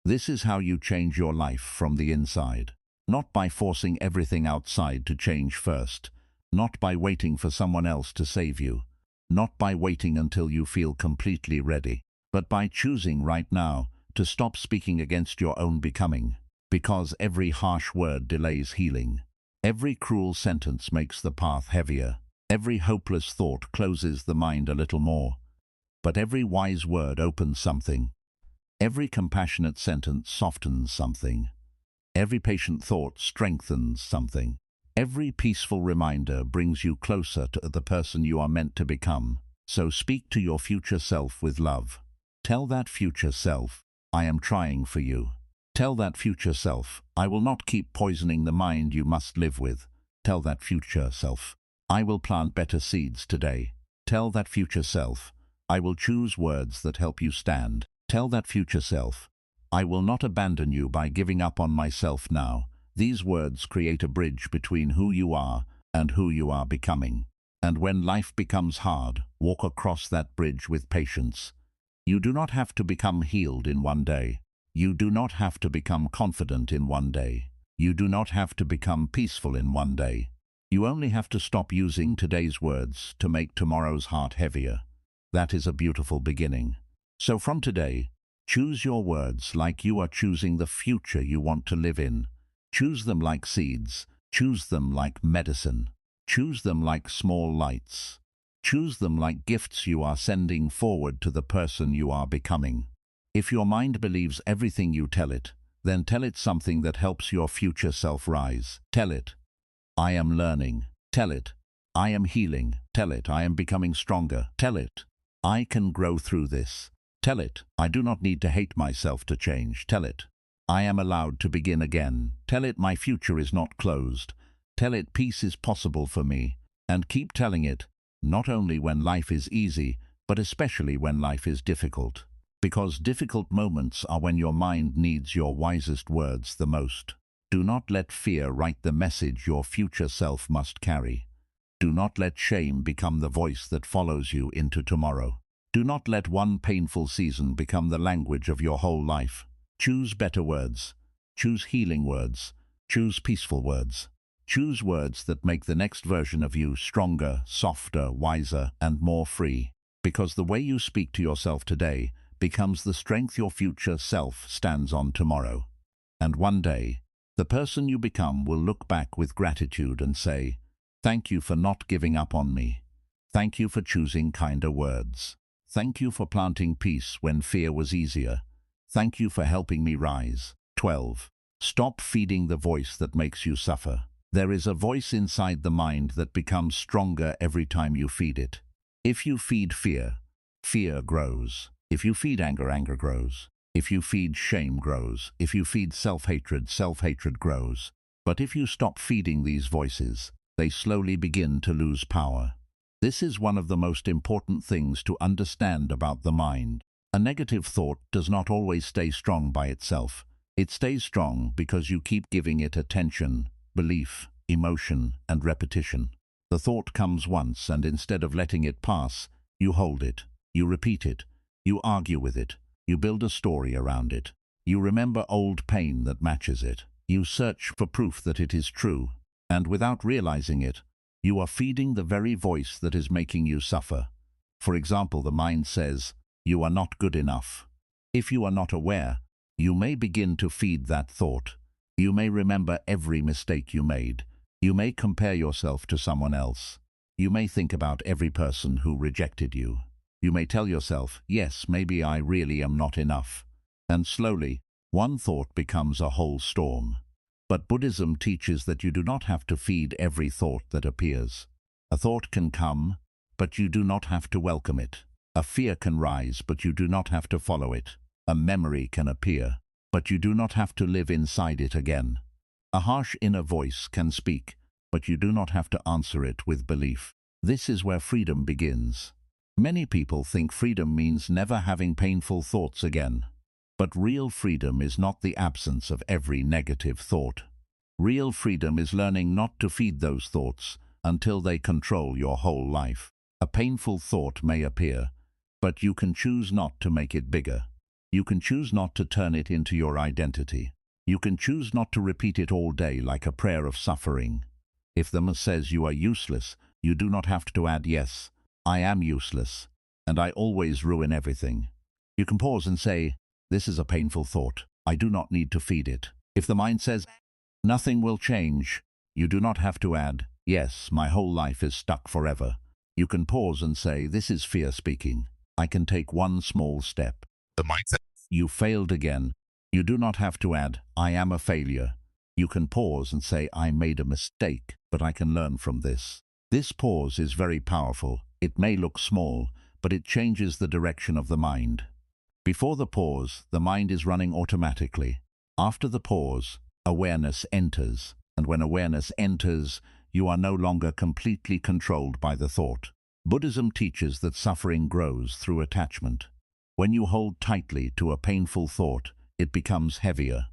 This is how you change your life from the inside. Not by forcing everything outside to change first. Not by waiting for someone else to save you. Not by waiting until you feel completely ready. But by choosing right now to stop speaking against your own becoming. Because every harsh word delays healing. Every cruel sentence makes the path heavier. Every hopeless thought closes the mind a little more. But every wise word opens something. Every compassionate sentence softens something. Every patient thought strengthens something. Every peaceful reminder brings you closer to the person you are meant to become. So speak to your future self with love. Tell that future self, I am trying for you. Tell that future self, I will not keep poisoning the mind you must live with. Tell that future self, I will plant better seeds today. Tell that future self, I will choose words that help you stand. Tell that future self, I will not abandon you by giving up on myself now. These words create a bridge between who you are and who you are becoming. And when life becomes hard, walk across that bridge with patience. You do not have to become healed in one day. You do not have to become confident in one day. You do not have to become peaceful in one day. You only have to stop using today's words to make tomorrow's heart heavier. That is a beautiful beginning. So from today, choose your words like you are choosing the future you want to live in. Choose them like seeds. Choose them like medicine. Choose them like small lights. Choose them like gifts you are sending forward to the person you are becoming. If your mind believes everything you tell it, then tell it something that helps your future self rise. Tell it, I am learning. Tell it, I am healing. Tell it, I am becoming stronger. Tell it, I can grow through this. Tell it, I do not need to hate myself to change. Tell it, I am allowed to begin again. Tell it, my future is not closed. Tell it, peace is possible for me. And keep telling it, not only when life is easy, but especially when life is difficult. Because difficult moments are when your mind needs your wisest words the most. Do not let fear write the message your future self must carry. Do not let shame become the voice that follows you into tomorrow. Do not let one painful season become the language of your whole life. Choose better words. Choose healing words. Choose peaceful words. Choose words that make the next version of you stronger, softer, wiser, and more free. Because the way you speak to yourself today becomes the strength your future self stands on tomorrow. And one day, the person you become will look back with gratitude and say, thank you for not giving up on me. Thank you for choosing kinder words. Thank you for planting peace when fear was easier. Thank you for helping me rise. 12. Stop feeding the voice that makes you suffer. There is a voice inside the mind that becomes stronger every time you feed it. If you feed fear, fear grows. If you feed anger, anger grows. If you feed shame, grows. If you feed self-hatred, self-hatred grows. But if you stop feeding these voices, they slowly begin to lose power. This is one of the most important things to understand about the mind. A negative thought does not always stay strong by itself. It stays strong because you keep giving it attention, belief, emotion, and repetition. The thought comes once, and instead of letting it pass, you hold it, you repeat it, you argue with it, you build a story around it. You remember old pain that matches it. You search for proof that it is true. And without realizing it, you are feeding the very voice that is making you suffer. For example, the mind says, you are not good enough. If you are not aware, you may begin to feed that thought. You may remember every mistake you made. You may compare yourself to someone else. You may think about every person who rejected you. You may tell yourself, yes, maybe I really am not enough. And slowly, one thought becomes a whole storm. But Buddhism teaches that you do not have to feed every thought that appears. A thought can come, but you do not have to welcome it. A fear can rise, but you do not have to follow it. A memory can appear, but you do not have to live inside it again. A harsh inner voice can speak, but you do not have to answer it with belief. This is where freedom begins. Many people think freedom means never having painful thoughts again. But real freedom is not the absence of every negative thought. Real freedom is learning not to feed those thoughts until they control your whole life. A painful thought may appear, but you can choose not to make it bigger. You can choose not to turn it into your identity. You can choose not to repeat it all day like a prayer of suffering. If the Buddha says you are useless, you do not have to add, yes, I am useless, and I always ruin everything. You can pause and say, this is a painful thought. I do not need to feed it. If the mind says, nothing will change, you do not have to add, yes, my whole life is stuck forever. You can pause and say, this is fear speaking. I can take one small step. The mindset. You failed again. You do not have to add, I am a failure. You can pause and say, I made a mistake, but I can learn from this. This pause is very powerful. It may look small, but it changes the direction of the mind. Before the pause, the mind is running automatically. After the pause, awareness enters. And when awareness enters, you are no longer completely controlled by the thought. Buddhism teaches that suffering grows through attachment. When you hold tightly to a painful thought, it becomes heavier.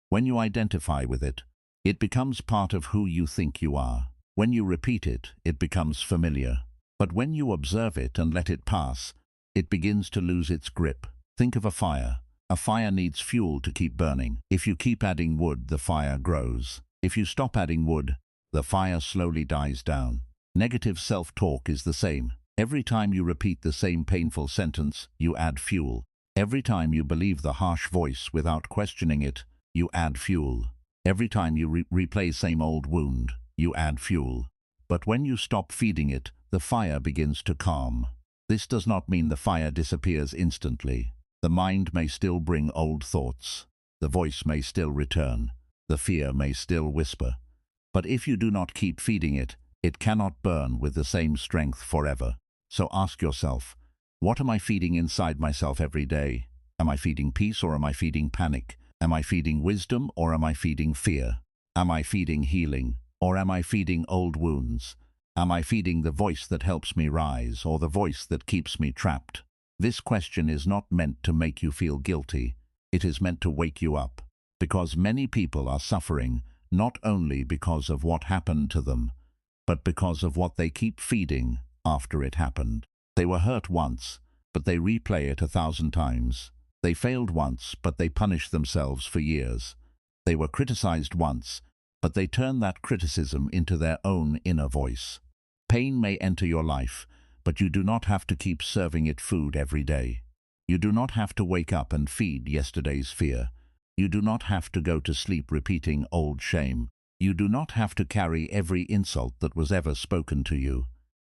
When you identify with it, it becomes part of who you think you are. When you repeat it, it becomes familiar. But when you observe it and let it pass, it begins to lose its grip. Think of a fire. A fire needs fuel to keep burning. If you keep adding wood, the fire grows. If you stop adding wood, the fire slowly dies down. Negative self-talk is the same. Every time you repeat the same painful sentence, you add fuel. Every time you believe the harsh voice without questioning it, you add fuel. Every time you replay same old wound, you add fuel. But when you stop feeding it, the fire begins to calm. This does not mean the fire disappears instantly. The mind may still bring old thoughts. The voice may still return. The fear may still whisper. But if you do not keep feeding it, it cannot burn with the same strength forever. So ask yourself, what am I feeding inside myself every day? Am I feeding peace or am I feeding panic? Am I feeding wisdom or am I feeding fear? Am I feeding healing or am I feeding old wounds? Am I feeding the voice that helps me rise or the voice that keeps me trapped? This question is not meant to make you feel guilty. It is meant to wake you up. Because many people are suffering not only because of what happened to them, but because of what they keep feeding after it happened. They were hurt once, but they replay it 1,000 times. They failed once, but they punish themselves for years. They were criticized once, but they turn that criticism into their own inner voice. Pain may enter your life, but you do not have to keep serving it food every day. You do not have to wake up and feed yesterday's fear. You do not have to go to sleep repeating old shame. You do not have to carry every insult that was ever spoken to you.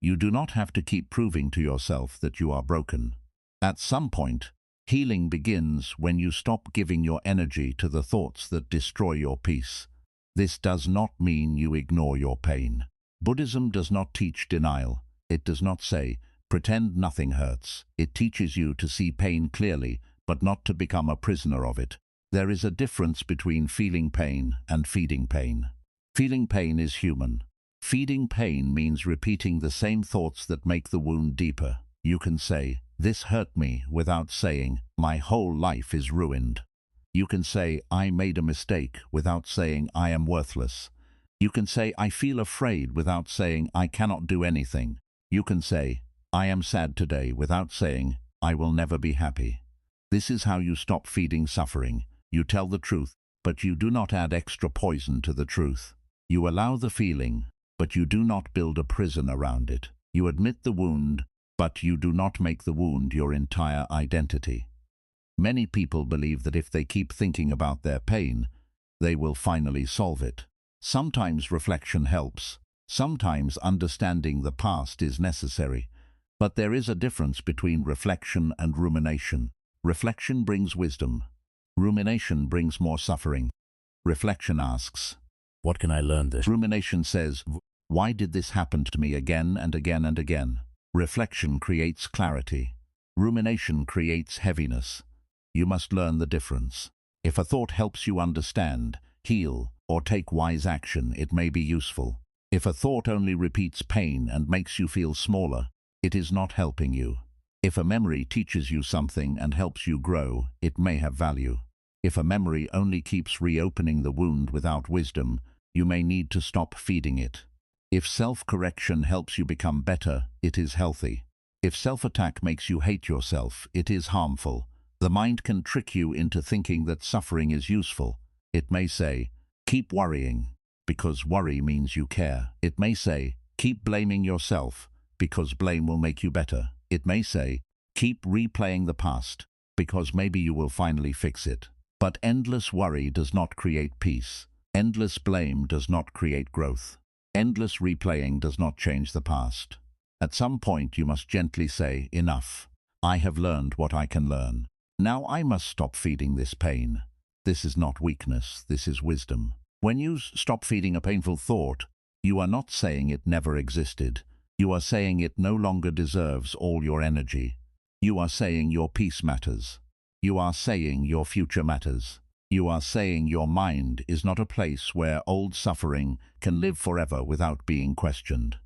You do not have to keep proving to yourself that you are broken. At some point, healing begins when you stop giving your energy to the thoughts that destroy your peace. This does not mean you ignore your pain. Buddhism does not teach denial. It does not say, pretend nothing hurts. It teaches you to see pain clearly, but not to become a prisoner of it. There is a difference between feeling pain and feeding pain. Feeling pain is human. Feeding pain means repeating the same thoughts that make the wound deeper. You can say, this hurt me, without saying, my whole life is ruined. You can say, I made a mistake, without saying, I am worthless. You can say, I feel afraid, without saying, I cannot do anything. You can say, I am sad today, without saying, I will never be happy. This is how you stop feeding suffering. You tell the truth, but you do not add extra poison to the truth. You allow the feeling, but you do not build a prison around it. You admit the wound, but you do not make the wound your entire identity. Many people believe that if they keep thinking about their pain, they will finally solve it. Sometimes reflection helps. Sometimes understanding the past is necessary. But there is a difference between reflection and rumination. Reflection brings wisdom. Rumination brings more suffering. Reflection asks, what can I learn this? Rumination says, why did this happen to me again and again and again? Reflection creates clarity. Rumination creates heaviness. You must learn the difference. If a thought helps you understand, heal, or take wise action, it may be useful. If a thought only repeats pain and makes you feel smaller, it is not helping you. If a memory teaches you something and helps you grow, it may have value. If a memory only keeps reopening the wound without wisdom, you may need to stop feeding it. If self-correction helps you become better, it is healthy. If self-attack makes you hate yourself, it is harmful. The mind can trick you into thinking that suffering is useful. It may say, keep worrying, because worry means you care. It may say, keep blaming yourself, because blame will make you better. It may say, keep replaying the past, because maybe you will finally fix it. But endless worry does not create peace. Endless blame does not create growth. Endless replaying does not change the past. At some point you must gently say, enough. I have learned what I can learn. Now I must stop feeding this pain. This is not weakness, this is wisdom. When you stop feeding a painful thought, you are not saying it never existed. You are saying it no longer deserves all your energy. You are saying your peace matters. You are saying your future matters. You are saying your mind is not a place where old suffering can live forever without being questioned.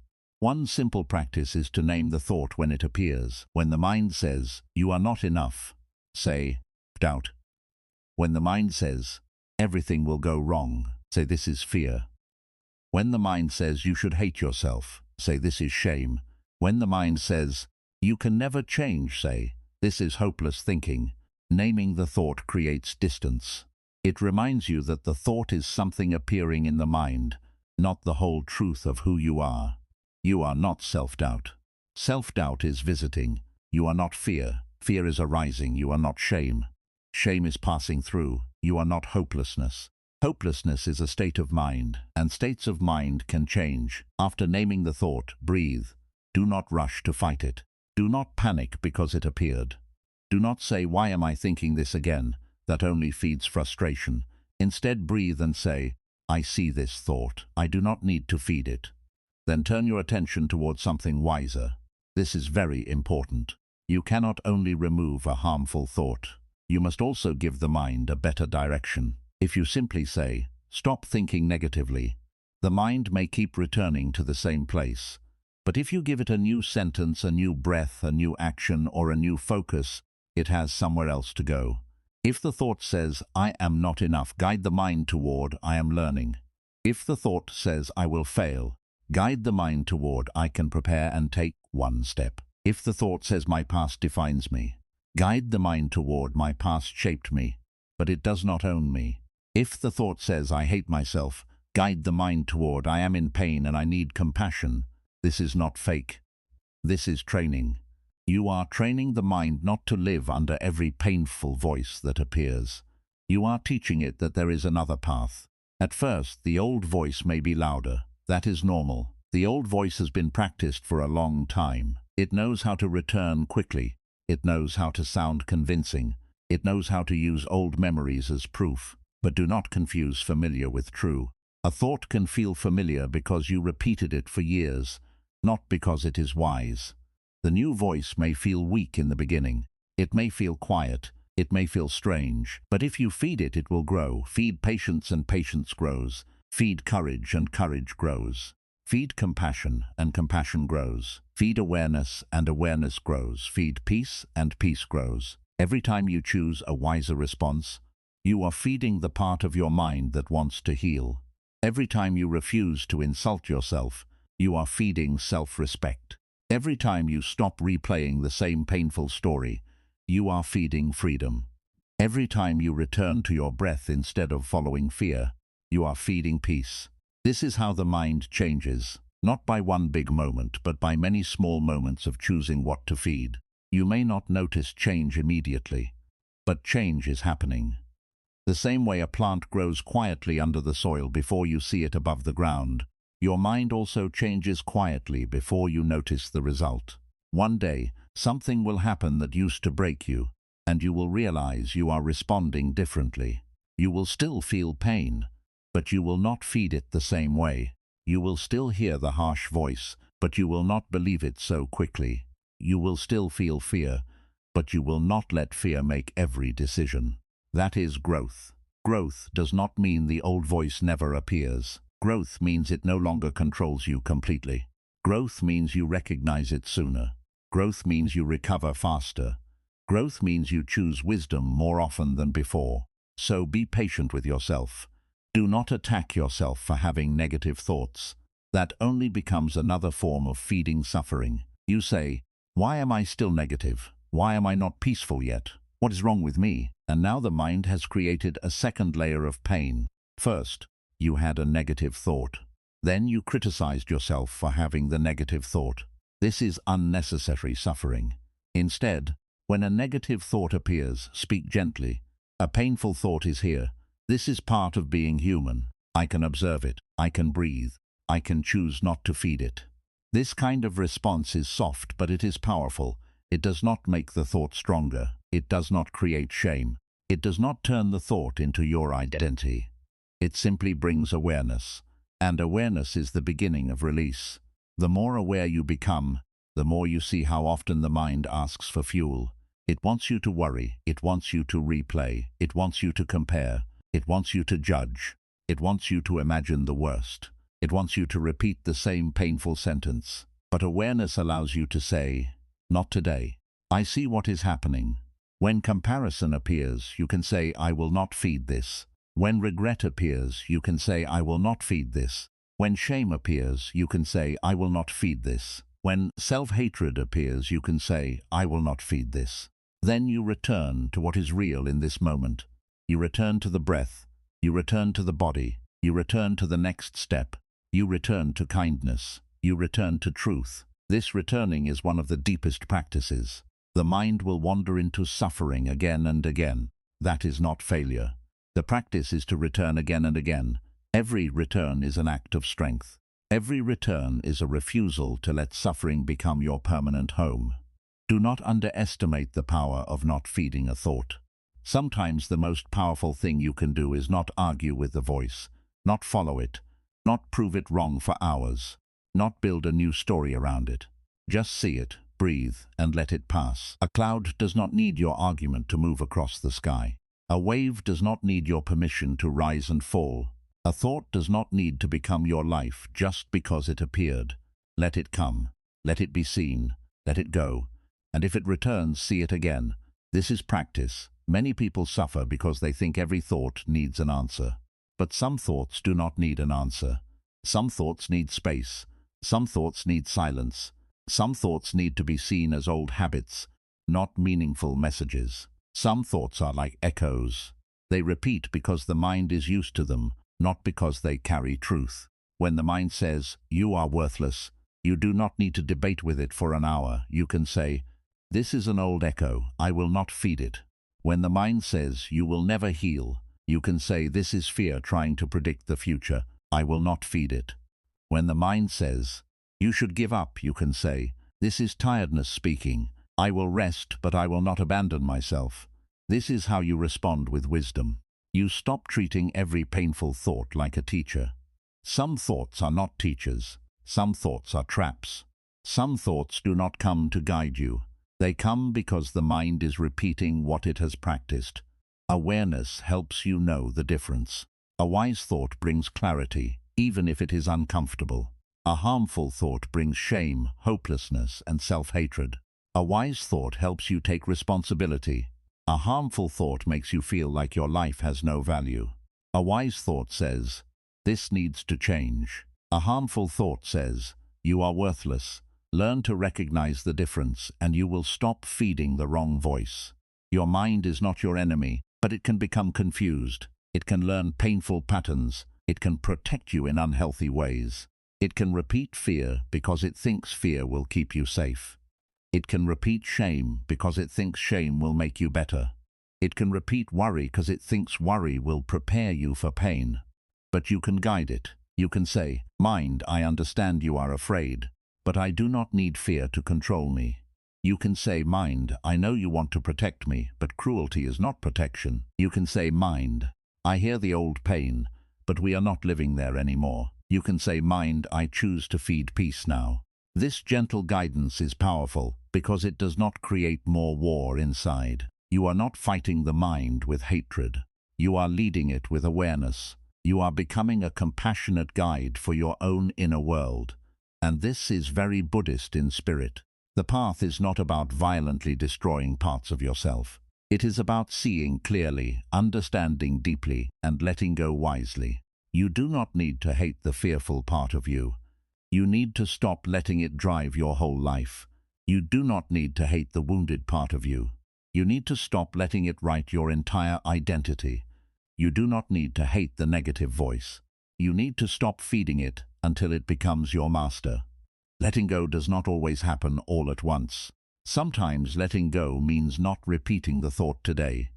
One simple practice is to name the thought when it appears. When the mind says, you are not enough, say, doubt. When the mind says, everything will go wrong, say, this is fear. When the mind says, you should hate yourself, say, this is shame. When the mind says, you can never change, say, this is hopeless thinking. Naming the thought creates distance. It reminds you that the thought is something appearing in the mind, not the whole truth of who you are. You are not self-doubt. Self-doubt is visiting. You are not fear. Fear is arising. You are not shame. Shame is passing through. You are not hopelessness. Hopelessness is a state of mind, and states of mind can change. After naming the thought, breathe. Do not rush to fight it. Do not panic because it appeared. Do not say, "Why am I thinking this again?" That only feeds frustration. Instead, breathe and say, "I see this thought. I do not need to feed it." Then turn your attention towards something wiser. This is very important. You cannot only remove a harmful thought. You must also give the mind a better direction. If you simply say, "Stop thinking negatively," the mind may keep returning to the same place. But if you give it a new sentence, a new breath, a new action, or a new focus, it has somewhere else to go. If the thought says, "I am not enough," guide the mind toward, "I am learning." If the thought says, "I will fail," guide the mind toward, "I can prepare and take one step." If the thought says, "My past defines me," guide the mind toward, "My past shaped me, but it does not own me." If the thought says, "I hate myself," guide the mind toward, "I am in pain and I need compassion." This is not fake. This is training. You are training the mind not to live under every painful voice that appears. You are teaching it that there is another path. At first, the old voice may be louder. That is normal. The old voice has been practiced for a long time. It knows how to return quickly. It knows how to sound convincing. It knows how to use old memories as proof. But do not confuse familiar with true. A thought can feel familiar because you repeated it for years, not because it is wise. The new voice may feel weak in the beginning. It may feel quiet. It may feel strange. But if you feed it, it will grow. Feed patience and patience grows. Feed courage and courage grows. Feed compassion and compassion grows. Feed awareness and awareness grows. Feed peace and peace grows. Every time you choose a wiser response, you are feeding the part of your mind that wants to heal. Every time you refuse to insult yourself, you are feeding self-respect. Every time you stop replaying the same painful story, you are feeding freedom. Every time you return to your breath instead of following fear, you are feeding peace. This is how the mind changes, not by one big moment, but by many small moments of choosing what to feed. You may not notice change immediately, but change is happening. The same way a plant grows quietly under the soil before you see it above the ground, your mind also changes quietly before you notice the result. One day, something will happen that used to break you, and you will realize you are responding differently. You will still feel pain, but you will not feed it the same way. You will still hear the harsh voice, but you will not believe it so quickly. You will still feel fear, but you will not let fear make every decision. That is growth. Growth does not mean the old voice never appears. Growth means it no longer controls you completely. Growth means you recognize it sooner. Growth means you recover faster. Growth means you choose wisdom more often than before. So be patient with yourself. Do not attack yourself for having negative thoughts. That only becomes another form of feeding suffering. You say, "Why am I still negative? Why am I not peaceful yet? What is wrong with me?" And now the mind has created a second layer of pain. First, you had a negative thought. Then you criticized yourself for having the negative thought. This is unnecessary suffering. Instead, when a negative thought appears, speak gently. A painful thought is here. This is part of being human. I can observe it. I can breathe. I can choose not to feed it. This kind of response is soft, but it is powerful. It does not make the thought stronger. It does not create shame. It does not turn the thought into your identity. It simply brings awareness, and awareness is the beginning of release. The more aware you become, the more you see how often the mind asks for fuel. It wants you to worry. It wants you to replay. It wants you to compare. It wants you to judge. It wants you to imagine the worst. It wants you to repeat the same painful sentence. But awareness allows you to say, "Not today. I see what is happening." When comparison appears, you can say, "I will not feed this." When regret appears, you can say, "I will not feed this." When shame appears, you can say, "I will not feed this." When self-hatred appears, you can say, "I will not feed this." Then you return to what is real in this moment. You return to the breath. You return to the body. You return to the next step. You return to kindness. You return to truth. This returning is one of the deepest practices. The mind will wander into suffering again and again. That is not failure. The practice is to return again and again. Every return is an act of strength. Every return is a refusal to let suffering become your permanent home. Do not underestimate the power of not feeding a thought. Sometimes the most powerful thing you can do is not argue with the voice, not follow it, not prove it wrong for hours, not build a new story around it. Just see it, breathe, and let it pass. A cloud does not need your argument to move across the sky. A wave does not need your permission to rise and fall. A thought does not need to become your life just because it appeared. Let it come. Let it be seen. Let it go. And if it returns, see it again. This is practice. Many people suffer because they think every thought needs an answer. But some thoughts do not need an answer. Some thoughts need space. Some thoughts need silence. Some thoughts need to be seen as old habits, not meaningful messages. Some thoughts are like echoes. They repeat because the mind is used to them, not because they carry truth. When the mind says, "You are worthless," you do not need to debate with it for an hour. You can say, "This is an old echo. I will not feed it." When the mind says, "You will never heal," you can say, "This is fear trying to predict the future. I will not feed it." When the mind says, "You should give up," you can say, "This is tiredness speaking. I will rest, but I will not abandon myself." This is how you respond with wisdom. You stop treating every painful thought like a teacher. Some thoughts are not teachers. Some thoughts are traps. Some thoughts do not come to guide you. They come because the mind is repeating what it has practiced. Awareness helps you know the difference. A wise thought brings clarity, even if it is uncomfortable. A harmful thought brings shame, hopelessness, and self-hatred. A wise thought helps you take responsibility. A harmful thought makes you feel like your life has no value. A wise thought says, "This needs to change." A harmful thought says, "You are worthless." Learn to recognize the difference, and you will stop feeding the wrong voice. Your mind is not your enemy, but it can become confused. It can learn painful patterns. It can protect you in unhealthy ways. It can repeat fear because it thinks fear will keep you safe. It can repeat shame because it thinks shame will make you better. It can repeat worry because it thinks worry will prepare you for pain. But you can guide it. You can say, "Mind, I understand you are afraid, but I do not need fear to control me." You can say, "Mind, I know you want to protect me, but cruelty is not protection." You can say, "Mind, I hear the old pain, but we are not living there anymore." You can say, "Mind, I choose to feed peace now." This gentle guidance is powerful because it does not create more war inside. You are not fighting the mind with hatred. You are leading it with awareness. You are becoming a compassionate guide for your own inner world. And this is very Buddhist in spirit. The path is not about violently destroying parts of yourself. It is about seeing clearly, understanding deeply, and letting go wisely. You do not need to hate the fearful part of you. You need to stop letting it drive your whole life. You do not need to hate the wounded part of you. You need to stop letting it write your entire identity. You do not need to hate the negative voice. You need to stop feeding it until it becomes your master. Letting go does not always happen all at once. Sometimes letting go means not repeating the thought today.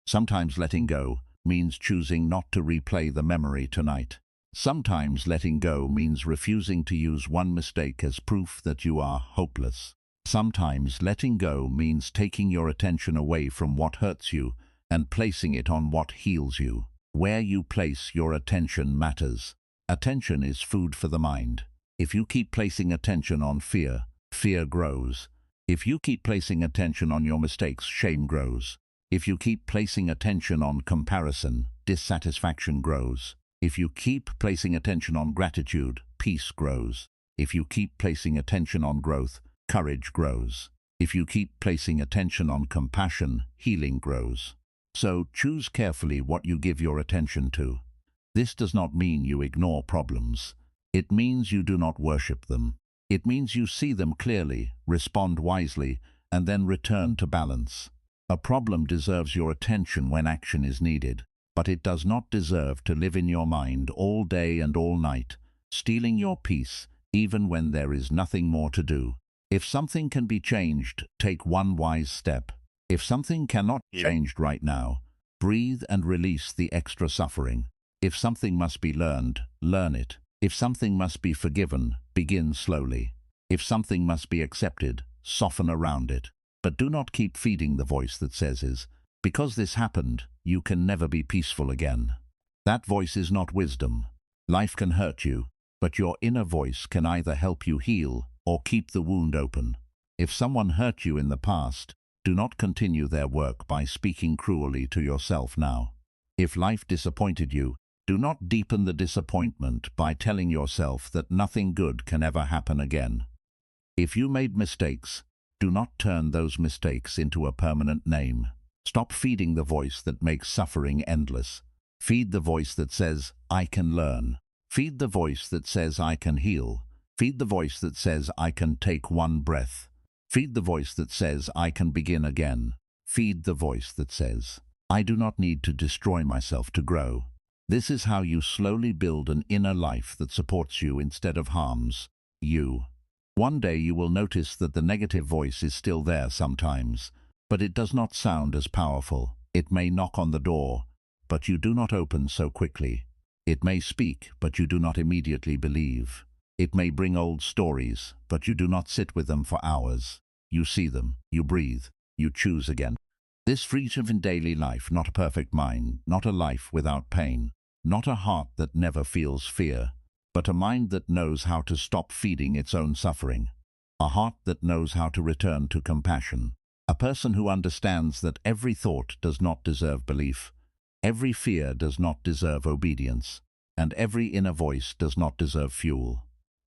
Sometimes letting go means choosing not to replay the memory tonight. Sometimes letting go means refusing to use one mistake as proof that you are hopeless. Sometimes letting go means taking your attention away from what hurts you and placing it on what heals you. Where you place your attention matters. Attention is food for the mind. If you keep placing attention on fear, fear grows. If you keep placing attention on your mistakes, shame grows. If you keep placing attention on comparison, dissatisfaction grows. If you keep placing attention on gratitude, peace grows. If you keep placing attention on growth, courage grows. If you keep placing attention on compassion, healing grows. So choose carefully what you give your attention to. This does not mean you ignore problems. It means you do not worship them. It means you see them clearly, respond wisely, and then return to balance. A problem deserves your attention when action is needed, but it does not deserve to live in your mind all day and all night, stealing your peace even when there is nothing more to do. If something can be changed, take one wise step. If something cannot be changed right now, breathe and release the extra suffering. If something must be learned, learn it. If something must be forgiven, begin slowly. If something must be accepted, soften around it. But do not keep feeding the voice that says, because this happened, you can never be peaceful again. That voice is not wisdom. Life can hurt you, but your inner voice can either help you heal or keep the wound open. If someone hurt you in the past, do not continue their work by speaking cruelly to yourself now. If life disappointed you, do not deepen the disappointment by telling yourself that nothing good can ever happen again. If you made mistakes, do not turn those mistakes into a permanent name. Stop feeding the voice that makes suffering endless. Feed the voice that says, I can learn. Feed the voice that says, I can heal. Feed the voice that says, I can take one breath. Feed the voice that says, I can begin again. Feed the voice that says, I do not need to destroy myself to grow. This is how you slowly build an inner life that supports you instead of harms you. One day you will notice that the negative voice is still there sometimes, but it does not sound as powerful. It may knock on the door, but you do not open so quickly. It may speak, but you do not immediately believe. It may bring old stories, but you do not sit with them for hours. You see them, you breathe, you choose again. This freedom in daily life, not a perfect mind, not a life without pain, not a heart that never feels fear, but a mind that knows how to stop feeding its own suffering, a heart that knows how to return to compassion, a person who understands that every thought does not deserve belief, every fear does not deserve obedience, and every inner voice does not deserve fuel.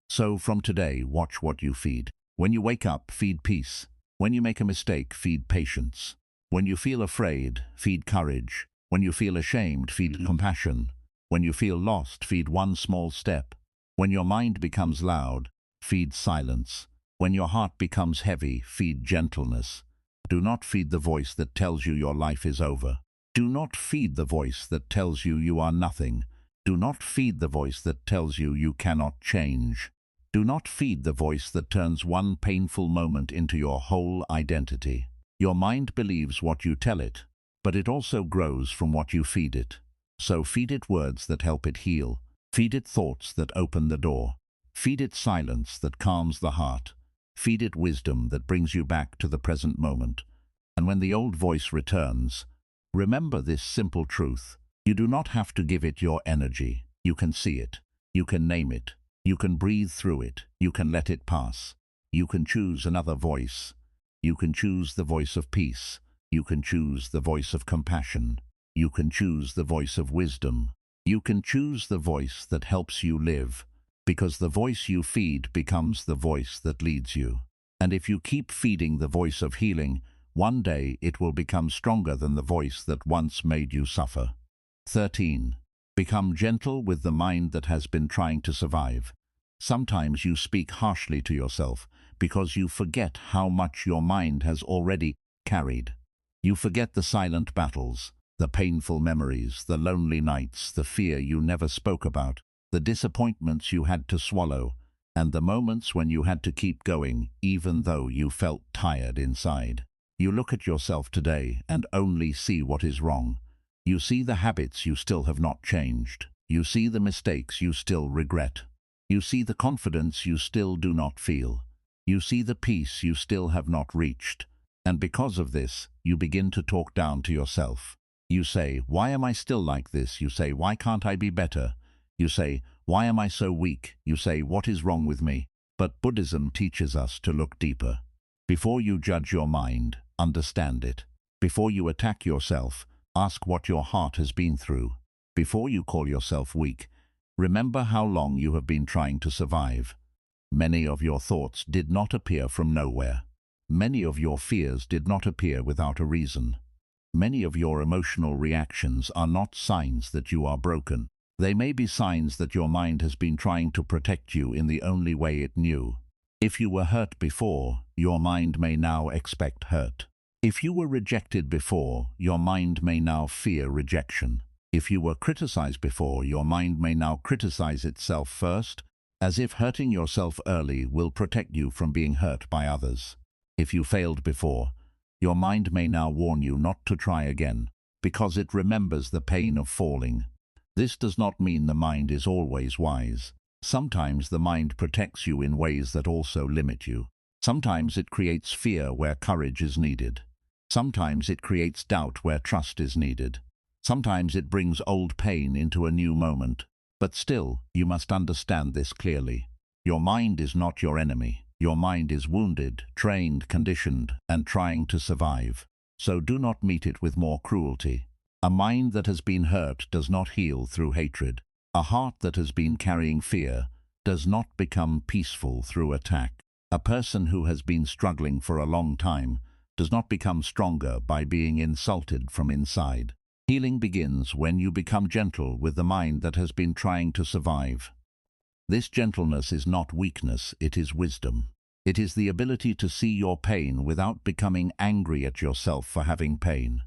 So from today, watch what you feed. When you wake up, feed peace. When you make a mistake, feed patience. When you feel afraid, feed courage. When you feel ashamed, feed compassion. When you feel lost, feed one small step. When your mind becomes loud, feed silence. When your heart becomes heavy, feed gentleness. Do not feed the voice that tells you your life is over. Do not feed the voice that tells you you are nothing. Do not feed the voice that tells you you cannot change. Do not feed the voice that turns one painful moment into your whole identity. Your mind believes what you tell it, but it also grows from what you feed it. So feed it words that help it heal. Feed it thoughts that open the door. Feed it silence that calms the heart. Feed it wisdom that brings you back to the present moment. And when the old voice returns, remember this simple truth. You do not have to give it your energy. You can see it. You can name it. You can breathe through it. You can let it pass. You can choose another voice. You can choose the voice of peace. You can choose the voice of compassion. You can choose the voice of wisdom. You can choose the voice that helps you live, because the voice you feed becomes the voice that leads you. And if you keep feeding the voice of healing, one day it will become stronger than the voice that once made you suffer. 13. Become gentle with the mind that has been trying to survive. Sometimes you speak harshly to yourself because you forget how much your mind has already carried. You forget the silent battles, the painful memories, the lonely nights, the fear you never spoke about, the disappointments you had to swallow, and the moments when you had to keep going even though you felt tired inside. You look at yourself today and only see what is wrong. You see the habits you still have not changed. You see the mistakes you still regret. You see the confidence you still do not feel. You see the peace you still have not reached. And because of this, you begin to talk down to yourself. You say, why am I still like this? You say, why can't I be better? You say, why am I so weak? You say, what is wrong with me? But Buddhism teaches us to look deeper. Before you judge your mind, understand it. Before you attack yourself, ask what your heart has been through. Before you call yourself weak, remember how long you have been trying to survive. Many of your thoughts did not appear from nowhere. Many of your fears did not appear without a reason. Many of your emotional reactions are not signs that you are broken. They may be signs that your mind has been trying to protect you in the only way it knew. If you were hurt before, your mind may now expect hurt. If you were rejected before, your mind may now fear rejection. If you were criticized before, your mind may now criticize itself first, as if hurting yourself early will protect you from being hurt by others. If you failed before, your mind may now warn you not to try again, because it remembers the pain of falling. This does not mean the mind is always wise. Sometimes the mind protects you in ways that also limit you. Sometimes it creates fear where courage is needed. Sometimes it creates doubt where trust is needed. Sometimes it brings old pain into a new moment. But still, you must understand this clearly. Your mind is not your enemy. Your mind is wounded, trained, conditioned, and trying to survive. So do not meet it with more cruelty. A mind that has been hurt does not heal through hatred. A heart that has been carrying fear does not become peaceful through attack. A person who has been struggling for a long time does not become stronger by being insulted from inside. Healing begins when you become gentle with the mind that has been trying to survive. This gentleness is not weakness, it is wisdom. It is the ability to see your pain without becoming angry at yourself for having pain.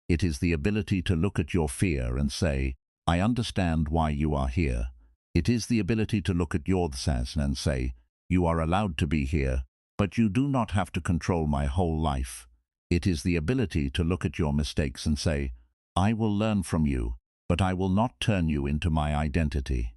It is the ability to look at your fear and say, I understand why you are here. It is the ability to look at your sadness and say, you are allowed to be here, but you do not have to control my whole life. It is the ability to look at your mistakes and say, I will learn from you, but I will not turn you into my identity.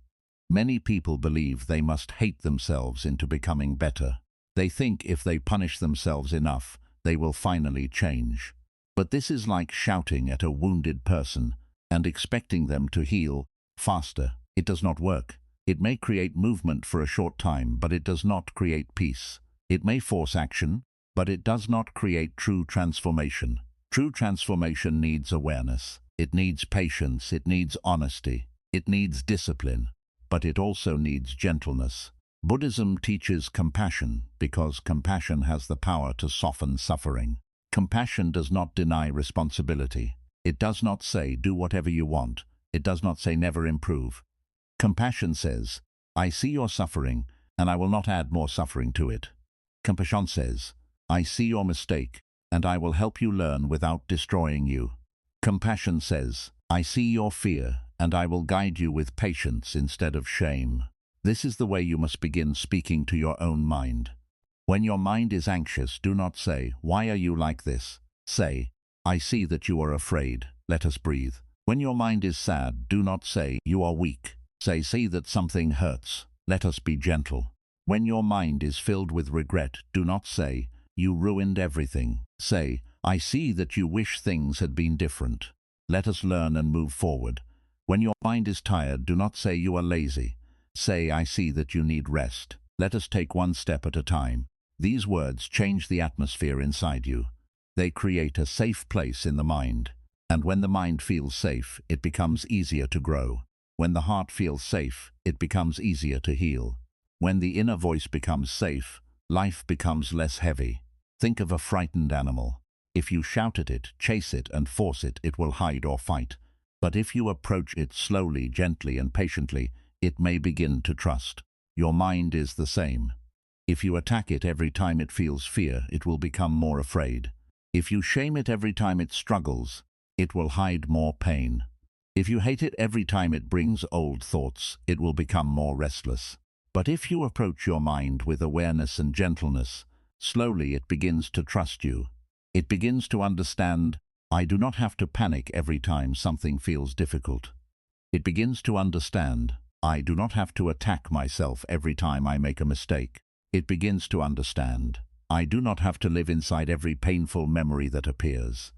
Many people believe they must hate themselves into becoming better. They think if they punish themselves enough, they will finally change. But this is like shouting at a wounded person and expecting them to heal faster. It does not work. It may create movement for a short time, but it does not create peace. It may force action, but it does not create true transformation. True transformation needs awareness. It needs patience. It needs honesty. It needs discipline. But it also needs gentleness. Buddhism teaches compassion because compassion has the power to soften suffering. Compassion does not deny responsibility. It does not say, do whatever you want. It does not say, never improve. Compassion says, I see your suffering, and I will not add more suffering to it. Compassion says, I see your mistake, and I will help you learn without destroying you. Compassion says, I see your fear, and I will guide you with patience instead of shame. This is the way you must begin speaking to your own mind. When your mind is anxious, do not say, why are you like this? Say, I see that you are afraid. Let us breathe. When your mind is sad, do not say, you are weak. Say, see that something hurts. Let us be gentle. When your mind is filled with regret, do not say, you ruined everything. Say, I see that you wish things had been different. Let us learn and move forward. When your mind is tired, do not say you are lazy. Say, I see that you need rest. Let us take one step at a time. These words change the atmosphere inside you. They create a safe place in the mind. And when the mind feels safe, it becomes easier to grow. When the heart feels safe, it becomes easier to heal. When the inner voice becomes safe, life becomes less heavy. Think of a frightened animal. If you shout at it, chase it, and force it, it will hide or fight. But if you approach it slowly, gently, and patiently, it may begin to trust. Your mind is the same. If you attack it every time it feels fear, it will become more afraid. If you shame it every time it struggles, it will hide more pain. If you hate it every time it brings old thoughts, it will become more restless. But if you approach your mind with awareness and gentleness, slowly it begins to trust you. It begins to understand, I do not have to panic every time something feels difficult. It begins to understand, I do not have to attack myself every time I make a mistake. It begins to understand, I do not have to live inside every painful memory that appears.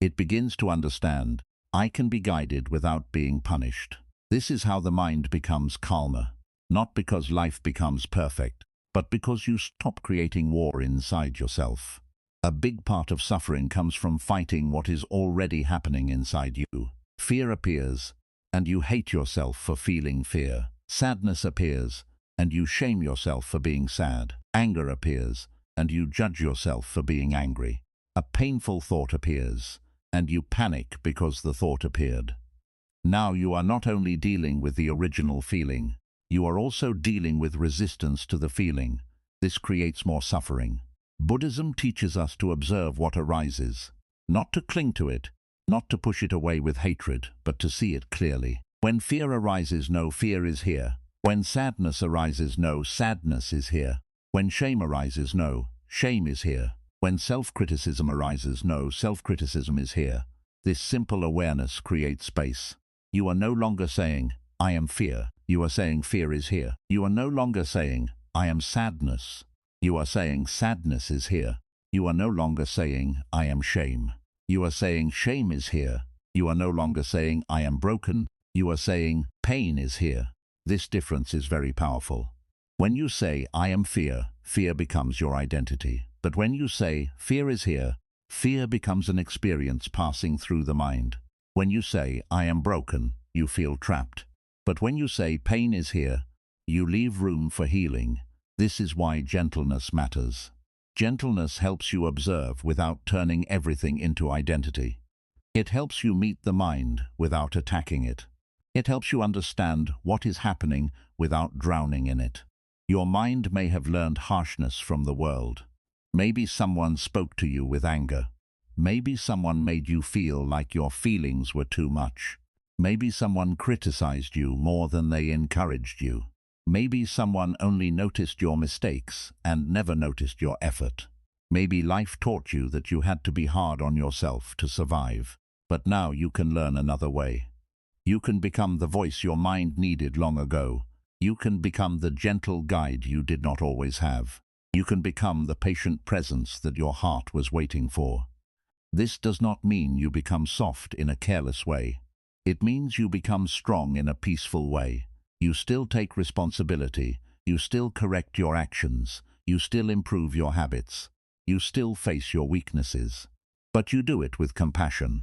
It begins to understand, I can be guided without being punished. This is how the mind becomes calmer, not because life becomes perfect, but because you stop creating war inside yourself. A big part of suffering comes from fighting what is already happening inside you. Fear appears, and you hate yourself for feeling fear. Sadness appears, and you shame yourself for being sad. Anger appears, and you judge yourself for being angry. A painful thought appears, and you panic because the thought appeared. Now you are not only dealing with the original feeling, you are also dealing with resistance to the feeling. This creates more suffering. Buddhism teaches us to observe what arises, not to cling to it, not to push it away with hatred, but to see it clearly. When fear arises, know fear is here. When sadness arises, know sadness is here. When shame arises, know shame is here. When self-criticism arises, know self-criticism is here. This simple awareness creates space. You are no longer saying, I am fear. You are saying fear is here. You are no longer saying, I am sadness. You are saying sadness is here. You are no longer saying, I am shame. You are saying shame is here. You are no longer saying, I am broken. You are saying, pain is here. This difference is very powerful. When you say, I am fear, fear becomes your identity. But when you say, fear is here, fear becomes an experience passing through the mind. When you say, I am broken, you feel trapped. But when you say, pain is here, you leave room for healing. This is why gentleness matters. Gentleness helps you observe without turning everything into identity. It helps you meet the mind without attacking it. It helps you understand what is happening without drowning in it. Your mind may have learned harshness from the world. Maybe someone spoke to you with anger. Maybe someone made you feel like your feelings were too much. Maybe someone criticized you more than they encouraged you. Maybe someone only noticed your mistakes and never noticed your effort. Maybe life taught you that you had to be hard on yourself to survive. But now you can learn another way. You can become the voice your mind needed long ago. You can become the gentle guide you did not always have. You can become the patient presence that your heart was waiting for. This does not mean you become soft in a careless way. It means you become strong in a peaceful way. You still take responsibility. You still correct your actions. You still improve your habits. You still face your weaknesses. But you do it with compassion.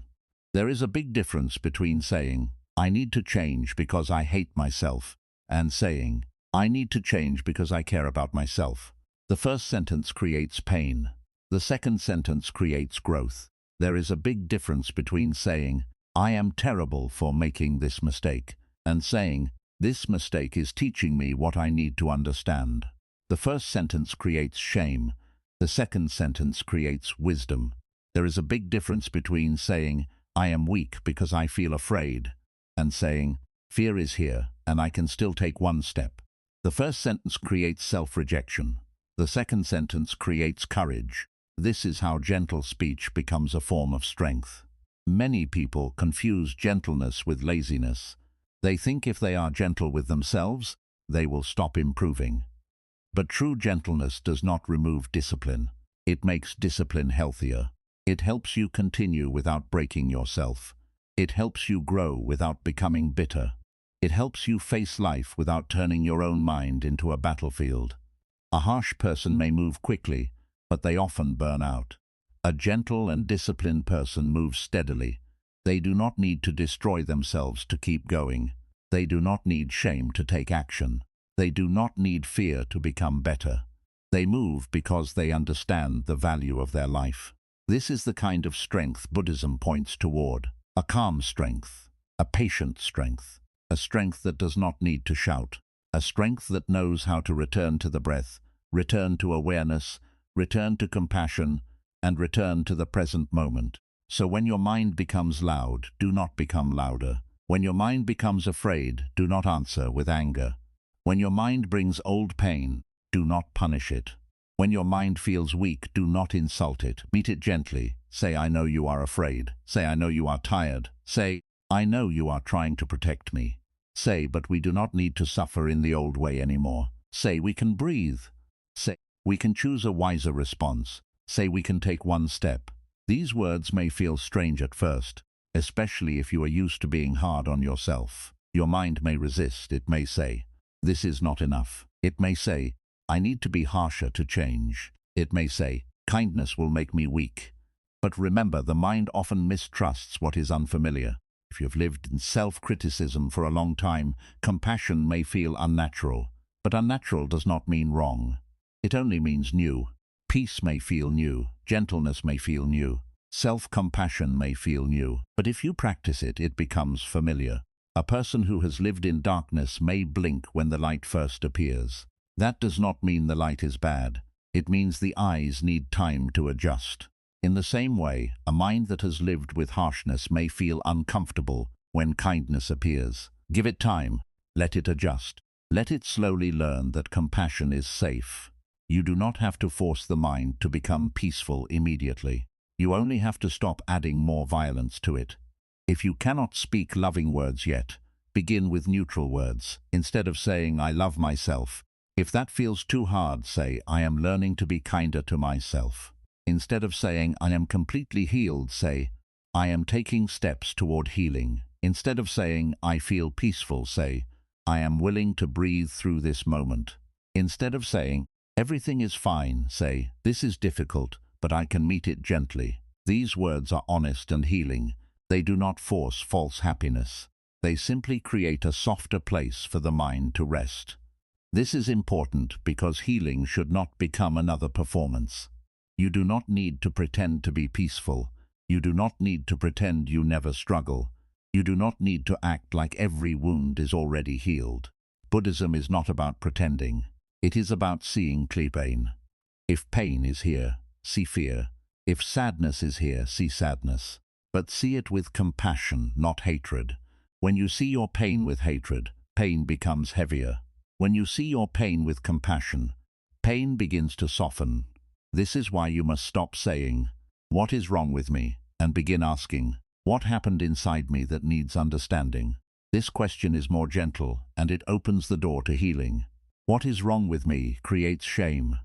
There is a big difference between saying, I need to change because I hate myself, and saying, I need to change because I care about myself. The first sentence creates pain. The second sentence creates growth. There is a big difference between saying, I am terrible for making this mistake, and saying, this mistake is teaching me what I need to understand. The first sentence creates shame. The second sentence creates wisdom. There is a big difference between saying, I am weak because I feel afraid, and saying, fear is here and I can still take one step. The first sentence creates self-rejection. The second sentence creates courage. This is how gentle speech becomes a form of strength. Many people confuse gentleness with laziness. They think if they are gentle with themselves, they will stop improving. But true gentleness does not remove discipline. It makes discipline healthier. It helps you continue without breaking yourself. It helps you grow without becoming bitter. It helps you face life without turning your own mind into a battlefield. A harsh person may move quickly, but they often burn out. A gentle and disciplined person moves steadily. They do not need to destroy themselves to keep going. They do not need shame to take action. They do not need fear to become better. They move because they understand the value of their life. This is the kind of strength Buddhism points toward. A calm strength, a patient strength, a strength that does not need to shout, a strength that knows how to return to the breath, return to awareness, return to compassion, and return to the present moment. So when your mind becomes loud, do not become louder. When your mind becomes afraid, do not answer with anger. When your mind brings old pain, do not punish it. When your mind feels weak, do not insult it. Meet it gently. Say, I know you are afraid. Say, I know you are tired. Say, I know you are trying to protect me. Say, but we do not need to suffer in the old way anymore. Say, we can breathe. Say, we can choose a wiser response. Say, we can take one step. These words may feel strange at first, especially if you are used to being hard on yourself. Your mind may resist. It may say, this is not enough. It may say, I need to be harsher to change. It may say, kindness will make me weak. But remember, the mind often mistrusts what is unfamiliar. If you've lived in self-criticism for a long time, compassion may feel unnatural. But unnatural does not mean wrong. It only means new. Peace may feel new. Gentleness may feel new. Self-compassion may feel new. But if you practice it, it becomes familiar. A person who has lived in darkness may blink when the light first appears. That does not mean the light is bad. It means the eyes need time to adjust. In the same way, a mind that has lived with harshness may feel uncomfortable when kindness appears. Give it time. Let it adjust. Let it slowly learn that compassion is safe. You do not have to force the mind to become peaceful immediately. You only have to stop adding more violence to it. If you cannot speak loving words yet, begin with neutral words. Instead of saying, "I love myself," if that feels too hard, say, "I am learning to be kinder to myself." Instead of saying, "I am completely healed," say, "I am taking steps toward healing." Instead of saying, "I feel peaceful," say, "I am willing to breathe through this moment." Instead of saying, "Everything is fine," say, "This is difficult, but I can meet it gently." These words are honest and healing. They do not force false happiness. They simply create a softer place for the mind to rest. This is important because healing should not become another performance. You do not need to pretend to be peaceful. You do not need to pretend you never struggle. You do not need to act like every wound is already healed. Buddhism is not about pretending. It is about seeing clear pain. If pain is here, see fear. If sadness is here, see sadness. But see it with compassion, not hatred. When you see your pain with hatred, pain becomes heavier. When you see your pain with compassion, pain begins to soften. This is why you must stop saying, "What is wrong with me?" and begin asking, "What happened inside me that needs understanding?" This question is more gentle, and it opens the door to healing. What is wrong with me creates shame.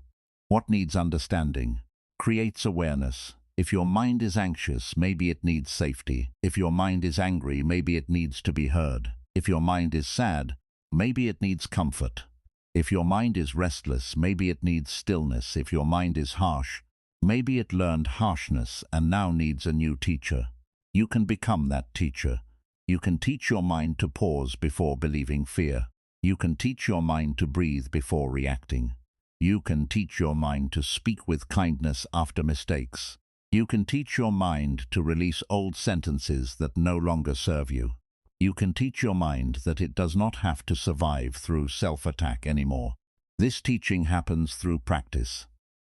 What needs understanding creates awareness. If your mind is anxious, maybe it needs safety. If your mind is angry, maybe it needs to be heard. If your mind is sad, maybe it needs comfort. If your mind is restless, maybe it needs stillness. If your mind is harsh, maybe it learned harshness and now needs a new teacher. You can become that teacher. You can teach your mind to pause before believing fear. You can teach your mind to breathe before reacting. You can teach your mind to speak with kindness after mistakes. You can teach your mind to release old sentences that no longer serve you. You can teach your mind that it does not have to survive through self-attack anymore. This teaching happens through practice.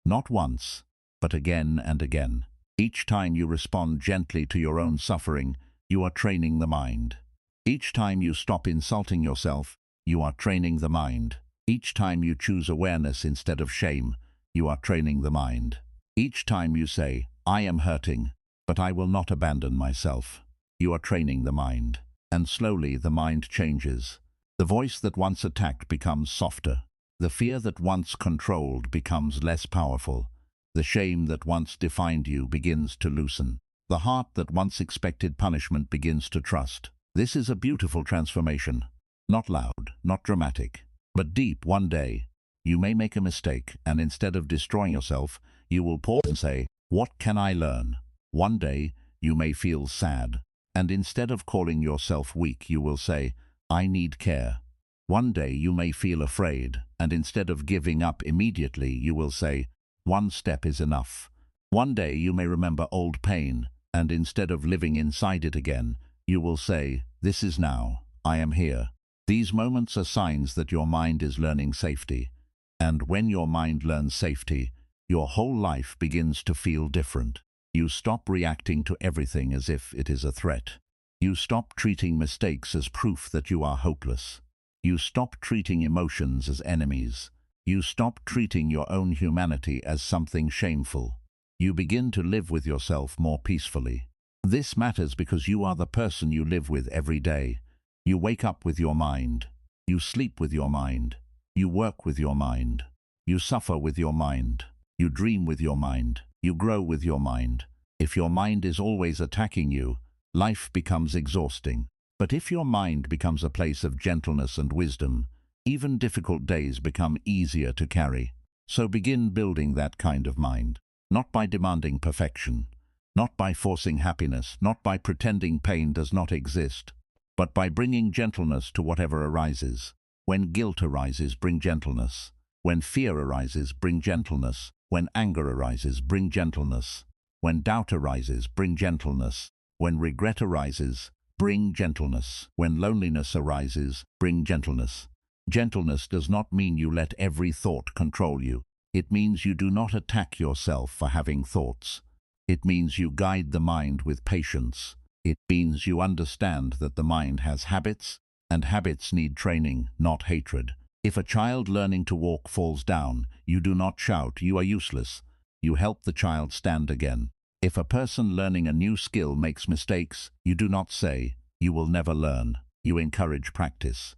Not once, but again and again. Each time you respond gently to your own suffering, you are training the mind. Each time you stop insulting yourself, you are training the mind. Each time you choose awareness instead of shame, you are training the mind. Each time you say, "I am hurting, but I will not abandon myself," you are training the mind. And slowly the mind changes. The voice that once attacked becomes softer. The fear that once controlled becomes less powerful. The shame that once defined you begins to loosen. The heart that once expected punishment begins to trust. This is a beautiful transformation. Not loud, not dramatic, but deep. One day, you may make a mistake, and instead of destroying yourself, you will pause and say, "What can I learn?" One day, you may feel sad, and instead of calling yourself weak, you will say, "I need care." One day you may feel afraid, and instead of giving up immediately, you will say, "One step is enough." One day you may remember old pain, and instead of living inside it again, you will say, "This is now, I am here." These moments are signs that your mind is learning safety, and when your mind learns safety, your whole life begins to feel different. You stop reacting to everything as if it is a threat. You stop treating mistakes as proof that you are hopeless. You stop treating emotions as enemies. You stop treating your own humanity as something shameful. You begin to live with yourself more peacefully. This matters because you are the person you live with every day. You wake up with your mind. You sleep with your mind. You work with your mind. You suffer with your mind. You dream with your mind. You grow with your mind. If your mind is always attacking you, life becomes exhausting. But if your mind becomes a place of gentleness and wisdom, even difficult days become easier to carry. So begin building that kind of mind, not by demanding perfection, not by forcing happiness, not by pretending pain does not exist, but by bringing gentleness to whatever arises. When guilt arises, bring gentleness. When fear arises, bring gentleness. When anger arises, bring gentleness. When doubt arises, bring gentleness. When regret arises, bring gentleness. When loneliness arises, bring gentleness. Gentleness does not mean you let every thought control you. It means you do not attack yourself for having thoughts. It means you guide the mind with patience. It means you understand that the mind has habits, and habits need training, not hatred. If a child learning to walk falls down, you do not shout, "You are useless." You help the child stand again. If a person learning a new skill makes mistakes, you do not say, "You will never learn." You encourage practice.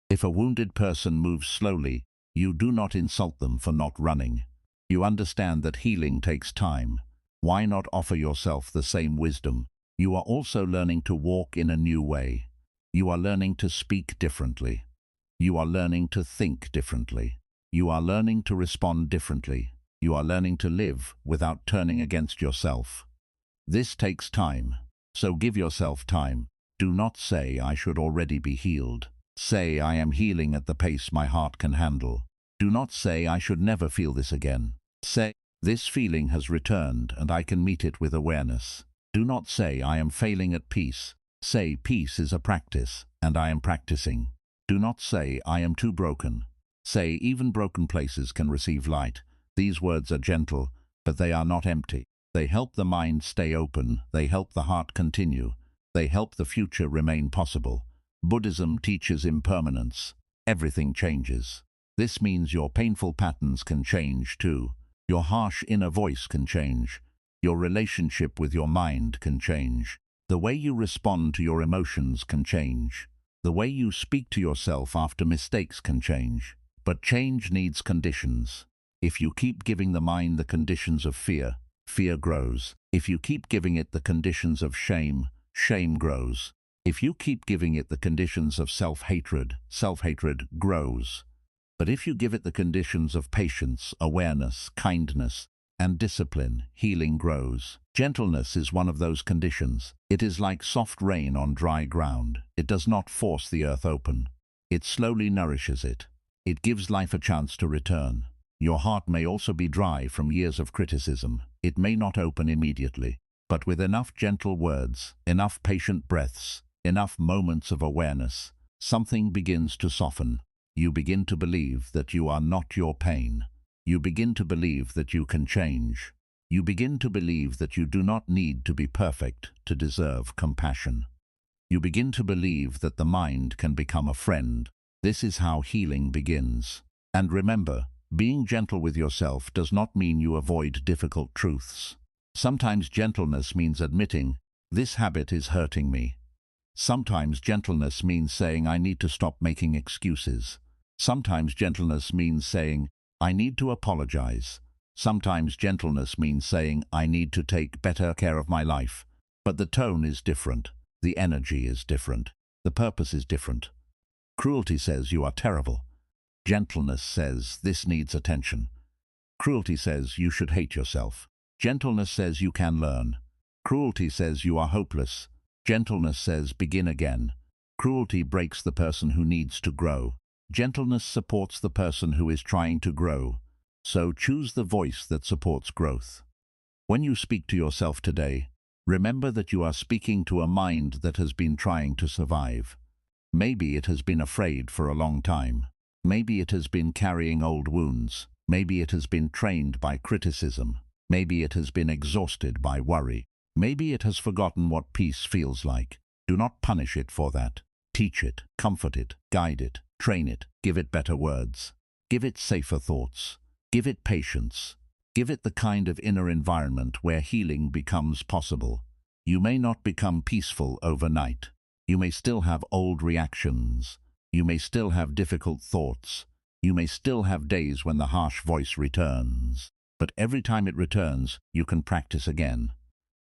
If a wounded person moves slowly, you do not insult them for not running. You understand that healing takes time. Why not offer yourself the same wisdom? You are also learning to walk in a new way. You are learning to speak differently. You are learning to think differently. You are learning to respond differently. You are learning to live without turning against yourself. This takes time, so give yourself time. Do not say, "I should already be healed." Say, "I am healing at the pace my heart can handle." Do not say, "I should never feel this again." Say, "This feeling has returned and I can meet it with awareness." Do not say, "I am failing at peace." Say, "Peace is a practice, and I am practicing." Do not say, "I am too broken." Say, "Even broken places can receive light." These words are gentle, but they are not empty. They help the mind stay open. They help the heart continue. They help the future remain possible. Buddhism teaches impermanence. Everything changes. This means your painful patterns can change too. Your harsh inner voice can change. Your relationship with your mind can change. The way you respond to your emotions can change. The way you speak to yourself after mistakes can change. But change needs conditions. If you keep giving the mind the conditions of fear, fear grows. If you keep giving it the conditions of shame, shame grows. If you keep giving it the conditions of self-hatred, self-hatred grows. But if you give it the conditions of patience, awareness, kindness, and discipline, healing grows. Gentleness is one of those conditions. It is like soft rain on dry ground. It does not force the earth open. It slowly nourishes it. It gives life a chance to return. Your heart may also be dry from years of criticism. It may not open immediately. But with enough gentle words, enough patient breaths, enough moments of awareness, something begins to soften. You begin to believe that you are not your pain. You begin to believe that you can change. You begin to believe that you do not need to be perfect to deserve compassion. You begin to believe that the mind can become a friend. This is how healing begins. And remember, being gentle with yourself does not mean you avoid difficult truths. Sometimes gentleness means admitting, "This habit is hurting me." Sometimes gentleness means saying, "I need to stop making excuses." Sometimes gentleness means saying, "I need to apologize." Sometimes gentleness means saying, "I need to take better care of my life." But the tone is different. The energy is different. The purpose is different. Cruelty says you are terrible. Gentleness says this needs attention. Cruelty says you should hate yourself. Gentleness says you can learn. Cruelty says you are hopeless. Gentleness says begin again. Cruelty breaks the person who needs to grow. Gentleness supports the person who is trying to grow. So choose the voice that supports growth. When you speak to yourself today, remember that you are speaking to a mind that has been trying to survive. Maybe it has been afraid for a long time. Maybe it has been carrying old wounds. Maybe it has been trained by criticism. Maybe it has been exhausted by worry. Maybe it has forgotten what peace feels like. Do not punish it for that. Teach it, comfort it, guide it, train it, give it better words. Give it safer thoughts. Give it patience. Give it the kind of inner environment where healing becomes possible. You may not become peaceful overnight. You may still have old reactions. You may still have difficult thoughts. You may still have days when the harsh voice returns. But every time it returns, you can practice again.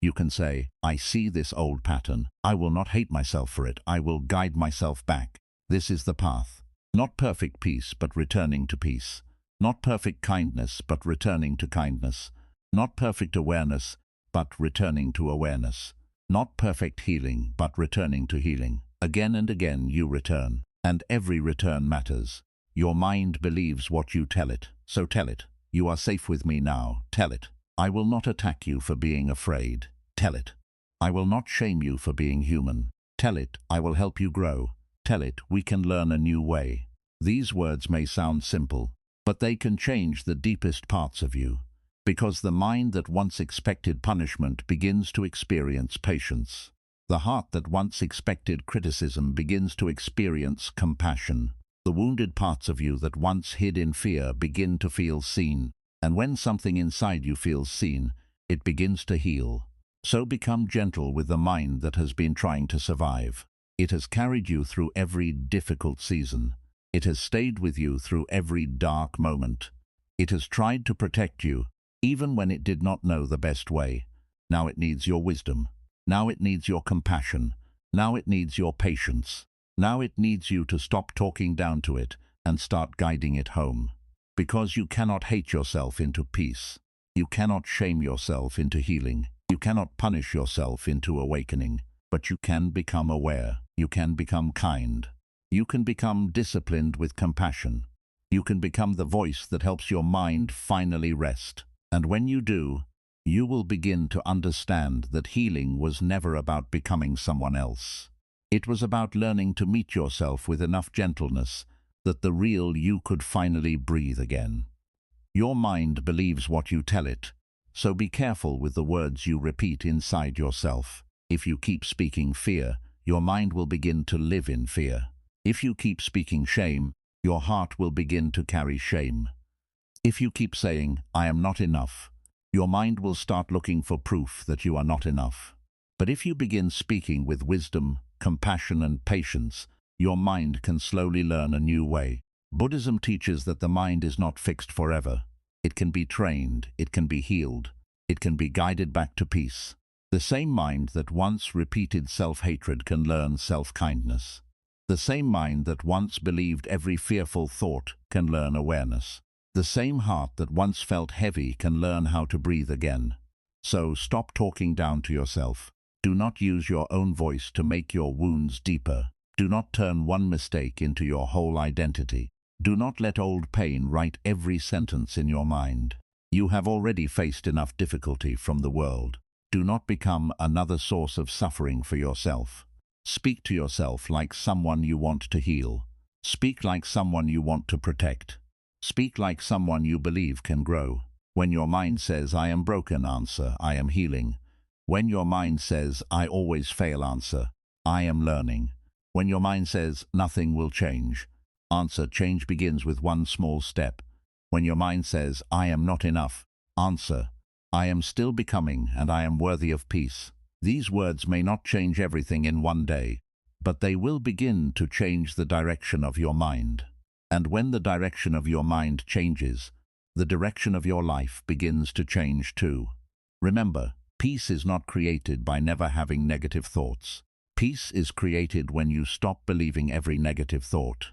You can say, "I see this old pattern. I will not hate myself for it. I will guide myself back. This is the path. Not perfect peace, but returning to peace. Not perfect kindness, but returning to kindness. Not perfect awareness, but returning to awareness. Not perfect healing, but returning to healing." Again and again you return. And every return matters. Your mind believes what you tell it, so tell it. "You are safe with me now." Tell it. "I will not attack you for being afraid." Tell it. "I will not shame you for being human." Tell it. "I will help you grow." Tell it. "We can learn a new way." These words may sound simple, but they can change the deepest parts of you, because the mind that once expected punishment begins to experience patience. The heart that once expected criticism begins to experience compassion. The wounded parts of you that once hid in fear begin to feel seen, and when something inside you feels seen, it begins to heal. So become gentle with the mind that has been trying to survive. It has carried you through every difficult season. It has stayed with you through every dark moment. It has tried to protect you, even when it did not know the best way. Now it needs your wisdom. Now it needs your compassion. Now it needs your patience. Now it needs you to stop talking down to it and start guiding it home. Because you cannot hate yourself into peace. You cannot shame yourself into healing. You cannot punish yourself into awakening. But you can become aware. You can become kind. You can become disciplined with compassion. You can become the voice that helps your mind finally rest. And when you do, you will begin to understand that healing was never about becoming someone else. It was about learning to meet yourself with enough gentleness that the real you could finally breathe again. Your mind believes what you tell it, so be careful with the words you repeat inside yourself. If you keep speaking fear, your mind will begin to live in fear. If you keep speaking shame, your heart will begin to carry shame. If you keep saying, "I am not enough," your mind will start looking for proof that you are not enough. But if you begin speaking with wisdom, compassion, and patience, your mind can slowly learn a new way. Buddhism teaches that the mind is not fixed forever. It can be trained, it can be healed, it can be guided back to peace. The same mind that once repeated self-hatred can learn self-kindness. The same mind that once believed every fearful thought can learn awareness. The same heart that once felt heavy can learn how to breathe again. So stop talking down to yourself. Do not use your own voice to make your wounds deeper. Do not turn one mistake into your whole identity. Do not let old pain write every sentence in your mind. You have already faced enough difficulty from the world. Do not become another source of suffering for yourself. Speak to yourself like someone you want to heal. Speak like someone you want to protect. Speak like someone you believe can grow. When your mind says, "I am broken," answer, "I am healing." When your mind says, "I always fail," answer, "I am learning." When your mind says, "Nothing will change," answer, "Change begins with one small step." When your mind says, "I am not enough," answer, "I am still becoming and I am worthy of peace." These words may not change everything in one day, but they will begin to change the direction of your mind. And when the direction of your mind changes, the direction of your life begins to change too. Remember, peace is not created by never having negative thoughts. Peace is created when you stop believing every negative thought.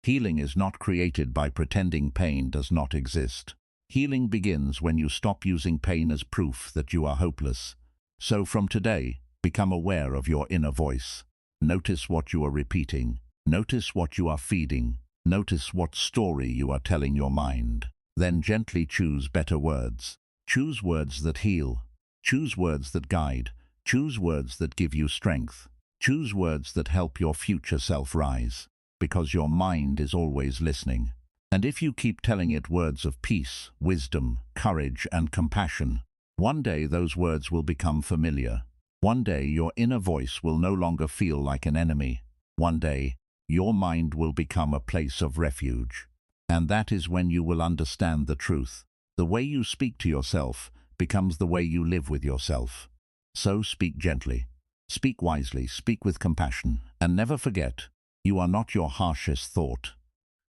Healing is not created by pretending pain does not exist. Healing begins when you stop using pain as proof that you are hopeless. So from today, become aware of your inner voice. Notice what you are repeating. Notice what you are feeding. Notice what story you are telling your mind. Then gently choose better words. Choose words that heal. Choose words that guide. Choose words that give you strength. Choose words that help your future self rise. Because your mind is always listening. And if you keep telling it words of peace, wisdom, courage, and compassion, one day those words will become familiar. One day your inner voice will no longer feel like an enemy. One day your mind will become a place of refuge. And that is when you will understand the truth. The way you speak to yourself becomes the way you live with yourself. So speak gently, speak wisely, speak with compassion, and never forget, you are not your harshest thought.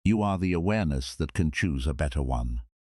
You are the awareness that can choose a better one.